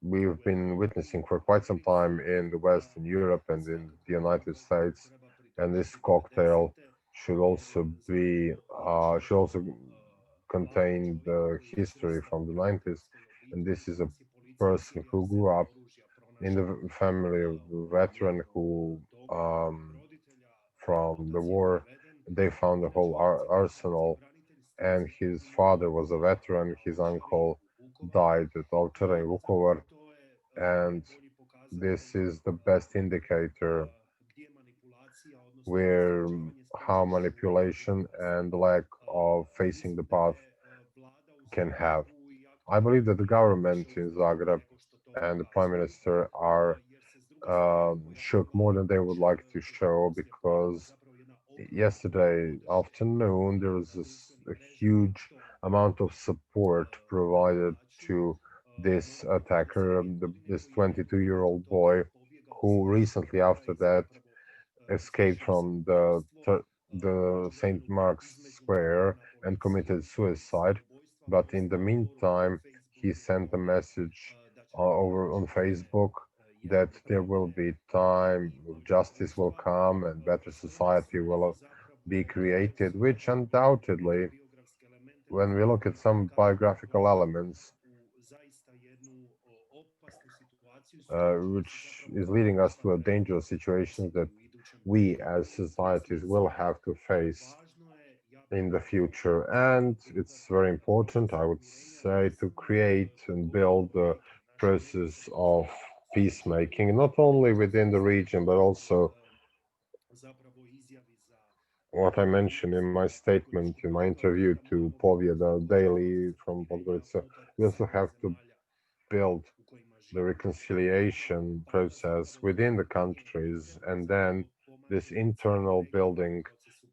we've been witnessing for quite some time in the West, in Europe, and in the United States. And this cocktail should also contain the history from the 90s. And this is a person who grew up in the family of a veteran who, from the war, they found the whole arsenal. And his father was a veteran. His uncle died at Ovčara in Vukovar, and this is the best indicator where how manipulation and lack of facing the path can have. I believe that the government in Zagreb and the prime minister are shook more than they would like to show, because yesterday afternoon there was a huge amount of support provided to this attacker, this 22-year-old boy, who recently after that escaped from the St. Mark's Square and committed suicide. But in the meantime, he sent a message over on Facebook that there will be time, justice will come, and better society will be created, which undoubtedly, when we look at some biographical elements, which is leading us to a dangerous situation that we as societies will have to face in the future. And it's very important, I would say, to create and build a process of peacemaking, not only within the region, but also what I mentioned in my statement, in my interview to Povjeda Daily from Podgorica. We also have to build the reconciliation process within the countries, and then this internal building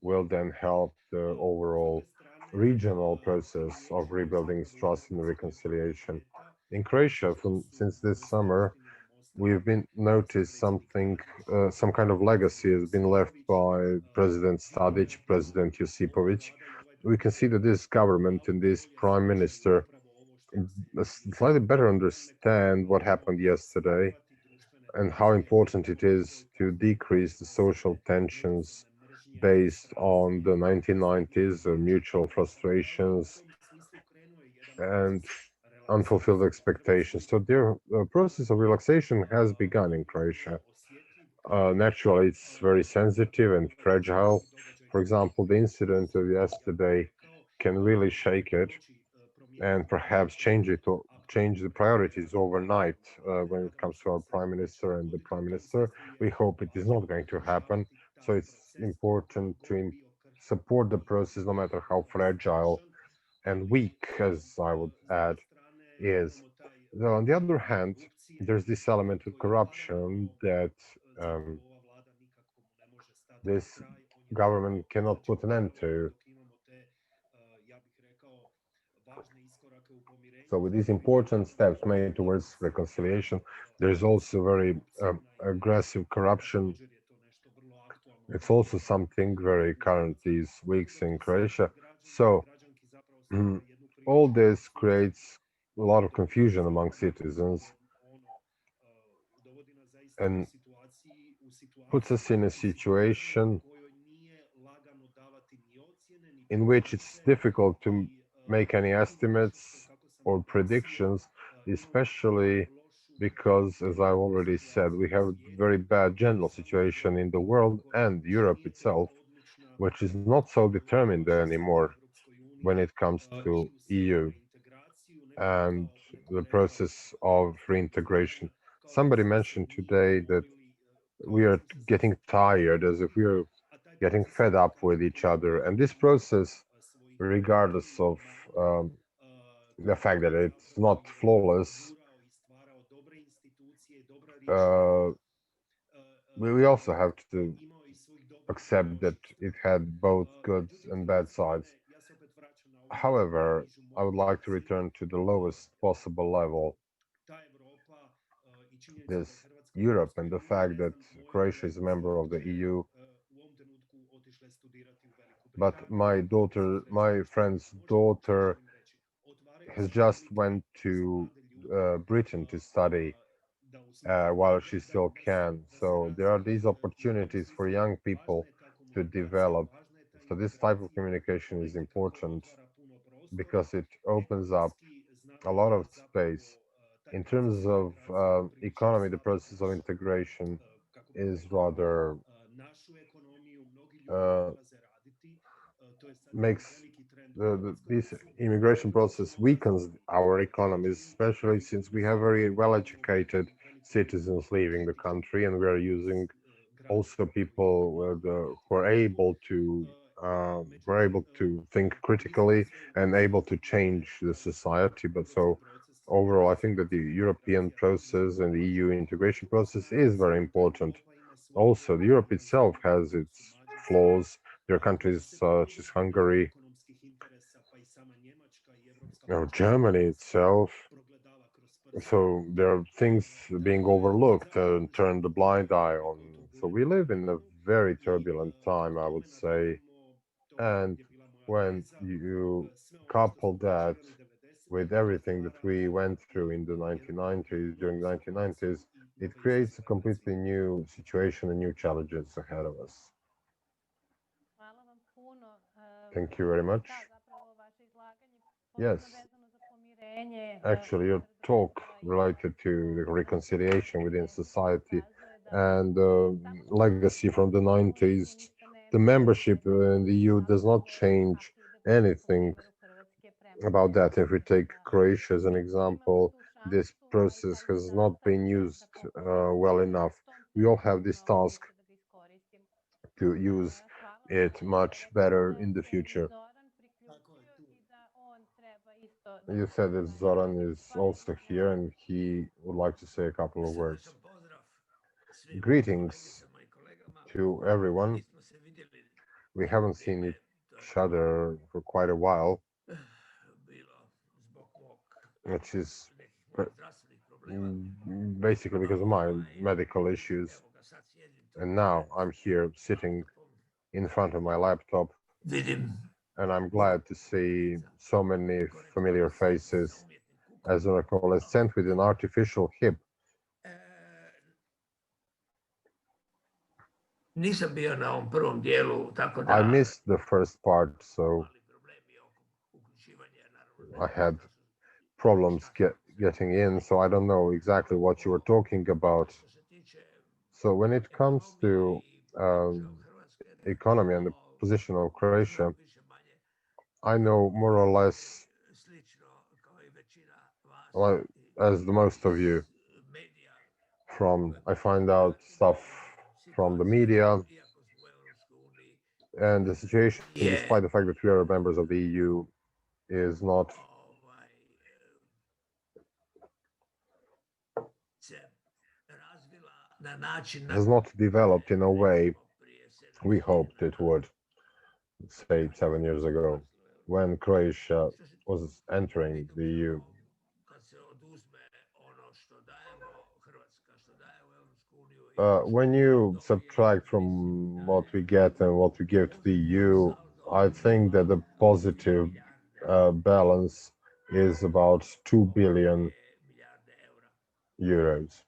will then help the overall regional process of rebuilding trust and reconciliation. In Croatia, since this summer, we've been noticed something, some kind of legacy has been left by President Stadic, President Josipovic. We can see that this government and this prime minister slightly better understand what happened yesterday and how important it is to decrease the social tensions based on the 1990s, mutual frustrations and unfulfilled expectations. So their process of relaxation has begun in Croatia. Naturally, it's very sensitive and fragile. For example, the incident of yesterday can really shake it and perhaps change the priorities overnight when it comes to our prime minister and the prime minister. We hope it is not going to happen. So it's important to support the process, no matter how fragile and weak, as I would add, is. So on the other hand, there's this element of corruption that this government cannot put an end to. So with these important steps made towards reconciliation, there's also very aggressive corruption. It's also something very current these weeks in Croatia. So all this creates a lot of confusion among citizens and puts us in a situation in which it's difficult to make any estimates or predictions, especially because, as I've already said, we have a very bad general situation in the world and Europe itself, which is not so determined anymore when it comes to EU and the process of reintegration. Somebody mentioned today that we are getting tired, as if we are getting fed up with each other. And this process, regardless of the fact that it's not flawless, we also have to accept that it had both good and bad sides. However, I would like to return to the lowest possible level, this Europe, and the fact that Croatia is a member of the EU. But my friend's daughter has just went to Britain to study while she still can. So there are these opportunities for young people to develop. So this type of communication is important because it opens up a lot of space. In terms of economy, the process of integration is rather makes this immigration process weakens our economies, especially since we have very well-educated citizens leaving the country, and we are using also people who are able to think critically and able to change the society. But so overall, I think that the European process and the EU integration process is very important. Also, Europe itself has its flaws. There are countries such as Hungary, Germany itself. So there are things being overlooked and turned a blind eye on. So we live in a very turbulent time, I would say. And when you couple that with everything that we went through in the 1990s, during the 1990s, it creates a completely new situation and new challenges ahead of us. Thank you very much. Yes. Actually, your talk related to the reconciliation within society and legacy from the 90s, the membership in the EU does not change anything about that. If we take Croatia as an example, this process has not been used well enough. We all have this task to use it much better in the future. You said that Zoran is also here and he would like to say a couple of words. Greetings to everyone. We haven't seen each other for quite a while, which is basically because of my medical issues. And now I'm here sitting in front of my laptop, and I'm glad to see so many familiar faces as an adolescent with an artificial hip. I missed the first part, so I had problems getting in, so I don't know exactly what you were talking about. So when it comes to economy and the position of Croatia, I know more or less, well, as the most of you. I find out stuff from the media, and the situation, despite the fact that we are members of the EU, is not has not developed in a way we hoped it would, say 7 years ago, when Croatia was entering the EU. When you subtract from what we get and what we give to the EU, I think that the positive balance is about 2 billion euros.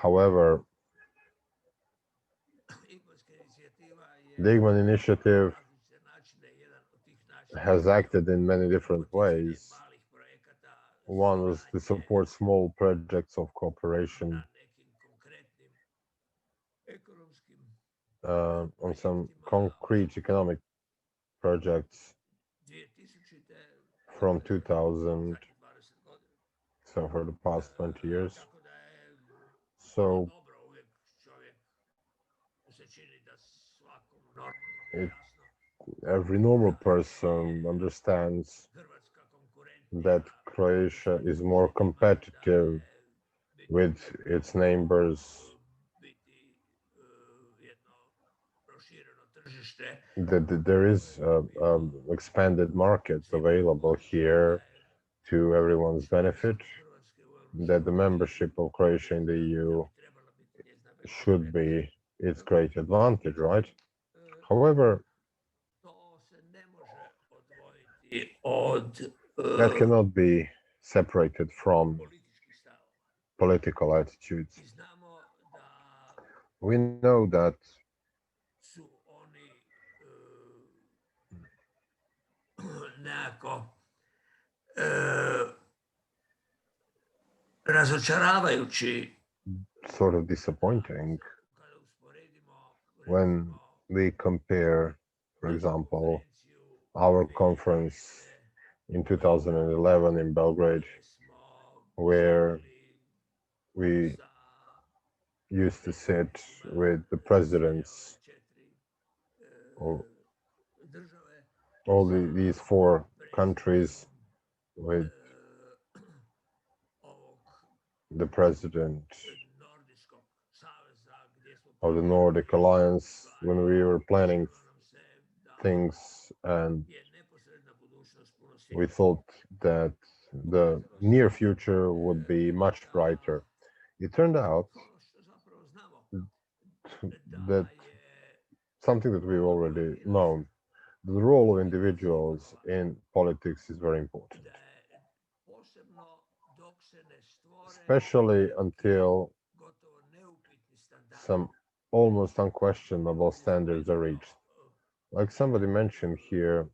However, the Igman initiative has acted in many different ways. One was to support small projects of cooperation on some concrete economic projects from 2000, so for the past 20 years. So every normal person understands that Croatia is more competitive with its neighbors, that there is expanded market available here to everyone's benefit, that the membership of Croatia in the EU should be its great advantage, right? However, that cannot be separated from political attitudes. We know that sort of disappointing when we compare For example, our conference in 2011 in Belgrade, where we used to sit with the presidents of all these four countries, with the president of the Nordic Alliance, when we were planning things, and we thought that the near future would be much brighter. It turned out that something that we've already known, the role of individuals in politics is very important, especially until some almost unquestionable standards are reached. Like somebody mentioned here,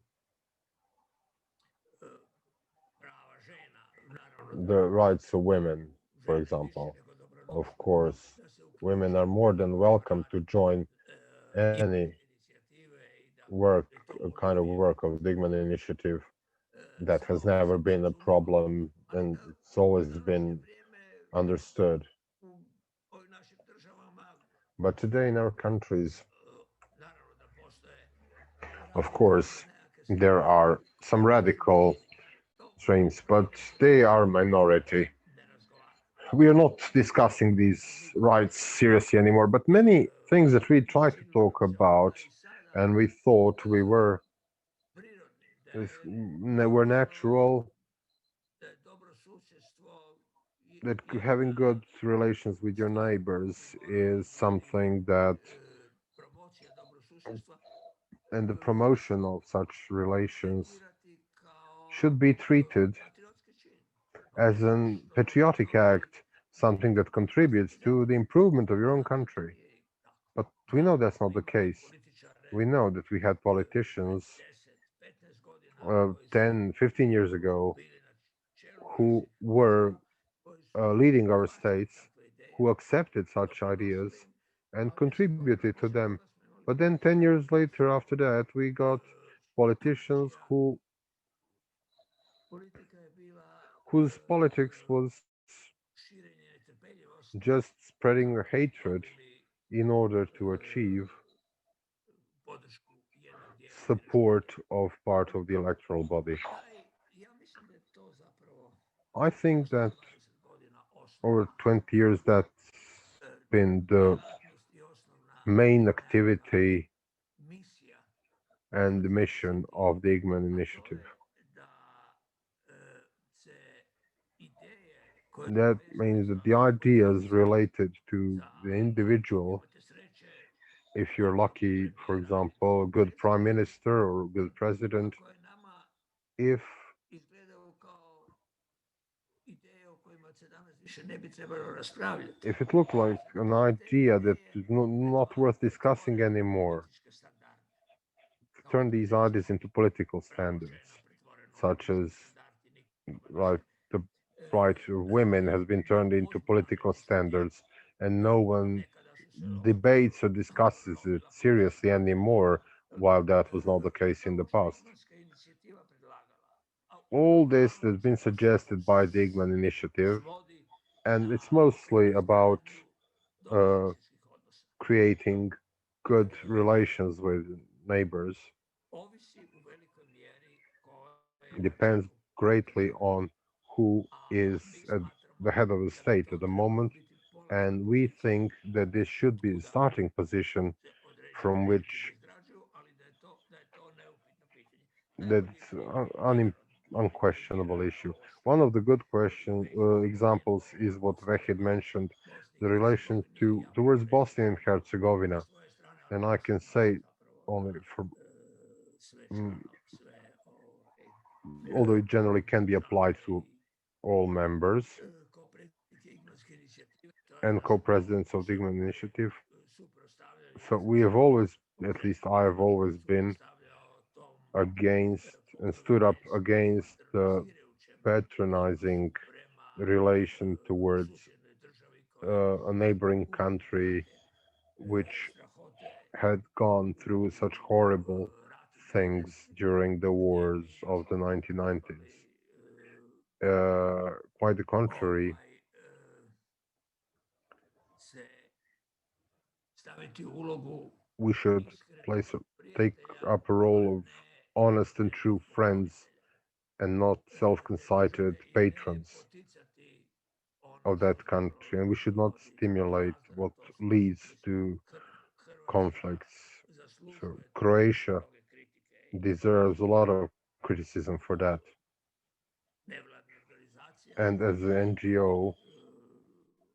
the rights of women, for example. Of course, women are more than welcome to join any work, kind of work of the Digman Initiative. That has never been a problem, and it's always been understood. But today in our countries, of course, there are some radical strains, but they are minority. We are not discussing these rights seriously anymore, but many things that we try to talk about and we thought were natural, that having good relations with your neighbors is something that, and the promotion of such relations should be treated as a patriotic act, something that contributes to the improvement of your own country. But we know that's not the case. We know that we had politicians 10, 15 years ago who were leading our states, who accepted such ideas and contributed to them. But then 10 years later, after that, we got politicians whose politics was just spreading hatred in order to achieve support of part of the electoral body. I think that over 20 years that's been the main activity and the mission of the Igman Initiative. That means that the ideas related to the individual, if you're lucky, for example, a good prime minister or a good president, if it looked like an idea that is not worth discussing anymore, to turn these ideas into political standards, such as the right of women has been turned into political standards, and no one debates or discusses it seriously anymore, while that was not the case in the past. All this has been suggested by the Igman Initiative, and it's mostly about creating good relations with neighbors. It depends greatly on who is at the head of the state at the moment, and we think that this should be the starting position from which that's an unquestionable issue. One of the good examples is what Vehid mentioned, the relation towards Bosnia and Herzegovina, and I can say only for although it generally can be applied to all members and co-presidents of the Igman Initiative. So we have always, at least I have always been against and stood up against the patronizing relation towards a neighboring country which had gone through such horrible things during the wars of the 1990s. Quite the contrary, we should take up a role of honest and true friends and not self-conceited patrons of that country. And we should not stimulate what leads to conflicts. So Croatia deserves a lot of criticism for that. And as an NGO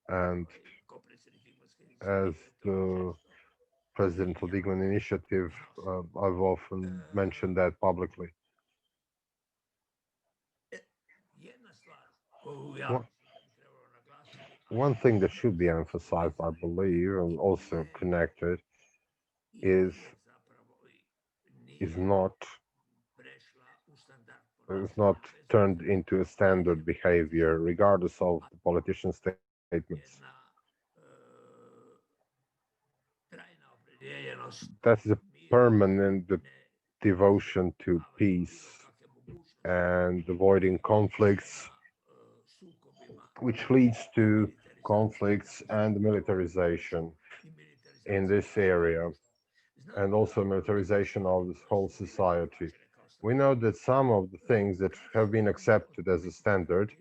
and as the president of the Igman Initiative, I've often mentioned that publicly. One thing that should be emphasized, I believe, and also connected, is not turned into a standard behavior, regardless of the politician's statements. That is a permanent devotion to peace and avoiding conflicts, which leads to conflicts and militarization in this area, and also militarization of this whole society. We know that some of the things that have been accepted as a standard,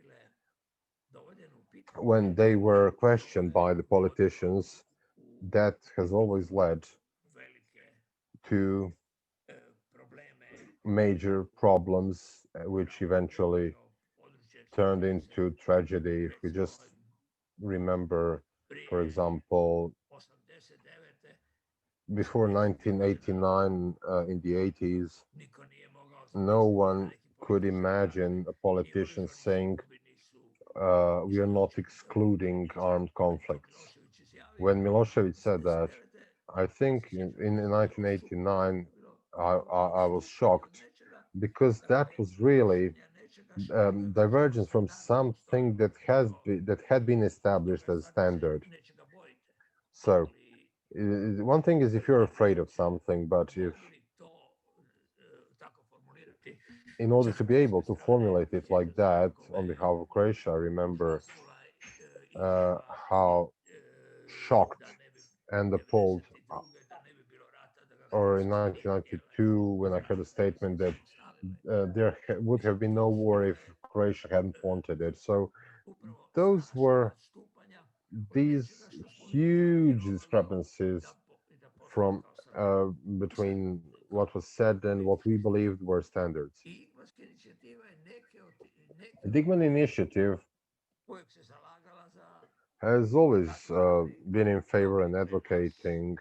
when they were questioned by the politicians, that has always led to major problems, which eventually turned into tragedy. If we just remember, for example, before 1989, in the 80s, no one could imagine a politician saying, we are not excluding armed conflicts. When Milosevic said that, I think in 1989, I was shocked, because that was really divergence from something that had been established as standard. So one thing is if you're afraid of something, but if in order to be able to formulate it like that on behalf of Croatia, I remember how shocked and appalled, or in 1992, when I heard a statement that there would have been no war if Croatia hadn't wanted it. So those were these huge discrepancies from between what was said and what we believed were standards. The Igman Initiative has always been in favor and advocating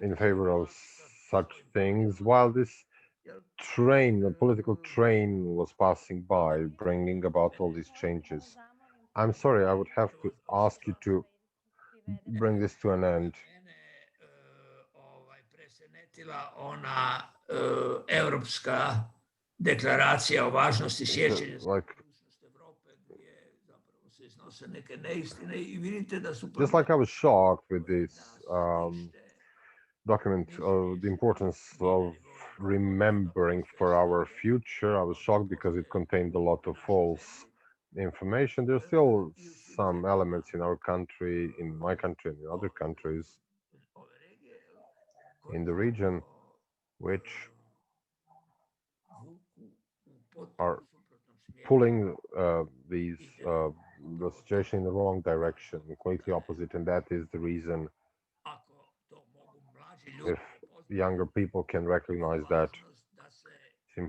in favor of such things, while this train, the political train, was passing by, bringing about all these changes. I'm sorry, I would have to ask you to bring this to an end. Ona europska deklaracija o važnosti sjećanja budućnosti Evrope, gdje zapravo se iznose neke neistine i vidite da su... Just like I was shocked with this document of the importance of remembering for our future, I was shocked because it contained a lot of false information. There's still some elements in our country, in my country, and in other countries in the region, which are pulling the situation in the wrong direction, completely opposite, and that is the reason, if younger people can recognize that, the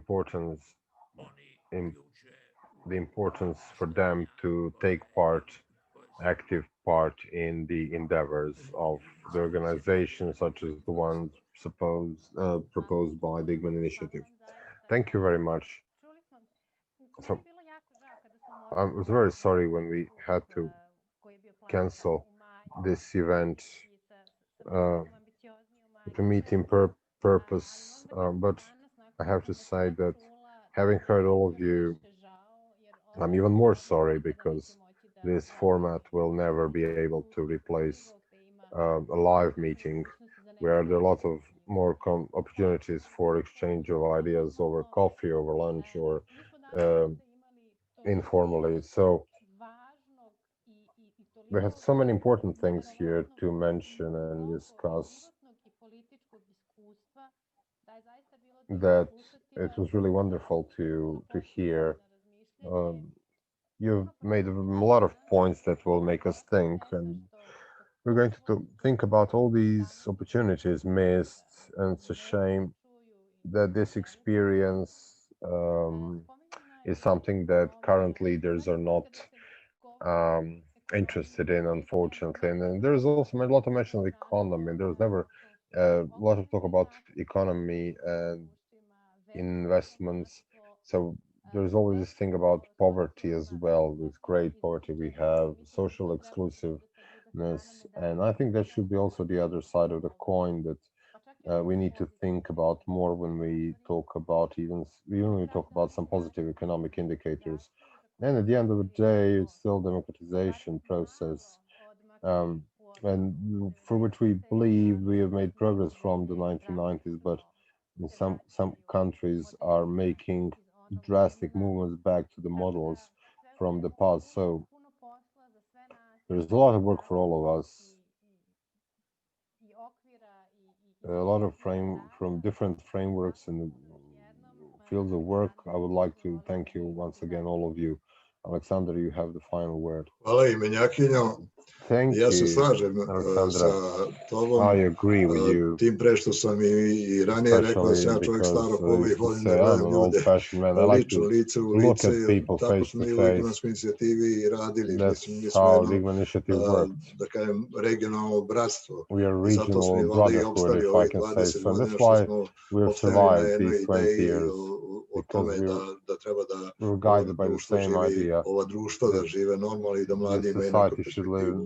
importance for them to take active part in the endeavors of the organizations such as the ones proposed by the Igman Initiative. Thank you very much. So, I was very sorry when we had to cancel this event, the meeting purpose, but I have to say that having heard all of you, I'm even more sorry, because this format will never be able to replace a live meeting where there are a lot of more opportunities for exchange of ideas over coffee, over lunch, or informally. So we had so many important things here to mention and discuss that it was really wonderful to hear. You've made a lot of points that will make us think, and we're going to think about all these opportunities missed, and it's a shame that this experience is something that current leaders are not interested in, unfortunately. And then there's also a lot of mention of economy. There was never a lot of talk about economy and investments. So there's always this thing about poverty as well, this great poverty we have, social exclusiveness. And I think that should be also the other side of the coin, that we need to think about more when we talk about even when we talk about some positive economic indicators. And at the end of the day, it's still democratization process, and for which we believe we have made progress from the 1990s, but in some countries are making drastic movements back to the models from the past. So there's a lot of work for all of us. A lot of from different frameworks and fields of work. I would like to thank you once again, all of you. Alexander, you have the final word. Hvala i Menjakinjo. Thank Ja se you, slažem sa tobom, I agree with you, tim pre što sam i ranije rekao da sam ja čovjek starog kova i volim da gledam ljude lično lice u lice, tako smo mi u Igmanskoj inicijativi i radili. Mi smo jedno, da kažem, regionalno bratstvo. I zato smo i valjda i opstali ovih 20 godina što smo opstali na jednoj ideji o tome da treba da društvo živi, ova društva da žive normalno i da mladi imaju neku perspektivu.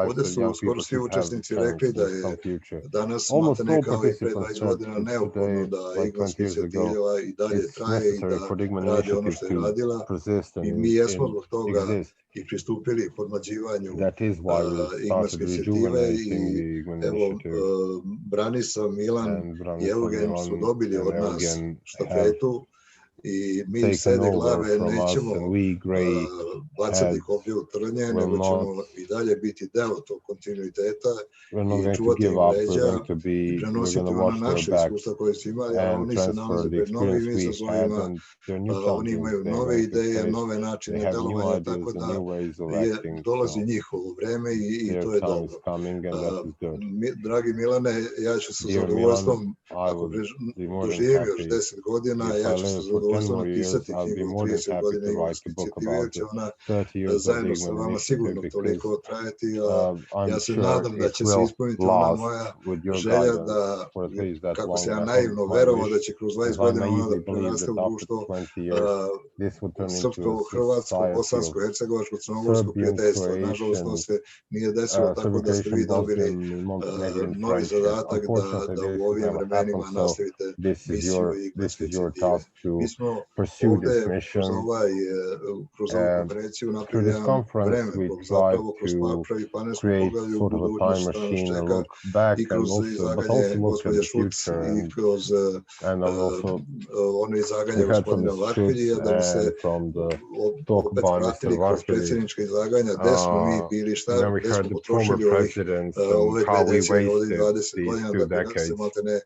Ovdje su skoro svi učesnici rekli da je danas matane kao i pre 20 godina neophodno da Igmanska inicijativa i dalje traje i da radi ono što je radila. I mi jesmo zbog toga i pristupili podmlađivanju Igmanske inicijative i evo Branislav, Milan i Eugen su dobili od nas štafetu. I mi sede glave nećemo bacati koplje u trnje, nego ćemo i dalje biti deo tog kontinuiteta i čuvati im leđa i prenositi ona naše iskustva koje su imali, a oni se nalaze pred novim izazovima, oni imaju nove ideje, nove načine delovanja, tako da dolazi njihovo vreme i to je dobro. Dragi Milane, ja ću sa zadovoljstvom, ako doživim još 10 godina, ja ću sa zadovoljstvom napisati knjigu 30 godina Igmanske inicijative, jer će ona zajedno sa vama sigurno toliko trajati, a ja se nadam da će se ispuniti ona moja želja da, kako se ja naivno verovao da će kroz 20 godina ona da preraste u društvo srpsko, hrvatsko, bosansko, hercegovačko, crnogorsko prijateljstvo. Nažalost, to se nije desilo, tako da ste vi dobili novi zadatak da u ovim vremenima nastavite misiju Igmanske inicijative. Mi smo ovde kroz ovu konferenciju napravili jedan vremeplov, zapravo kroz prvi panel smo pogledali u budućnost šta nas čeka i kroz izlaganje gospođe Šulc i kroz ono izlaganje gospodina Varpiljija, da bi se opet vratili kroz predsjednička izlaganja, gde smo mi bili, šta, gde smo potrošili ove decenije, ovih 20 godina, da se maltene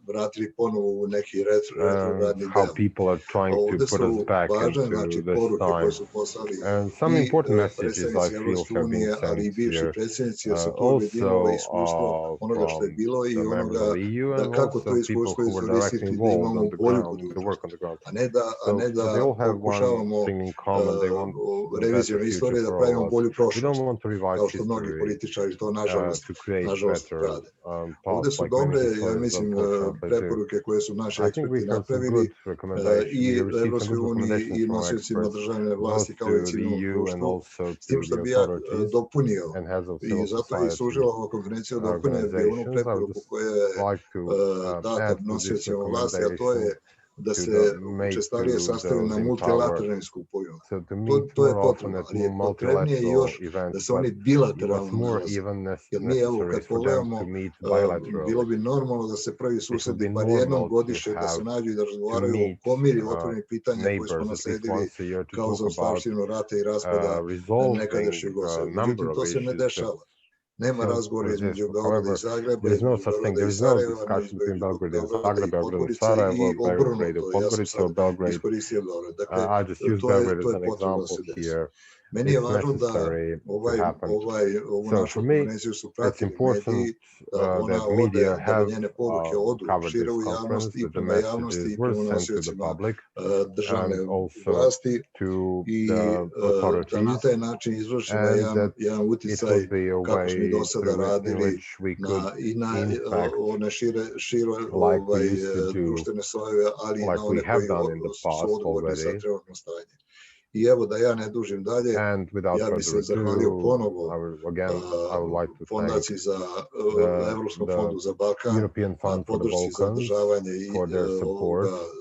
vratili ponovo u neki retrogradni deo. Ovdje su važne poruke koje su poslali i predsjednici Evropske unije, ali i bivši predsjednici, jer se to objedinilo iskustvo onoga što je bilo i onoga da kako to iskustvo iskoristiti da imamo bolju budućnost, a ne da pokušavamo revizijom istorije da pravimo bolju prošlost, kao što mnogi političari to nažalost rade. Ovdje su dobre, ja mislim, preporuke koje su naši eksperti napravili i Evropskoj uniji i nosiocima državne vlasti kao i civilnom društvu, s tim što bi ja dopunio i zato i služila ova konferencija dopunio bi onu preporuku koja je data nosiocima vlasti, a to je da se učestalije sastavi na multilateralnim skupovima. To je potrebno, ali je potrebnije još da se oni bilateralno nalaze. Jer mi, evo, kad pogledamo, bilo bi normalno da se prvi susredi bar jednom godišnje, da se nađu i da razgovaraju o pomiri otvorenih pitanja koje smo nasledili kao za ostavštinu rata i raspada nekadašnje Jugoslavije. Međutim, to se ne dešava. Nema razgovora između Beograda i Zagreba, između Beograda i Sarajeva, između Beograda i Podgorice i obrnuto. Ja sam sad iskoristio Beograd. Dakle, to je potrebno da se desi. Meni je važno da ovu našu konferenciju su pratili mediji, da ona ode, da njene poruke odu šire u javnosti i prema javnosti i prema nosiocima državne vlasti i da na taj način izvršimo jedan uticaj kako smo i do sada radili na one šire društvene slojeve, ali i na one koji su odgovorni za trenutno stanje. I evo, da ja ne dužim dalje, ja bih se zahvalio ponovo Fondaciji za Evropskom fondu za Balkan, na podršci za održavanje i ovoga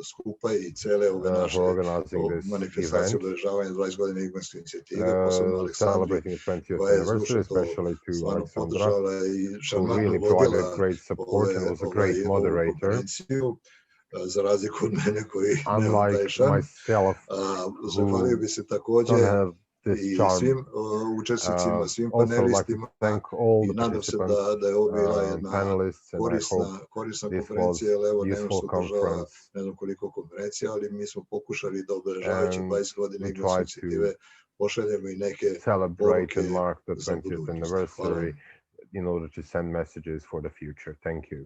skupa i cele ove naše manifestacije održavanja 20 godina Igmanske inicijative, posebno Aleksandri, koja je zvučno to stvarno podržala i šarmantno vodila ovu konferenciju, za razliku od mene koji nemam taj šarm. Zahvalio bi se takođe i svim učesnicima, svim panelistima i nadam se da je ovo bila jedna korisna konferencija, jer evo Nemac održava ne znam koliko konferencija, ali mi smo pokušali da obeležavajući 20 godina Igmanske inicijative pošaljemo i neke poruke za budućnost. Hvala. In order to send messages for the future. Thank you.